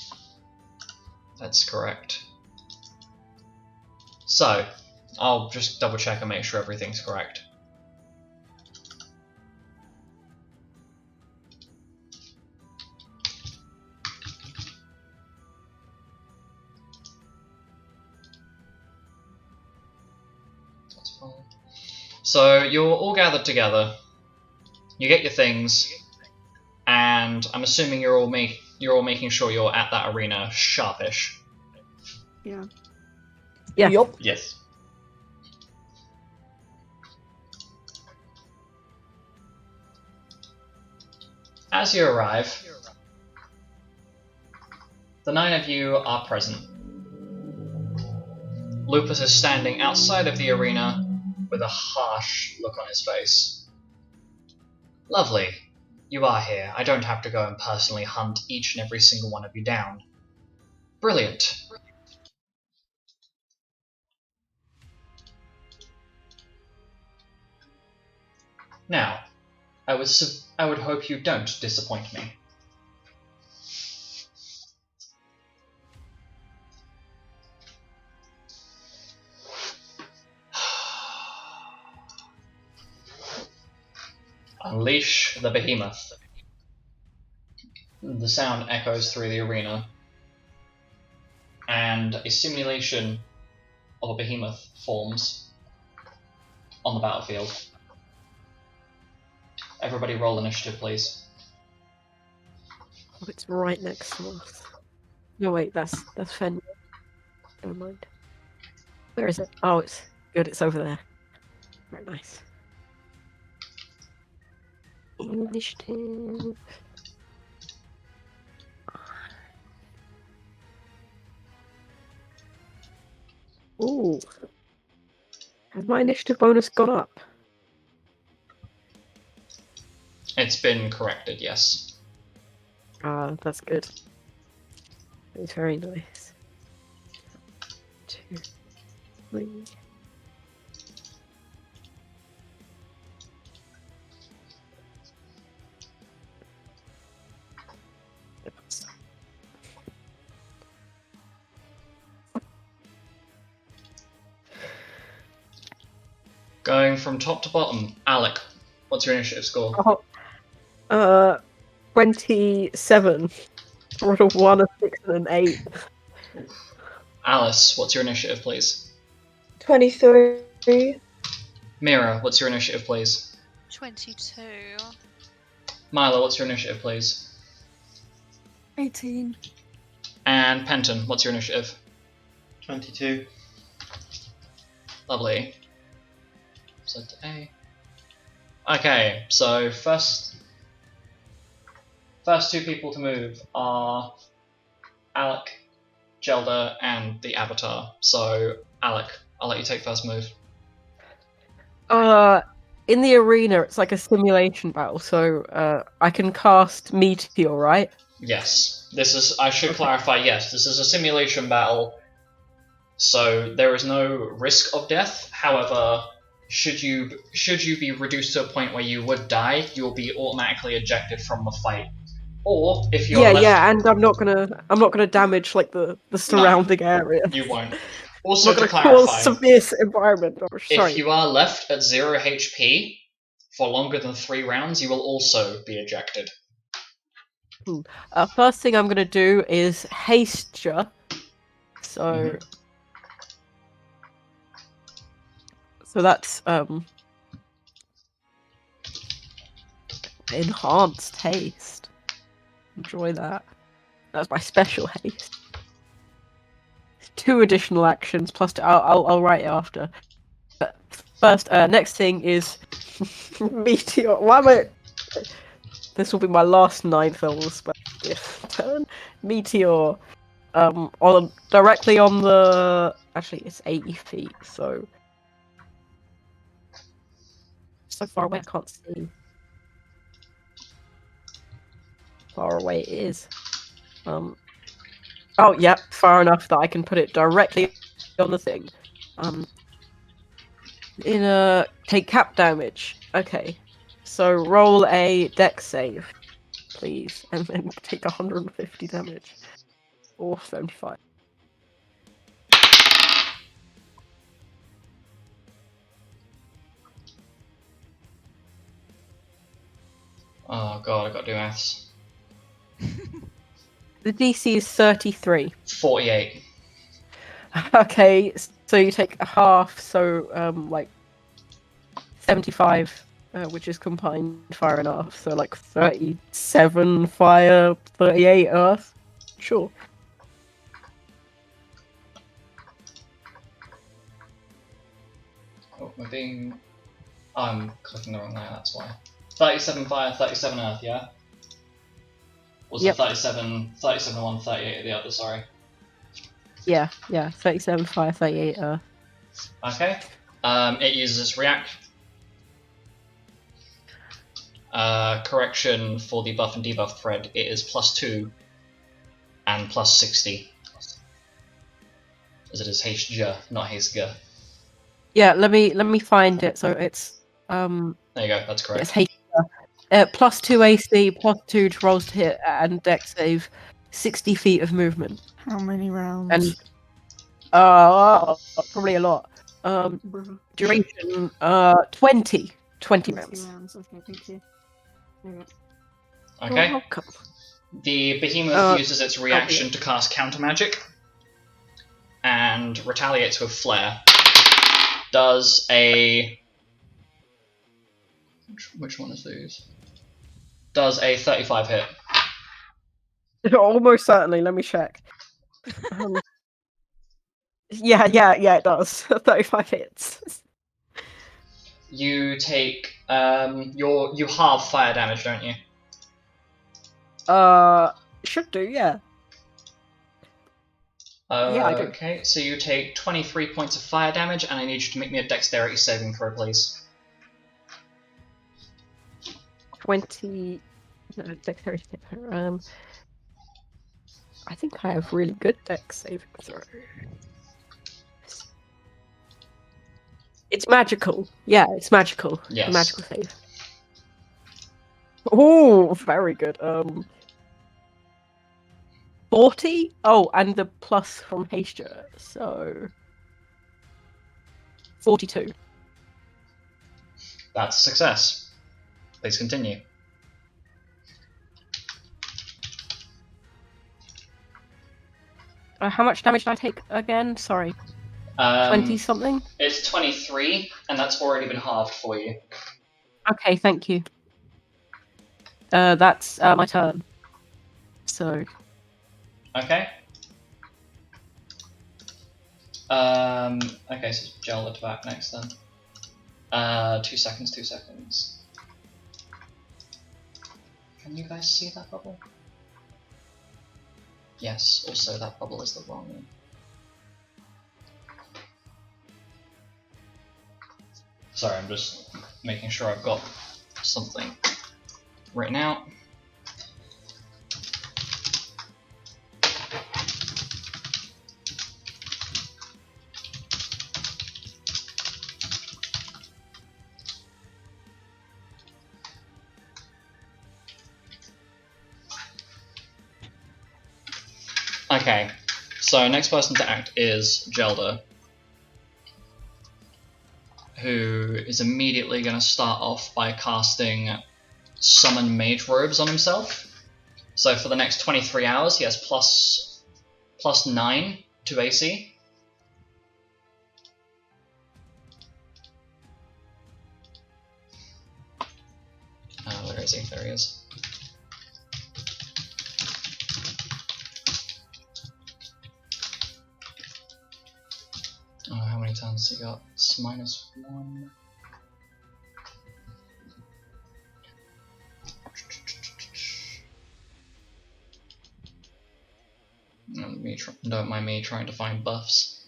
that's correct. So, I'll just double check and make sure everything's correct. So you're all gathered together. You get your things, and I'm assuming you're all making sure you're at that arena sharpish. Yeah. Yeah. Yup. Yes. As you arrive, the 9 of you are present. Lupus is standing outside of the arena with a harsh look on his face. Lovely. You are here. I don't have to go and personally hunt each and every single one of you down. Brilliant. Now, I would hope you don't disappoint me. Unleash the behemoth. The sound echoes through the arena, and a simulation of a behemoth forms on the battlefield. Everybody roll initiative, please. Oh, it's right next to us. No, wait, that's Fenrir. Never mind. Where is it? Oh, it's good. It's over there. Very nice. Initiative. Ooh. Has my initiative bonus gone up? It's been corrected, yes. Ah, that's good. It's very nice. 2, 3. Going from top to bottom, Alec, what's your initiative score? 27. Rolled a 1, a 6, and an 8. Alice, what's your initiative, please? 23. Mira, what's your initiative, please? 22. Milo, what's your initiative, please? 18. And Penton, what's your initiative? 22. Lovely. Set A. Okay, so first 2 people to move are Alec, Gelda, and the Avatar. So, Alec, I'll let you take first move. In the arena, it's like a simulation battle, so I can cast Meteor, right? Yes. I should clarify, yes, this is a simulation battle, so there is no risk of death. However, should you be reduced to a point where you would die, you'll be automatically ejected from the fight. Or if you're and I'm not gonna damage like the surrounding area. You won't. Also, I'm not to gonna clarify, cause severe environment. if you are left at 0 HP for longer than 3 rounds, you will also be ejected. First thing I'm gonna do is haste you. So, so that's enhanced haste. Enjoy that. That's my special haste. 2 additional actions plus. I'll write it after. But first, next thing is meteor. Why am I? This will be my last 9th level spell this turn. Meteor. Directly on the. Actually, it's 80 feet, so far away I can't see. Far away it is. Oh, yep, far enough that I can put it directly on the thing. Take cap damage. Okay, so roll a dex save, please, and then take 150 damage, or 75. Oh god, I gotta do maths. The DC is 33. 48. Okay, so you take a half, so like 75, which is combined fire and earth, so like 37 fire, 38 earth. Sure. Oh, I'm clicking the wrong line, that's why. 37 fire, 37 earth, yeah? Was Yep. it 37 one, 38 the other, sorry. Yeah, 37 fire, 38 earth. Okay. It uses react. Correction for the buff and debuff thread, it is +2 and +60. As it is HJ, not HG. Yeah, let me find it. So it's There you go, that's correct. It's +2 AC, +2 to rolls to hit, and dex save, 60 feet of movement. How many rounds? And probably a lot. Duration 20 rounds. Okay, thank you. Okay. You're welcome. The behemoth uses its reaction to cast counter magic and retaliates with flare. Does a which one is these? Does a 35 hit? Almost certainly. Let me check. Yeah, it does. 35 hits. You take you halve fire damage, don't you? Should do, yeah. Yeah, I do. Okay, so you take 23 points of fire damage, and I need you to make me a dexterity saving throw, please. 20. No, dexterity. I think I have really good dex saving throw. It's magical. Yeah, it's magical. Yes. A magical save. Oh, very good. 40? Oh, and the plus from Hasture, so 42. That's a success. Please continue. How much damage did I take again? Sorry. 20 something? It's 23, and that's already been halved for you. Okay, thank you. That's my turn. So. Okay. Okay, so Gelda back next then. 2 seconds. Can you guys see that bubble? Yes, also that bubble is the wrong one. Sorry, I'm just making sure I've got something written out. Okay, so next person to act is Gelda, who is immediately going to start off by casting Summon Mage Robes on himself. So for the next 23 hours, he has plus 9 to AC. Where is he? There he is. turns he got -1. Don't mind me trying to find buffs.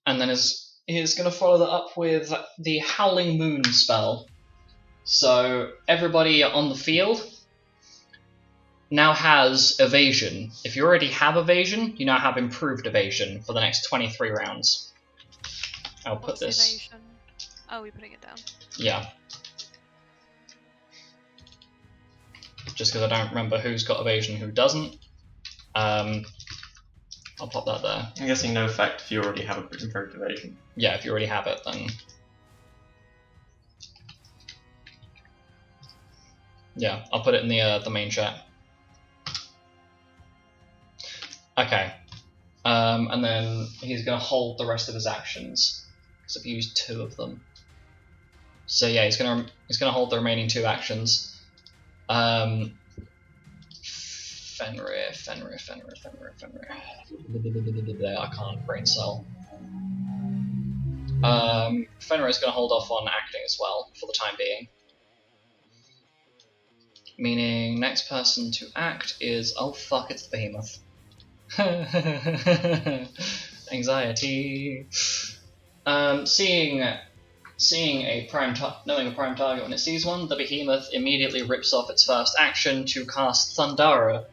And then he's going to follow that up with the Howling Moon spell. So everybody on the field now has evasion. If you already have evasion, you now have improved evasion for the next 23 rounds. I'll put this. Evasion? Oh, we're putting it down. Yeah. Just because I don't remember who's got evasion, who doesn't. I'll pop that there. I'm guessing no effect if you already have improved evasion. Yeah, if you already have it, then. Yeah, I'll put it in the main chat. Okay. And then he's going to hold the rest of his actions, because I've used 2 of them. So yeah, he's gonna hold the remaining 2 actions. Fenrir. I can't brain cell. Fenrir is gonna hold off on acting as well for the time being. Meaning next person to act is it's the behemoth. Anxiety. Knowing a prime target when it sees one, the behemoth immediately rips off its first action to cast Thundara,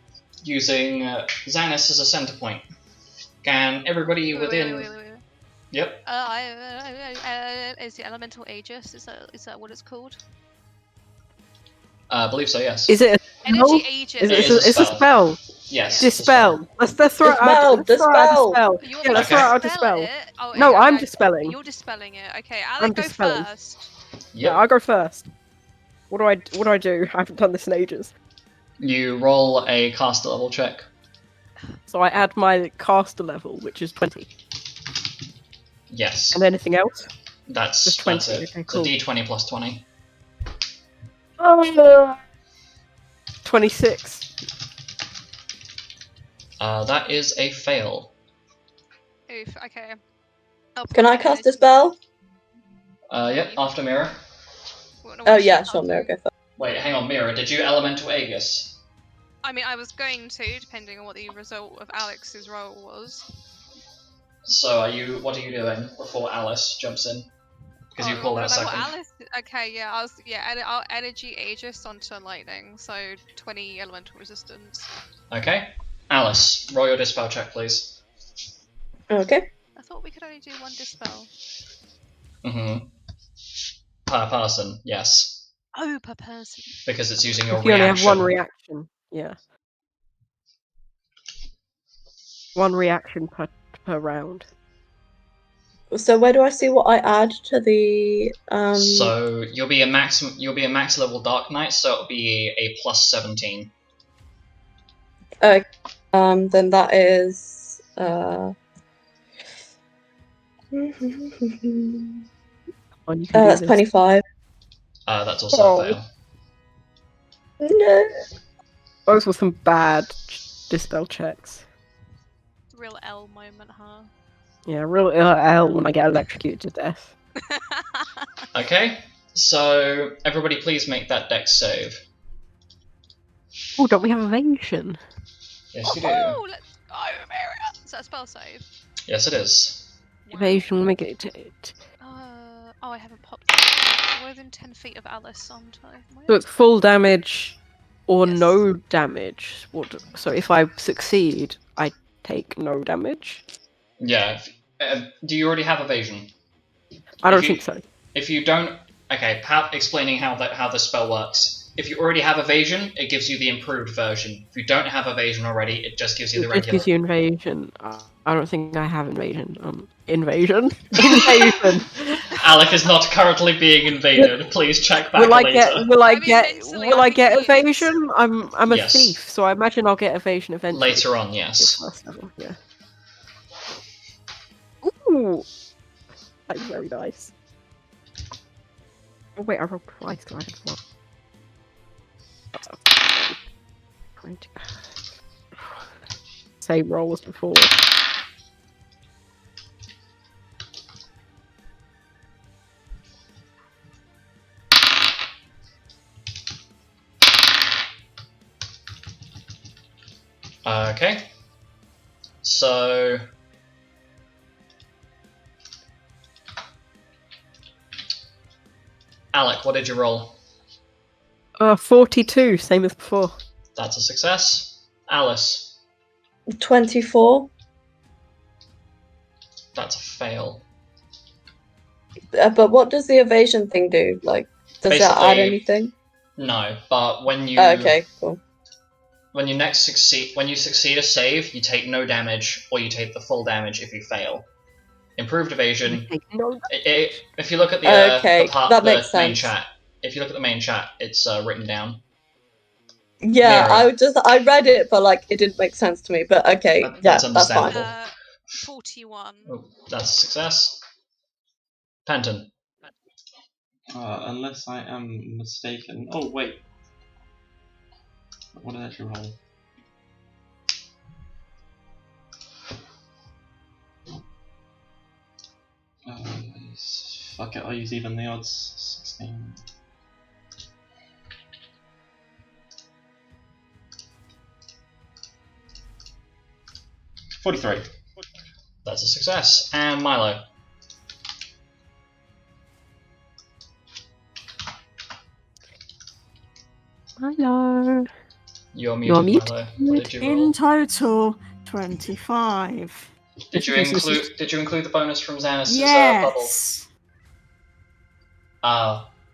using Xanis as a center point. Can everybody within? Wait. Yep. Is the elemental Aegis? Is that what it's called? I believe so. Yes. Is it a spell? Energy Aegis. It's a spell. Yes. Dispel. Let's throw it out. Dispel. You're Let's Okay. throw out dispel. it? Oh, No, okay, I'm okay. dispelling. You're dispelling it. Okay, I'm Alec, go dispelling. first. Yeah, Yep. I'll go first. What do I do? I haven't done this in ages. You roll a caster level check. So I add my caster level, which is 20. Yes. And anything else? That's Just 20. That's it. Okay, cool. It's a D20 plus 20. 26. That is a fail. Oof. Okay. Can I cast a spell? Yep. After Mira. Oh yeah, sure, Mira, go first. Wait, hang on, Mira. Did you elemental Aegis? I mean, I was going to, depending on what the result of Alex's roll was. So what are you doing before Alice jumps in? Because you called out second. Alice. Okay, yeah, I'll energy Aegis onto lightning, so 20 elemental resistance. Okay. Alice, roll your dispel check, please. Okay. I thought we could only do 1 dispel. Mm-hmm. Per person, yes. Oh, per person. Because it's using your You only reaction. have 1 reaction. Yeah. 1 reaction per round. So where do I see what I add to the So you'll be a max level Dark Knight, so it'll be a plus 17. then that is that's 25. That's also a fail. No. Those were some bad dispel checks. Real L moment, huh? Yeah, real L when I get electrocuted to death. Okay, so everybody please make that dex save. Oh, don't we have evasion? Yes, you do. Oh, let's go, Mira! Is that a spell save? Yes, it is. Evasion, make it. I haven't popped that. We're within 10 feet of Alice, aren't I? So it's full damage or Yes. no damage. So if I succeed, I take no damage? Yeah. Do you already have evasion? I don't If you- think so. If you don't, okay. Explaining how the spell works. If you already have evasion, it gives you the improved version. If you don't have evasion already, it just gives you the It regular. gives you invasion. I don't think I have invasion. Invasion? Invasion! Alec is not currently being invaded. Please check back Will I later. mentally, I'm get confused. evasion? I'm a Yes. thief, so I imagine I'll get evasion eventually. Later on, yes. First level, yeah. Ooh! That's very nice. Oh wait, I rolled twice because I had one. 20. same roll as before. Okay. So... Alec, what did you roll? 42, same as before. That's a success. Alice, 24. that's a fail. But what does the evasion thing do? Like, does that add Basically- anything? No, but when you Oh, okay, cool. when you succeed a save, you take no damage, or you take the full damage if you fail. Improved evasion. No. If you look at the Okay, part, that the makes main sense. chat, if you look at the main chat, it's written down. Yeah, Mira. I read it, but like it didn't make sense to me. But okay, That's yeah, that's fine. understandable. 41. Oh, that's a success. Penton. Unless I am mistaken. Oh, wait. What did I actually roll? Fuck it, I'll use even the odds. 16. $43. That's a success. And Milo. Hello. You're You're muted, Milo. What did you roll? In total, 25. Did you include the bonus from Xanus' bubble? Yes.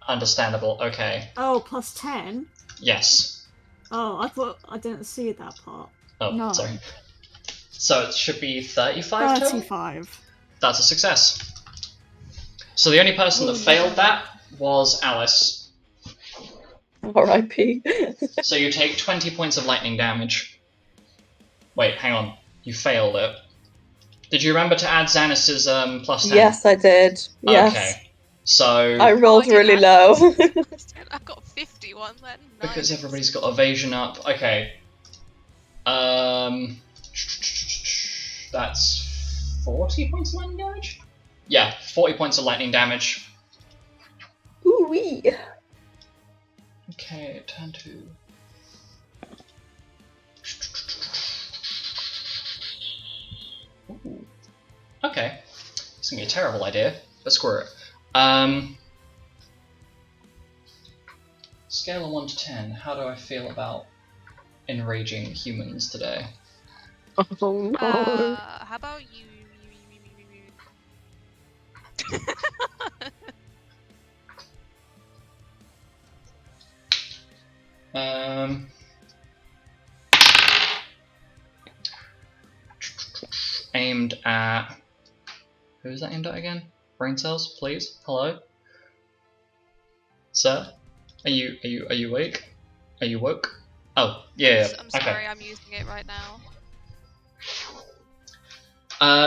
Understandable. Okay. Oh, plus 10. Yes. Oh, I thought I didn't see that part. Oh, No. sorry. So it should be 35 total? 35. That's a success. So the only person that failed that was Alice. R.I.P. So you take 20 points of lightning damage. Wait, hang on. You failed it. Did you remember to add Xanus's plus 10? Yes, I did. Yes. Okay. So... I rolled did really that. low. I got 51 then. Because Nice. everybody's got evasion up. Okay. That's 40 points of lightning damage? Yeah, 40 points of lightning damage. Ooh wee. Okay, turn 2. Ooh. Okay. It's gonna be a terrible idea, but screw it. Scale of 1 to 10, how do I feel about enraging humans today? Oh no. How about you? Aimed at... Who is that aimed at again? Brain cells, please? Hello? Sir? Are you awake? Are you woke? Oh, yeah, I'm okay. sorry, I'm using it right now.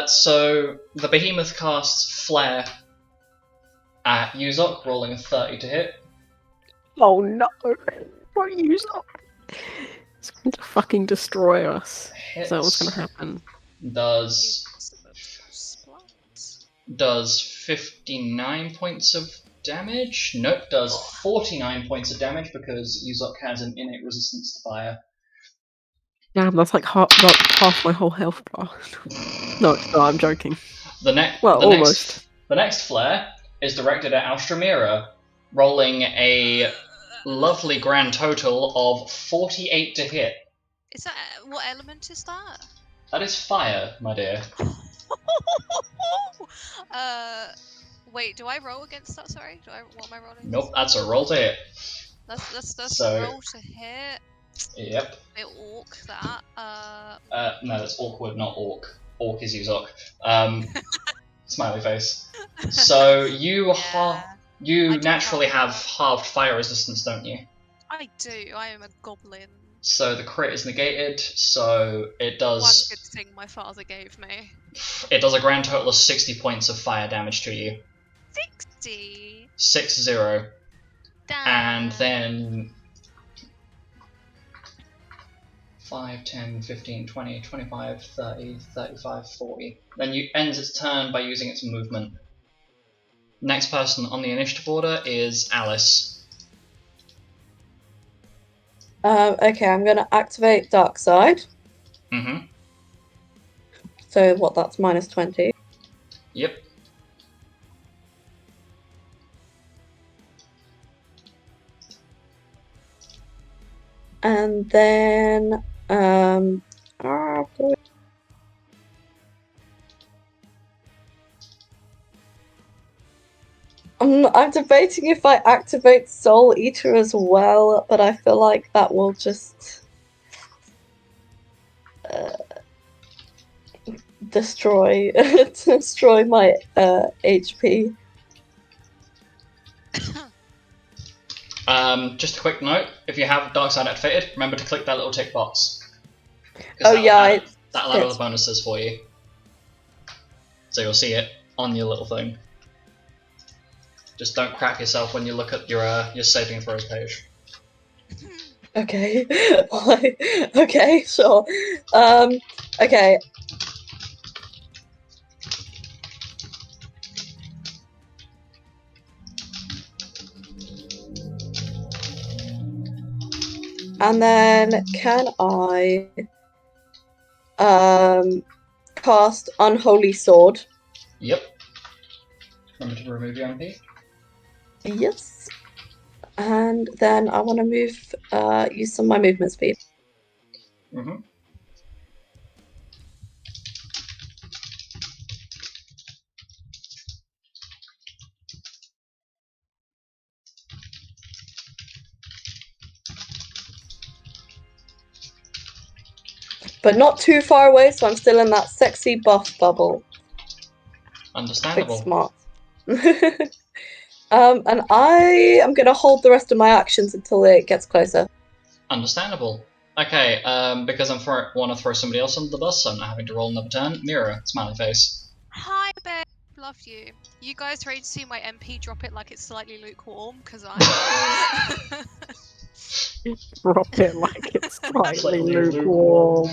So the behemoth casts Flare at Yuzok, rolling a 30 to hit. Oh no. What use up? It's going to fucking destroy us. Hits. Is that what's going to happen? Does Splat. does 59 points of damage? Nope, does 49 points of damage because Yuzok has an innate resistance to fire. Damn, that's like half my whole health bar. No, I'm joking. The Almost. next flare is directed at Alstramira, rolling a lovely grand total of 48 to hit. Is that what element is that? That is fire, my dear. Wait, do I roll against that? Sorry, what am I rolling? Nope, that's a roll to hit. That's So- roll to hit. Yep. Bit orc that. No, that's awkward, not orc. Orc is Yuzok. Smiley face. So you Yeah, you I do naturally have- have halved fire resistance, don't you? I do. I am a goblin. So the crit is negated. So it One does good thing my father gave me. a grand total of 60 points of fire damage to you. 60. 60. Damn. And then 5, 10, 15, 20, 25, 30, 35, 40. Then you ends its turn by using its movement. Next person on the initiative order is Alice. Okay, I'm going to activate Dark Side. Mm-hmm. So what? That's -20. Yep. And then I'm debating if I activate Soul Eater as well, but I feel like that will just destroy my HP. Just a quick note, if you have Dark Side activated, remember to click that little tick box. Oh yeah, That'll add all the bonuses for you. So you'll see it on your little thing. Just don't crap yourself when you look at your saving throws page. Okay. Okay, sure. Okay. And then can I cast Unholy Sword? Yep. Remember to remove your MP. Yes. And then I want to move use some of my movement speed. Mm-hmm. But not too far away, so I'm still in that sexy buff bubble. Understandable. Quick smart. And I am gonna hold the rest of my actions until it gets closer. Understandable. Okay, because I want to throw somebody else under the bus, so I'm not having to roll another turn. Mira, smiley face. Hi, babe. Love you. You guys ready to see my MP drop it like it's slightly lukewarm? Because I. Drop it like it's slightly Slightly lukewarm.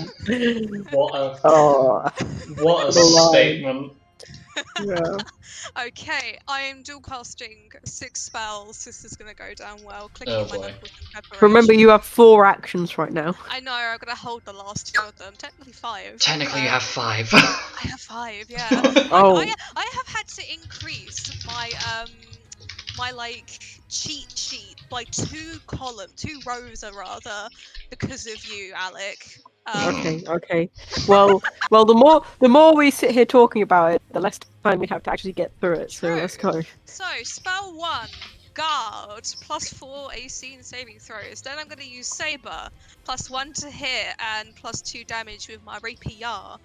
What a line. statement. Yeah. Okay, I am dual casting 6 spells. This is gonna go down well. Clicking Oh my boy. knuckles in preparation. Remember, you have 4 actions right now. I know, I'm gonna hold the last 2 of them. Technically 5. Technically, you have 5. I have 5, yeah. Oh. I have had to increase my my like cheat sheet by 2 rows rather, because of you, Alec. Okay. Well, the more we sit here talking about it, the less time we have to actually get through it. So True. let's go. So spell 1, guard, +4 AC and saving throws. Then I'm going to use saber, +1 to hit and +2 damage with my rapier.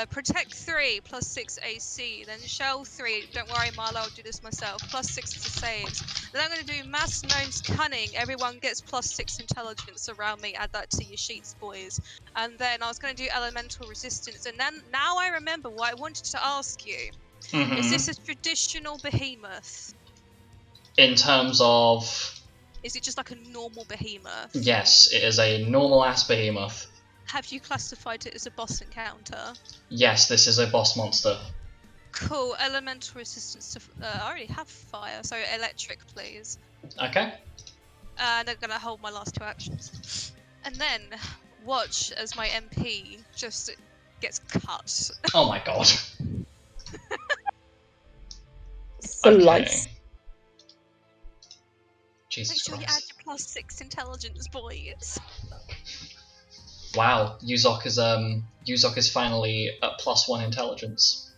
Protect 3, +6 AC. Then shell 3. Don't worry, Marlo, I'll do this myself. +6 to saves. Then I'm going to do mass gnomes cunning. Everyone gets +6 intelligence around me. Add that to your sheets, boys. And then I was going to do elemental resistance. And then now I remember what I wanted to ask you. Mhm. Is this a traditional behemoth? In terms of... Is it just like a normal behemoth? Yes, it is a normal ass behemoth. Have you classified it as a boss encounter? Yes, this is a boss monster. Cool. Elemental resistance to... I already have fire, so electric, please. Okay. And I'm gonna hold my last 2 actions. And then watch as my MP just gets cut. Oh my god. Slice. Okay. Jesus Make sure you add Christ. your +6 intelligence, boys. Wow, Yuzok is finally at +1 intelligence.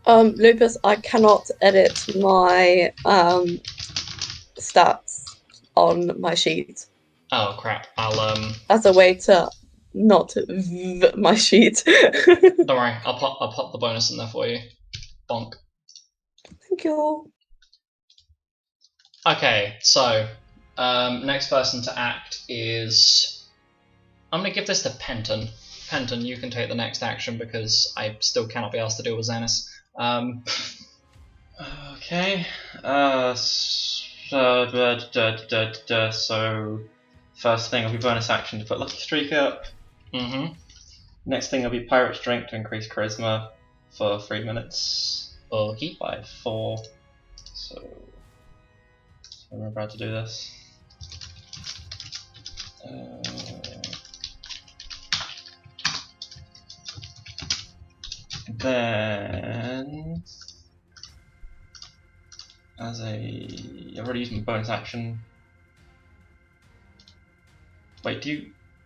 Lupus, I cannot edit my stats on my sheet Oh crap, I'll as a way to not my sheet. don't worry, I'll pop the bonus in there for you. Bonk. Thank you. Okay, so next person to act is I'm gonna give this to Penton. Penton, you can take the next action because I still cannot be asked to deal with Xanis. Okay. So first thing will be bonus action to put Lucky Streak up. Mm-hmm. Next thing will be Pirate's Drink to increase Charisma for 3 minutes Okay. by 4. So remember how to do this. Then, I've already used my bonus action. Wait,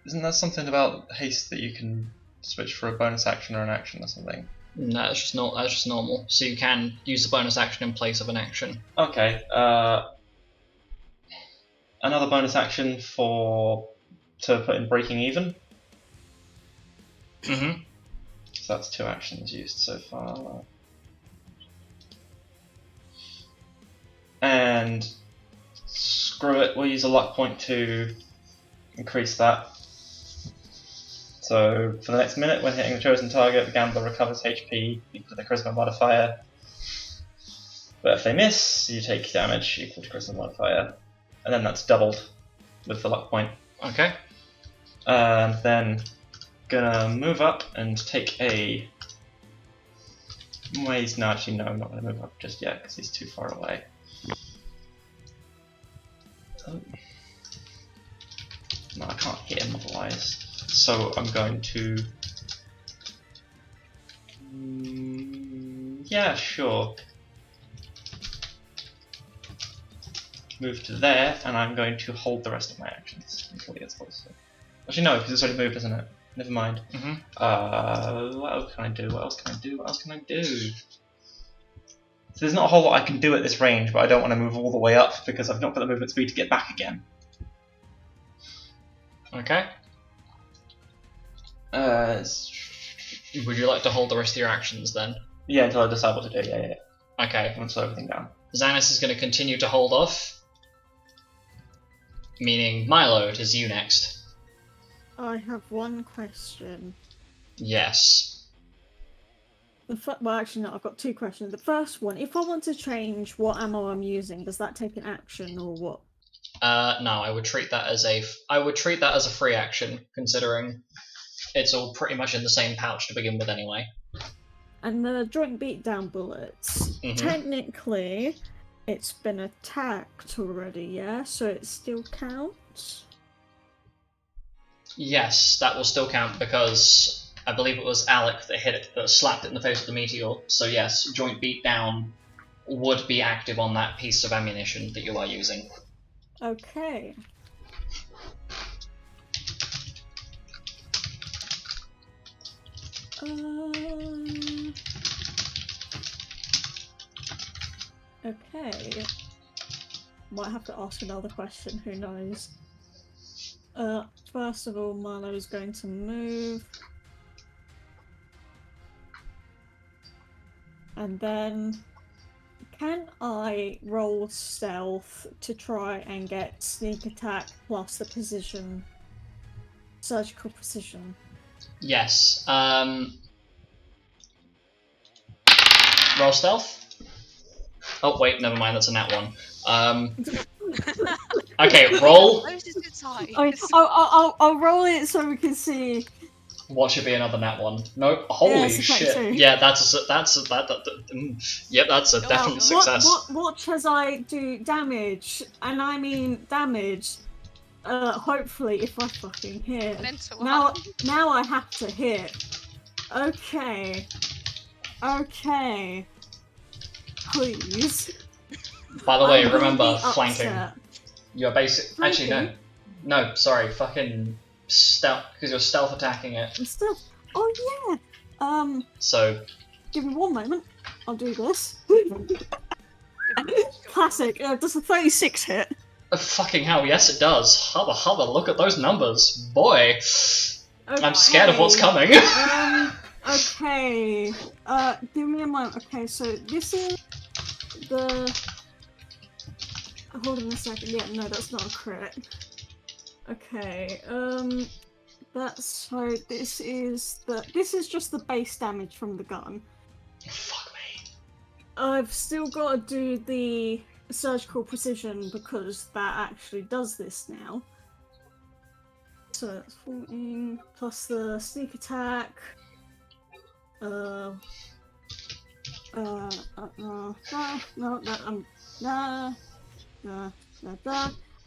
isn't there something about haste that you can switch for a bonus action or an action or something? No, that's just normal. So you can use the bonus action in place of an action. Okay, another bonus action to put in Breaking Even. Mm-hmm. So that's 2 actions used so far. And screw it, we'll use a luck point to increase that. So for the next minute, when hitting the chosen target, the gambler recovers HP equal to the charisma modifier. But if they miss, you take damage equal to charisma modifier. And then that's doubled with the luck point. Okay. And then gonna move up and take a... No, actually no, I'm not gonna move up just yet because he's too far away. Oh. No, I can't hit him otherwise. So I'm going to... yeah, sure. Move to there, and I'm going to hold the rest of my actions until he gets closer. Actually no, because it's already moved, isn't it? Never mind. Mm-hmm. What else can I do? What else can I do? So there's not a whole lot I can do at this range, but I don't want to move all the way up because I've not got the movement speed to get back again. Okay. Would you like to hold the rest of your actions then? Yeah, until I decide what to do. Yeah. Okay. I'm gonna slow everything down. Xanis is going to continue to hold off, meaning Milo, it is you next. I have one question. Yes. Well, actually, no, I've got 2 questions. The first one, if I want to change what ammo I'm using, does that take an action or what? No, I would treat that as a free action, considering it's all pretty much in the same pouch to begin with anyway. And the joint beatdown bullets, technically, it's been attacked already, yeah? So it still counts? Yes, that will still count because I believe it was Alec that slapped it in the face with the meteor. So yes, joint beatdown would be active on that piece of ammunition that you are using. Okay. Okay. Might have to ask another question, who knows. First of all, Milo is going to move. And then, can I roll stealth to try and get sneak attack plus the precision, surgical precision? Yes. Roll stealth? Oh wait, never mind, that's a nat 1. Okay, roll. I'll roll it so we can see. What should be another nat 1? No, holy shit. 22. Yeah, that's a definite success. Watch as I do damage, and I mean damage. Hopefully, if I fucking hit. Now I have to hit. Okay. Please. By the way, I'm remember really flanking. upset. You're basic. Actually, Flanking? no, sorry, fucking stealth, because you're stealth attacking it. I'm still. Oh yeah. So. Give me one moment. I'll do this. Classic. Does a 36 hit? Fucking hell, yes it does. Hubba, look at those numbers. Boy. Okay. I'm scared of what's coming. Okay. Give me a moment. Okay, so this is the... Hold on a second. Yeah, no, that's not a crit. Okay, That's so. This is just the base damage from the gun. Fuck me. I've still got to do the surgical precision because that actually does this now. So that's 14 plus the sneak attack. No,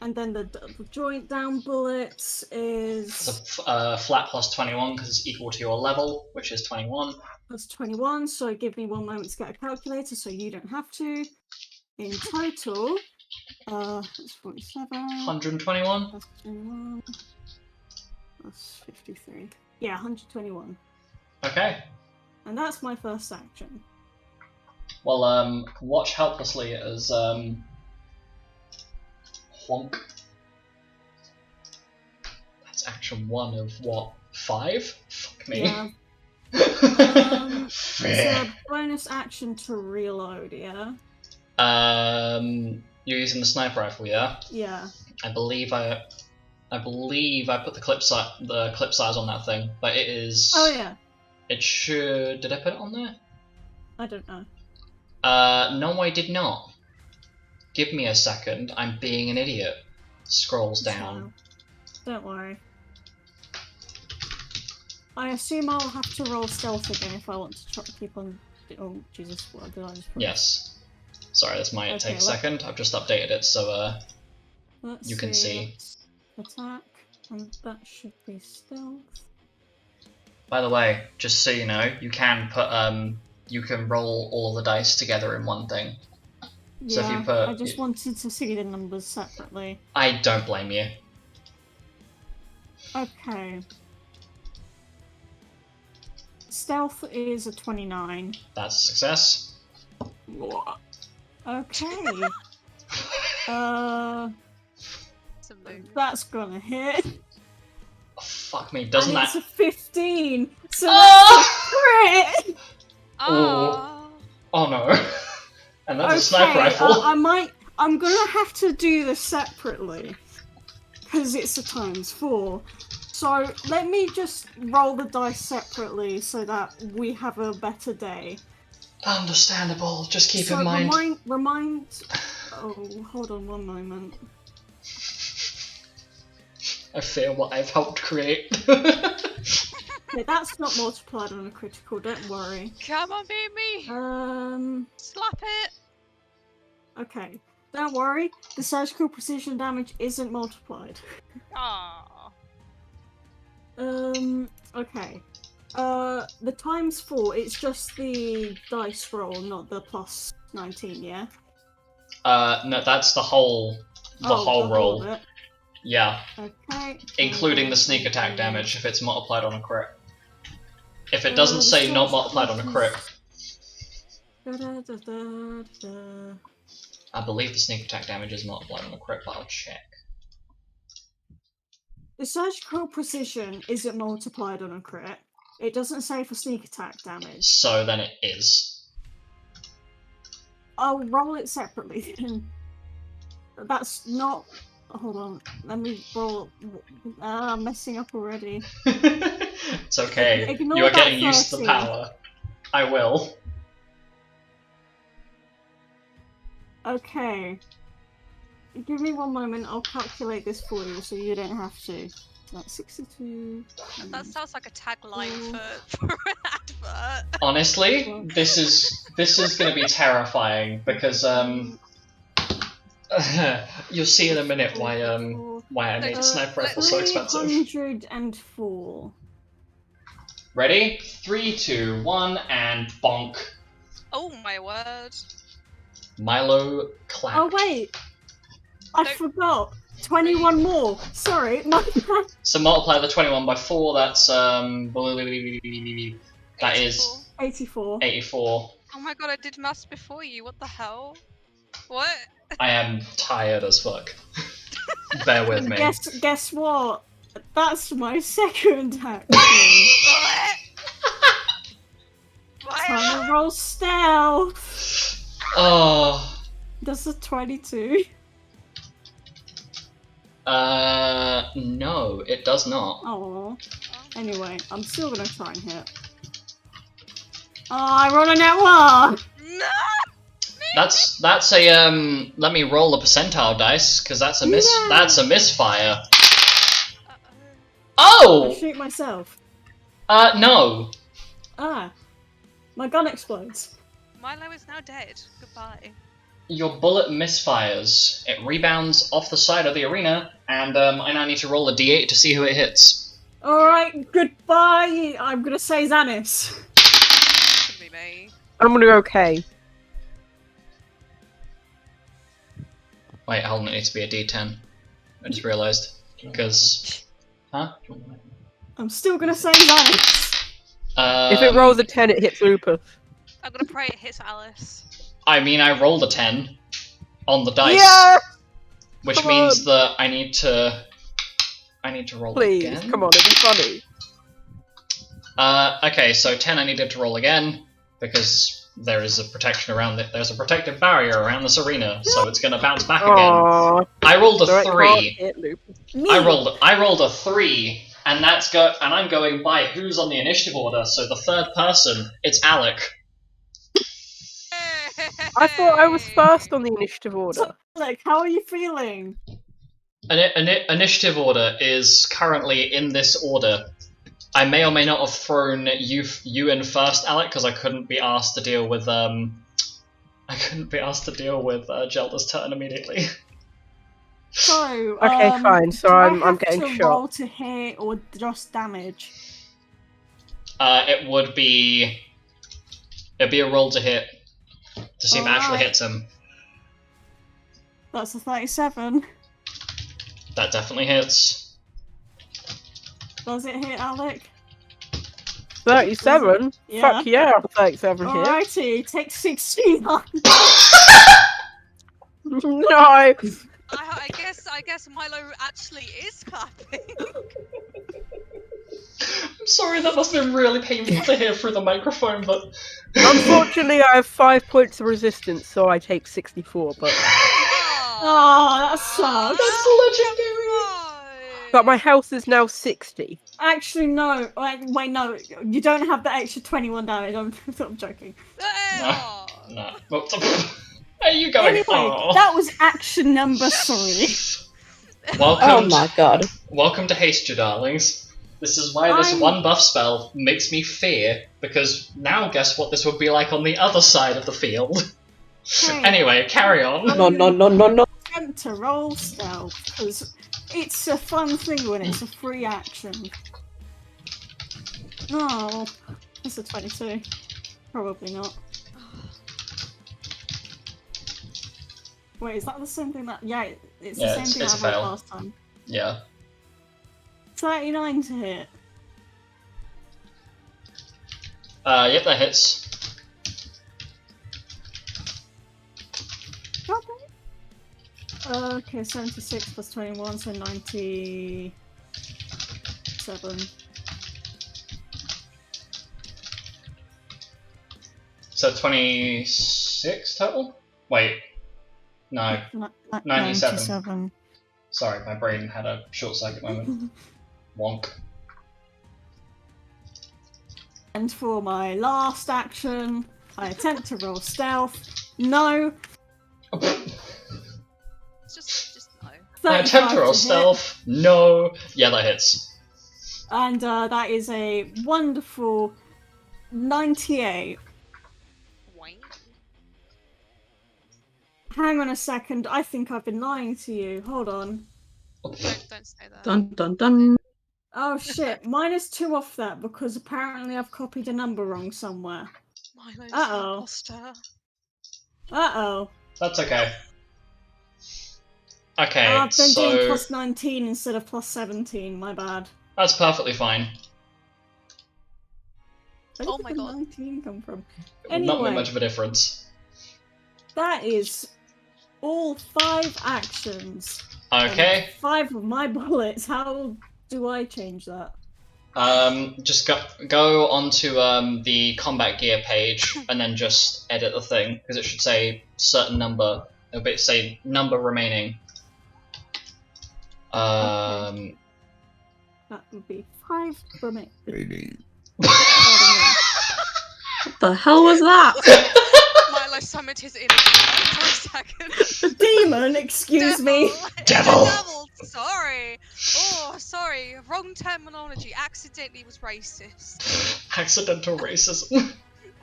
and then the joint down bullets is It's a flat plus 21 because it's equal to your level, which is 21. plus 21. So give me 1 moment to get a calculator, so you don't have to. In total, it's 47. 121. Plus 21. Plus 53. Yeah, 121. Okay. And that's my first action. Well, watch helplessly as Honk. That's action 1 of what? 5? Fuck me. Yeah. It's a bonus action to reload, yeah? You're using the sniper rifle, yeah? Yeah. I believe I put the clip size on that thing, but it is. Oh, yeah. It should. Did I put it on there? I don't know. No, I did not. Give me a second. I'm being an idiot. Scrolls down. Don't worry. I assume I'll have to roll stealth again if I want to keep on. Oh Jesus! What did I just? Yes. Sorry, this might take a let's- second. I've just updated it, so Let's you can see. let's attack, and that should be stealth. By the way, just so you know, you can put you can roll all the dice together in one thing. So if Yeah, you put- I just wanted to see the numbers separately. I don't blame you. Okay. Stealth is a 29. That's a success. Okay. It's a move. That's gonna hit. Oh, fuck me, doesn't and that? it's a 15. So Oh! that's a crit. Oh. Oh no. And that's a sniper rifle. I'm gonna have to do this separately because it's a ×4. So let me just roll the dice separately so that we have a better day. Understandable. Just keep So in mind. remind. Oh, hold on 1 moment. I fear what I've helped create. Okay, that's not multiplied on a critical. Don't worry. Come on, beat me. Slap it. Okay. Don't worry. The surgical precision damage isn't multiplied. Aww. Okay. The ×4, it's just the dice roll, not the plus 19, yeah? No, that's the whole whole roll. Of it. Yeah, Okay. including the sneak attack damage if it's multiplied on a crit. If it the doesn't say not surgical multiplied on a crit, Da-da-da-da-da. I believe the sneak attack damage is multiplied on a crit, but I'll check. The surgical precision isn't multiplied on a crit. It doesn't say for sneak attack damage. So then it is. I'll roll it separately then. That's not. Hold on. Let me roll. I'm messing up already. It's okay. Ignore You are that getting used to the 30. power. I will. Okay. Give me 1 moment. I'll calculate this for you so you don't have to. That's 62. That sounds like a tagline for an advert. Honestly, this is going to be terrifying because you'll see in a minute why I made the sniper rifle so expensive. 304. Ready? 3, 2, 1, and bonk. Oh my word. Milo clapped. Oh wait, I forgot. 21 more. Sorry, my bad. So multiply the 21 by 4. That's that is 84. 84. Oh my god, I did maths before you. What the hell? What? I am tired as fuck. Bear with me. Guess what? That's my second action. Time to roll stealth. Oh. That's a 22. No, it does not. Oh. Anyway, I'm still gonna try and hit. Oh, I rolled a net one! No! That's a let me roll a percentile dice, because that's a No. that's a misfire. I Oh! shoot myself. No. Ah. My gun explodes. Milo is now dead. Goodbye. Your bullet misfires. It rebounds off the side of the arena, and I now need to roll a d8 to see who it hits. Alright, goodbye! I'm gonna say Xanis. Could be me. I'm gonna go okay. Wait, hold on, it needs to be a d10. I just realised. Because... Huh? I'm still gonna say Xanis. If it rolls a 10, it hits Lupus. I'm gonna pray it hits Alice. I mean, I rolled a 10 on the dice. Yeah! Which Come means on. that I need to roll Please, again. come on, it'd be funny. Okay, so 10 I needed to roll again, because there is a protection around it. There's a protective barrier around this arena, so it's gonna bounce back again. Aww. I rolled a So it can't 3. hit Lupus. I rolled a 3, and I'm going by who's on the initiative order, so the third person, it's Alec. I thought I was first on the initiative order. Like, how are you feeling? Initiative order is currently in this order. I may or may not have thrown you in first, Alec, because I couldn't be asked to deal with Gelda's turn immediately. So, Okay, fine, so do I I'm have getting to shot. roll to hit or just damage? It'd be a roll to hit to see if it actually Alright. hits him. That's a 37. That definitely hits. Does it hit Alec? 37? Yeah. Fuck yeah, 37 hit. Alrighty, take 69. No! I guess Milo actually is clapping. I'm sorry, that must have been really painful to hear through the microphone, but... Unfortunately, I have 5 points of resistance, so I take 64, but... Oh, that sucks. That's legendary! But my health is now 60. Actually, no. Wait, no. You don't have the extra 21 damage. I'm joking. No. Are you going? Anyway, Oh. that was action number 3. Welcome. Oh my god. Welcome to Haste, you darlings. This is why this one buff spell makes me fear, because now guess what this would be like on the other side of the field. Hey. Anyway, carry on. No. Attempt to roll stealth, because it's a fun thing when it's a free action. Oh, it's a 22. Probably not. Wait, is that the same thing that... Yeah, it's the same thing it's I a fail. rolled last time. Yeah. 39 to hit. Yep, that hits. Okay, 76 plus 21, so 97. So 26 total? Wait. No. 97. Sorry, my brain had a short circuit moment. Wonk. And for my last action, I attempt to roll stealth. No. Just no. I attempt to roll 35 hit. stealth. No. Yeah, that hits. And that is a wonderful 98. Wait. Hang on a second, I think I've been lying to you. Hold on. Don't say that. Dun. Oh shit, -2 off that because apparently I've copied a number wrong somewhere. Milo's Uh-oh. an imposter. Uh-oh. That's okay. Okay, I've been doing so plus 19 instead of plus 17, my bad. that's perfectly fine. Where Oh did my the God. 19 come from? It would not make Anyway. much of a difference. That is all 5 actions. Okay. 5 of my bullets. How do I change that? Just go onto the combat gear page and then just edit the thing because it should say certain number. It'll say number remaining. Um, That would be 5 for me. What the hell was that? Milo summoned his inner demon for a second. Demon, excuse me. Devil. Devil. Sorry. Oh, sorry. Wrong terminology. Accidentally was racist. Accidental racism.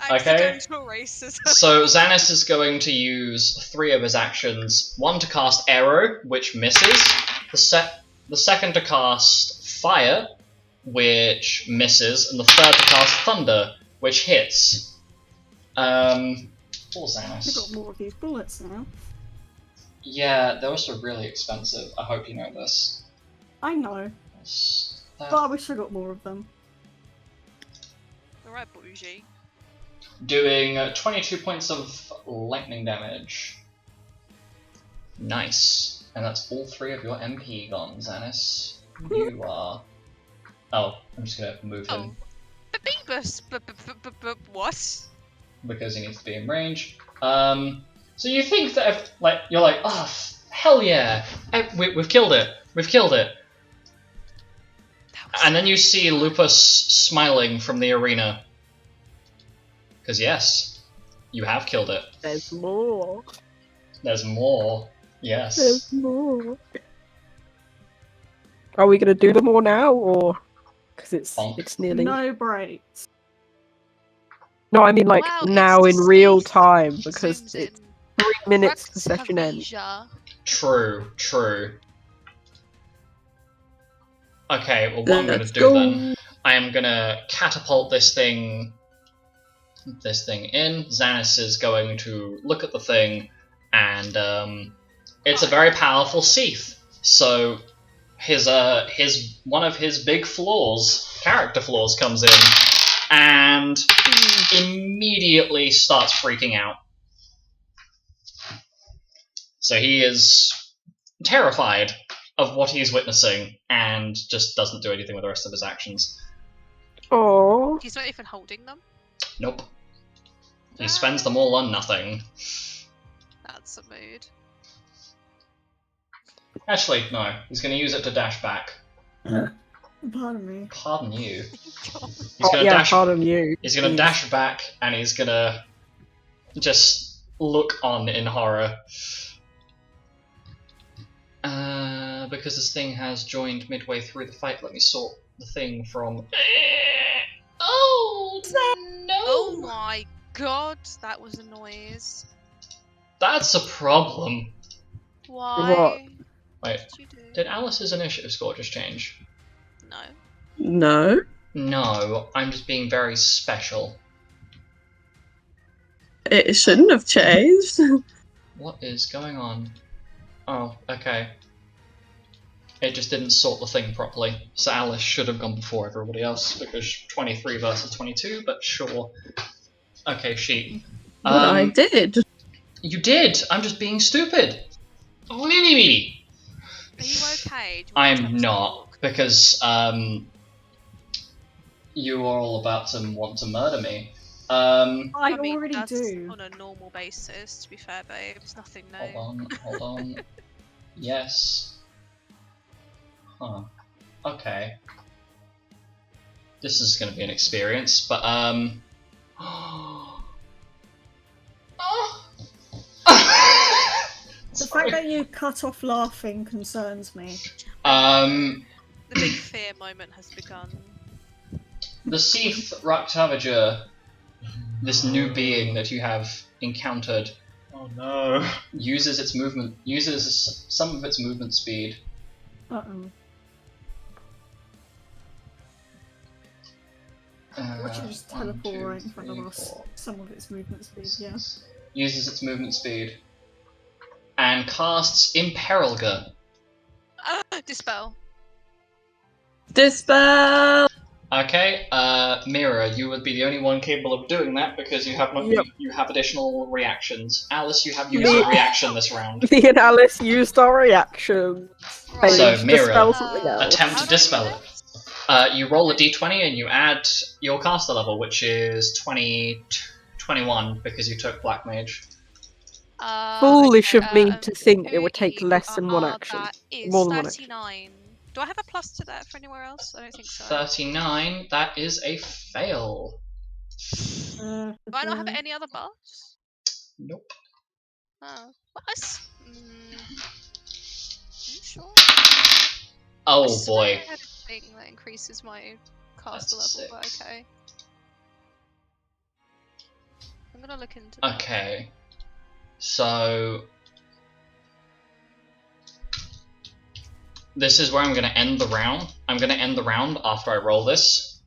Accidental racism. So Xanis is going to use 3 of his actions. 1 to cast Arrow, which misses. The second to cast Fire, which misses. And the third to cast Thunder, which hits. Poor I've Xanis. got more of these bullets now. Yeah, they're also really expensive. I hope you know this. I know, but I wish I got more of them. Alright, bougie. Doing 22 points of lightning damage. Nice. And that's all 3 of your MP gone, Xanis. You are... Oh, I'm just gonna move him. Beebus. What? Because he needs to be in range. So you think that if, you're like, oh, hell yeah, we've killed it, we've killed it. And then you see Lupus smiling from the arena. Because yes, you have killed it. There's more. There's more. Yes. There's more. Are we gonna do them all now, or because it's nearly? No breaks. No, I mean like Wow, now it's in real deceased. time because Zooms it's in. 3 minutes to Rugs session have end. leisure. True, true. Okay, well what I'm gonna Let's do go. then, I am gonna catapult this thing in. Xanis is going to look at the thing, and it's a very powerful Seath. So his one of his big character flaws comes in, and immediately starts freaking out. So he is terrified of what he's witnessing, and just doesn't do anything with the rest of his actions. Oh, He's not even holding them. Nope. He spends them all on nothing. That's a mood. Actually, no. He's going to use it to dash back. Pardon me. Pardon you. God. He's going to yeah, dash. pardon you. He's going to dash back, and he's going to just look on in horror. Because this thing has joined midway through the fight, let me sort the thing from... Oh, no! Oh my god, that was a noise. That's a problem. Why? Wait, What did you do? did Alice's initiative score just change? No. No. No, I'm just being very special. It shouldn't have changed. What is going on? Oh, okay. It just didn't sort the thing properly. So Alice should have gone before everybody else, because 23 versus 22, but sure. Okay, she. But I did. You did! I'm just being stupid! Are you okay? Do you want to I'm have to not, walk? because, you are all about to want to murder me. I mean, already that's do. on a normal basis, to be fair, babe. It's nothing new. Hold on. Yes. Huh. Okay. This is gonna be an experience, but The fact that you cut off laughing concerns me. The big fear moment has begun. The Seath Rakhtavager, this new being that you have encountered, Oh no. uses some of its movement speed. Uh-oh. Which is just teleport right in front of us. Some of its movement speed, yeah. Uses its movement speed. And casts Imperilga. Dispel. Dispel! Okay, Mira, you would be the only one capable of doing that because you have you have additional reactions. Alice, you have used a reaction this round. Me and Alice used our reaction. Right. So, to Mira, dispel something else. attempt to How do I do dispel it. this? You roll a d20 and you add your caster level, which is 21 because you took Black Mage. Foolish okay, of me to think it would take Cody, less than one action. That is More than one action. 39. Do I have a plus to that for anywhere else? I don't think so. 39. That is a fail. Do I not have any other buffs? Nope. Oh, what? You sure? Oh I swear boy. I had a thing that increases my caster That's level, but 6. okay. I'm gonna look into that. Okay. So this is where I'm going to end the round. I'm going to end the round after I roll this.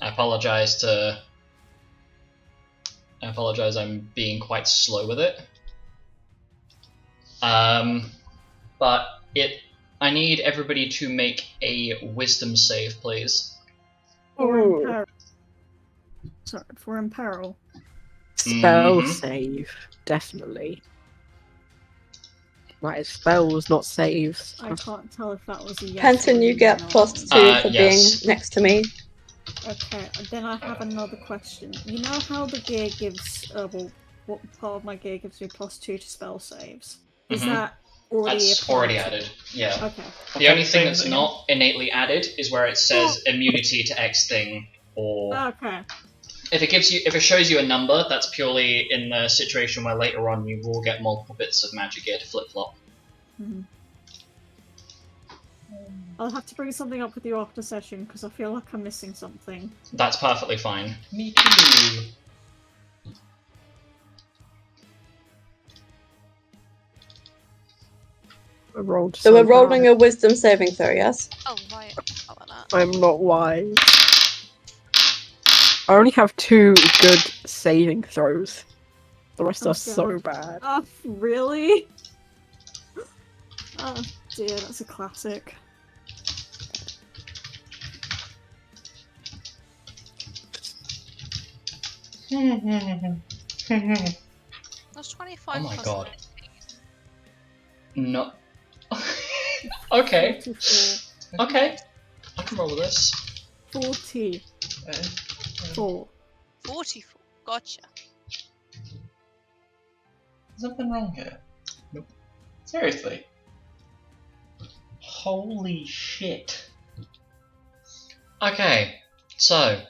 I apologize, I'm being quite slow with it. But I need everybody to make a wisdom save, please. For in peril. Spell Mhm. save, definitely. Right, it's spells, not saves. I can't tell if that was a yes. Penton, or you a get no. +2 for yes. being next to me. Okay, then I have another question. You know how the gear gives, what part of my gear gives me +2 to spell saves? Is Mhm. that already That's applied already to- added. Yeah. Okay. The only thing that's not innately added is where it says immunity to X thing, or Okay. if it shows you a number, that's purely in the situation where later on you will get multiple bits of magic gear to flip flop. Mhm. I'll have to bring something up with you after session because I feel like I'm missing something. That's perfectly fine. Me too. I rolled So we're bad. rolling a wisdom saving throw, yes? Oh, right. How about that? I'm not wise. I only have 2 good saving throws. The rest Oh, are so God. bad. Oh, really? Oh dear, that's a classic. That's 25 Oh my plus god. 19. No. Okay. 44. Okay. I can roll with this. 44. 44. Gotcha. Something wrong here? Nope. Seriously. Holy shit. Okay. So,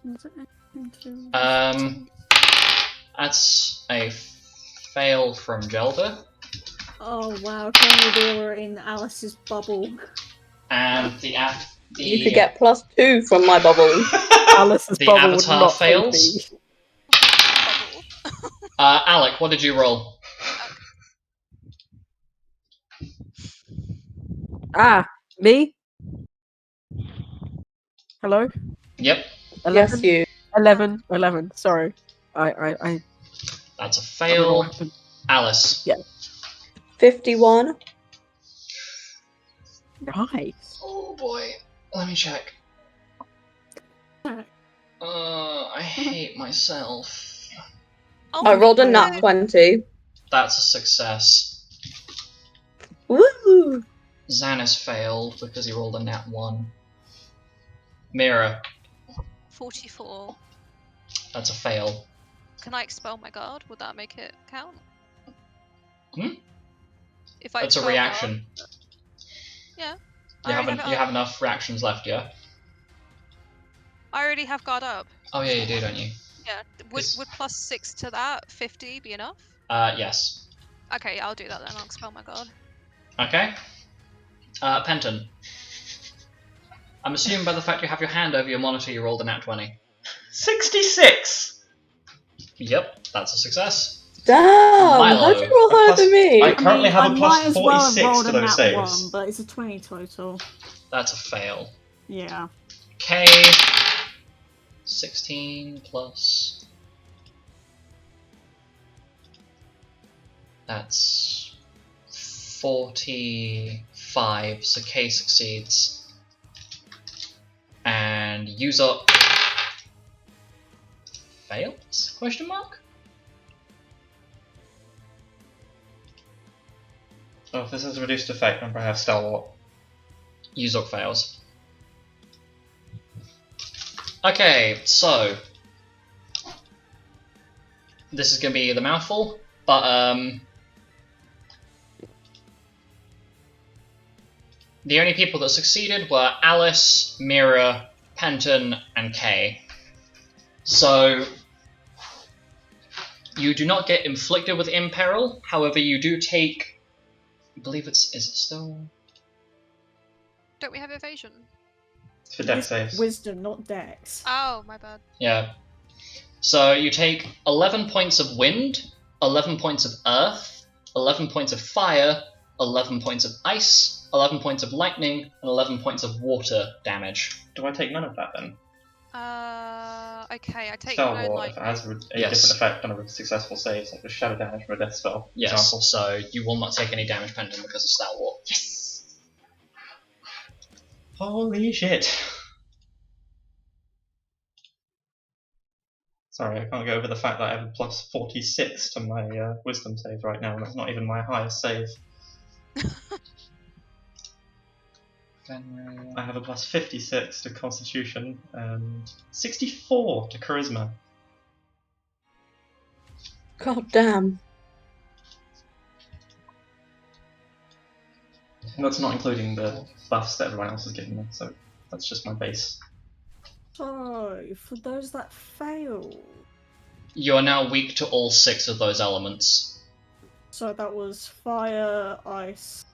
Is it anything to- that's a fail from Gelder. Oh wow, if only they were in Alice's bubble. And the You could get +2 from my bubble. Alice's The bubble would avatar not save fails. me. Bubble. Alec, what did you roll? Ah, me? Hello? Yep. 11? Yes, you. 11. Sorry. I That's a don't know what fail. happened. Alice. Yeah. 51. Nice. Oh boy. Let me check. I hate myself. Oh, I rolled a no. nat 20. That's a success. Woo! Xanis failed because he rolled a nat 1. Mira, 44. that's a fail. Can I expel my guard? Would that make it count? Hmm? If I That's a expel reaction. Guard, yeah. You I already you have enough reactions left, yeah? I already have guard up. Oh yeah, you do, don't you? Yeah. Would +6 to that 50 be enough? Yes. Okay, I'll do that then. I'll expel my guard. Okay. Penton. I'm assuming by the fact you have your hand over your monitor, you rolled a nat 20. 66! Yep, that's a success. Damn! Milo, How'd you roll higher than me? I currently have a I plus might as well have 46 rolled to a those nat saves. 1, but it's a 20 total. That's a fail. Yeah. K. 16 plus. That's 45. So K succeeds. And use up fails? Question mark? Oh, if this has a reduced effect, then perhaps Stalwart. Use up fails. Okay, so this is going to be the mouthful. But the only people that succeeded were Alice, Mira, Penton, and Kay. So you do not get inflicted with imperil. However, you do take. I believe is it still? Don't we have evasion? It's for dex saves. Wisdom, not dex. Oh, my bad. Yeah. So you take 11 points of wind, 11 points of earth, 11 points of fire, 11 points of ice, 11 points of lightning, and 11 points of water damage. Do I take none of that then? Okay, I take Star no War, if it lightning. has a Yes. different effect on a successful save, like a shadow damage for a death spell. for Yes, example. so you will not take any damage, Penton, because of Star War. Yes! Holy shit! Sorry, I can't get over the fact that I have a plus 46 to my wisdom save right now, and that's not even my highest save. I have a plus 56 to Constitution and 64 to Charisma. God damn. And that's not including the buffs that everyone else is giving me, so that's just my base. So, for those that fail, You are now weak to all 6 of those elements. so that was fire, ice.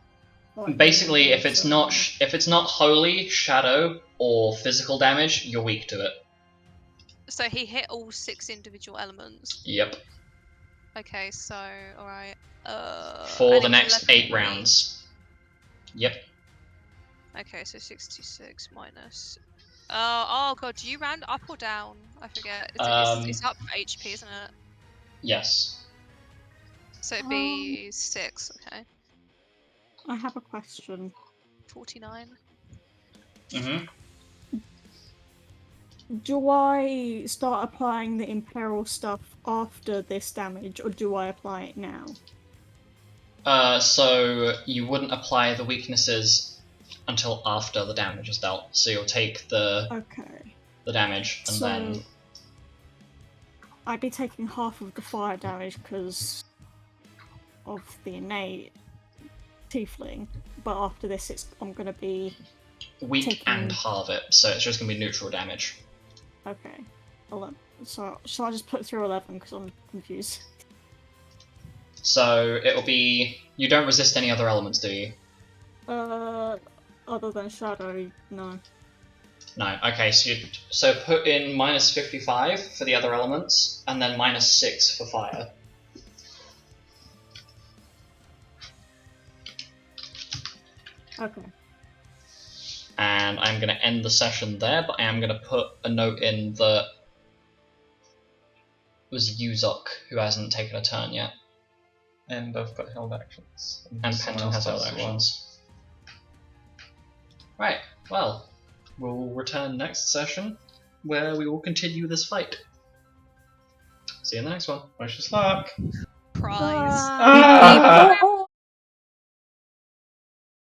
lightning, Basically, if it's water. not holy, shadow, or physical damage, you're weak to it. So he hit all 6 individual elements. Yep. Okay, so alright. For and the it was next 11 8 rounds. Yep. Okay, so 66 minus. Oh god, do you round up or down? I forget. It's up for HP, isn't it? Yes. So it'd be 6, okay. I have a question. 49. Mm-hmm. Do I start applying the Imperil stuff after this damage, or do I apply it now? So you wouldn't apply the weaknesses until after the damage is dealt. So you'll take the damage and then. I'd be taking half of the fire damage because of the innate tiefling, but after this, I'm gonna be Weak and halve it, so it's just gonna be neutral damage. Okay. 11. So shall I just put through 11 because I'm confused? So it'll be. You don't resist any other elements, do you? Other than shadow, no. No. Okay, so put in minus 55 for the other elements, and then minus 6 for fire. Okay. And I'm going to end the session there, but I am going to put a note in that it was Yuzok who hasn't taken a turn yet. And I've got held actions. And Penton has held actions. Right, well, we'll return next session, where we will continue this fight. See you in the next one. Wish us luck! Prize. Ah!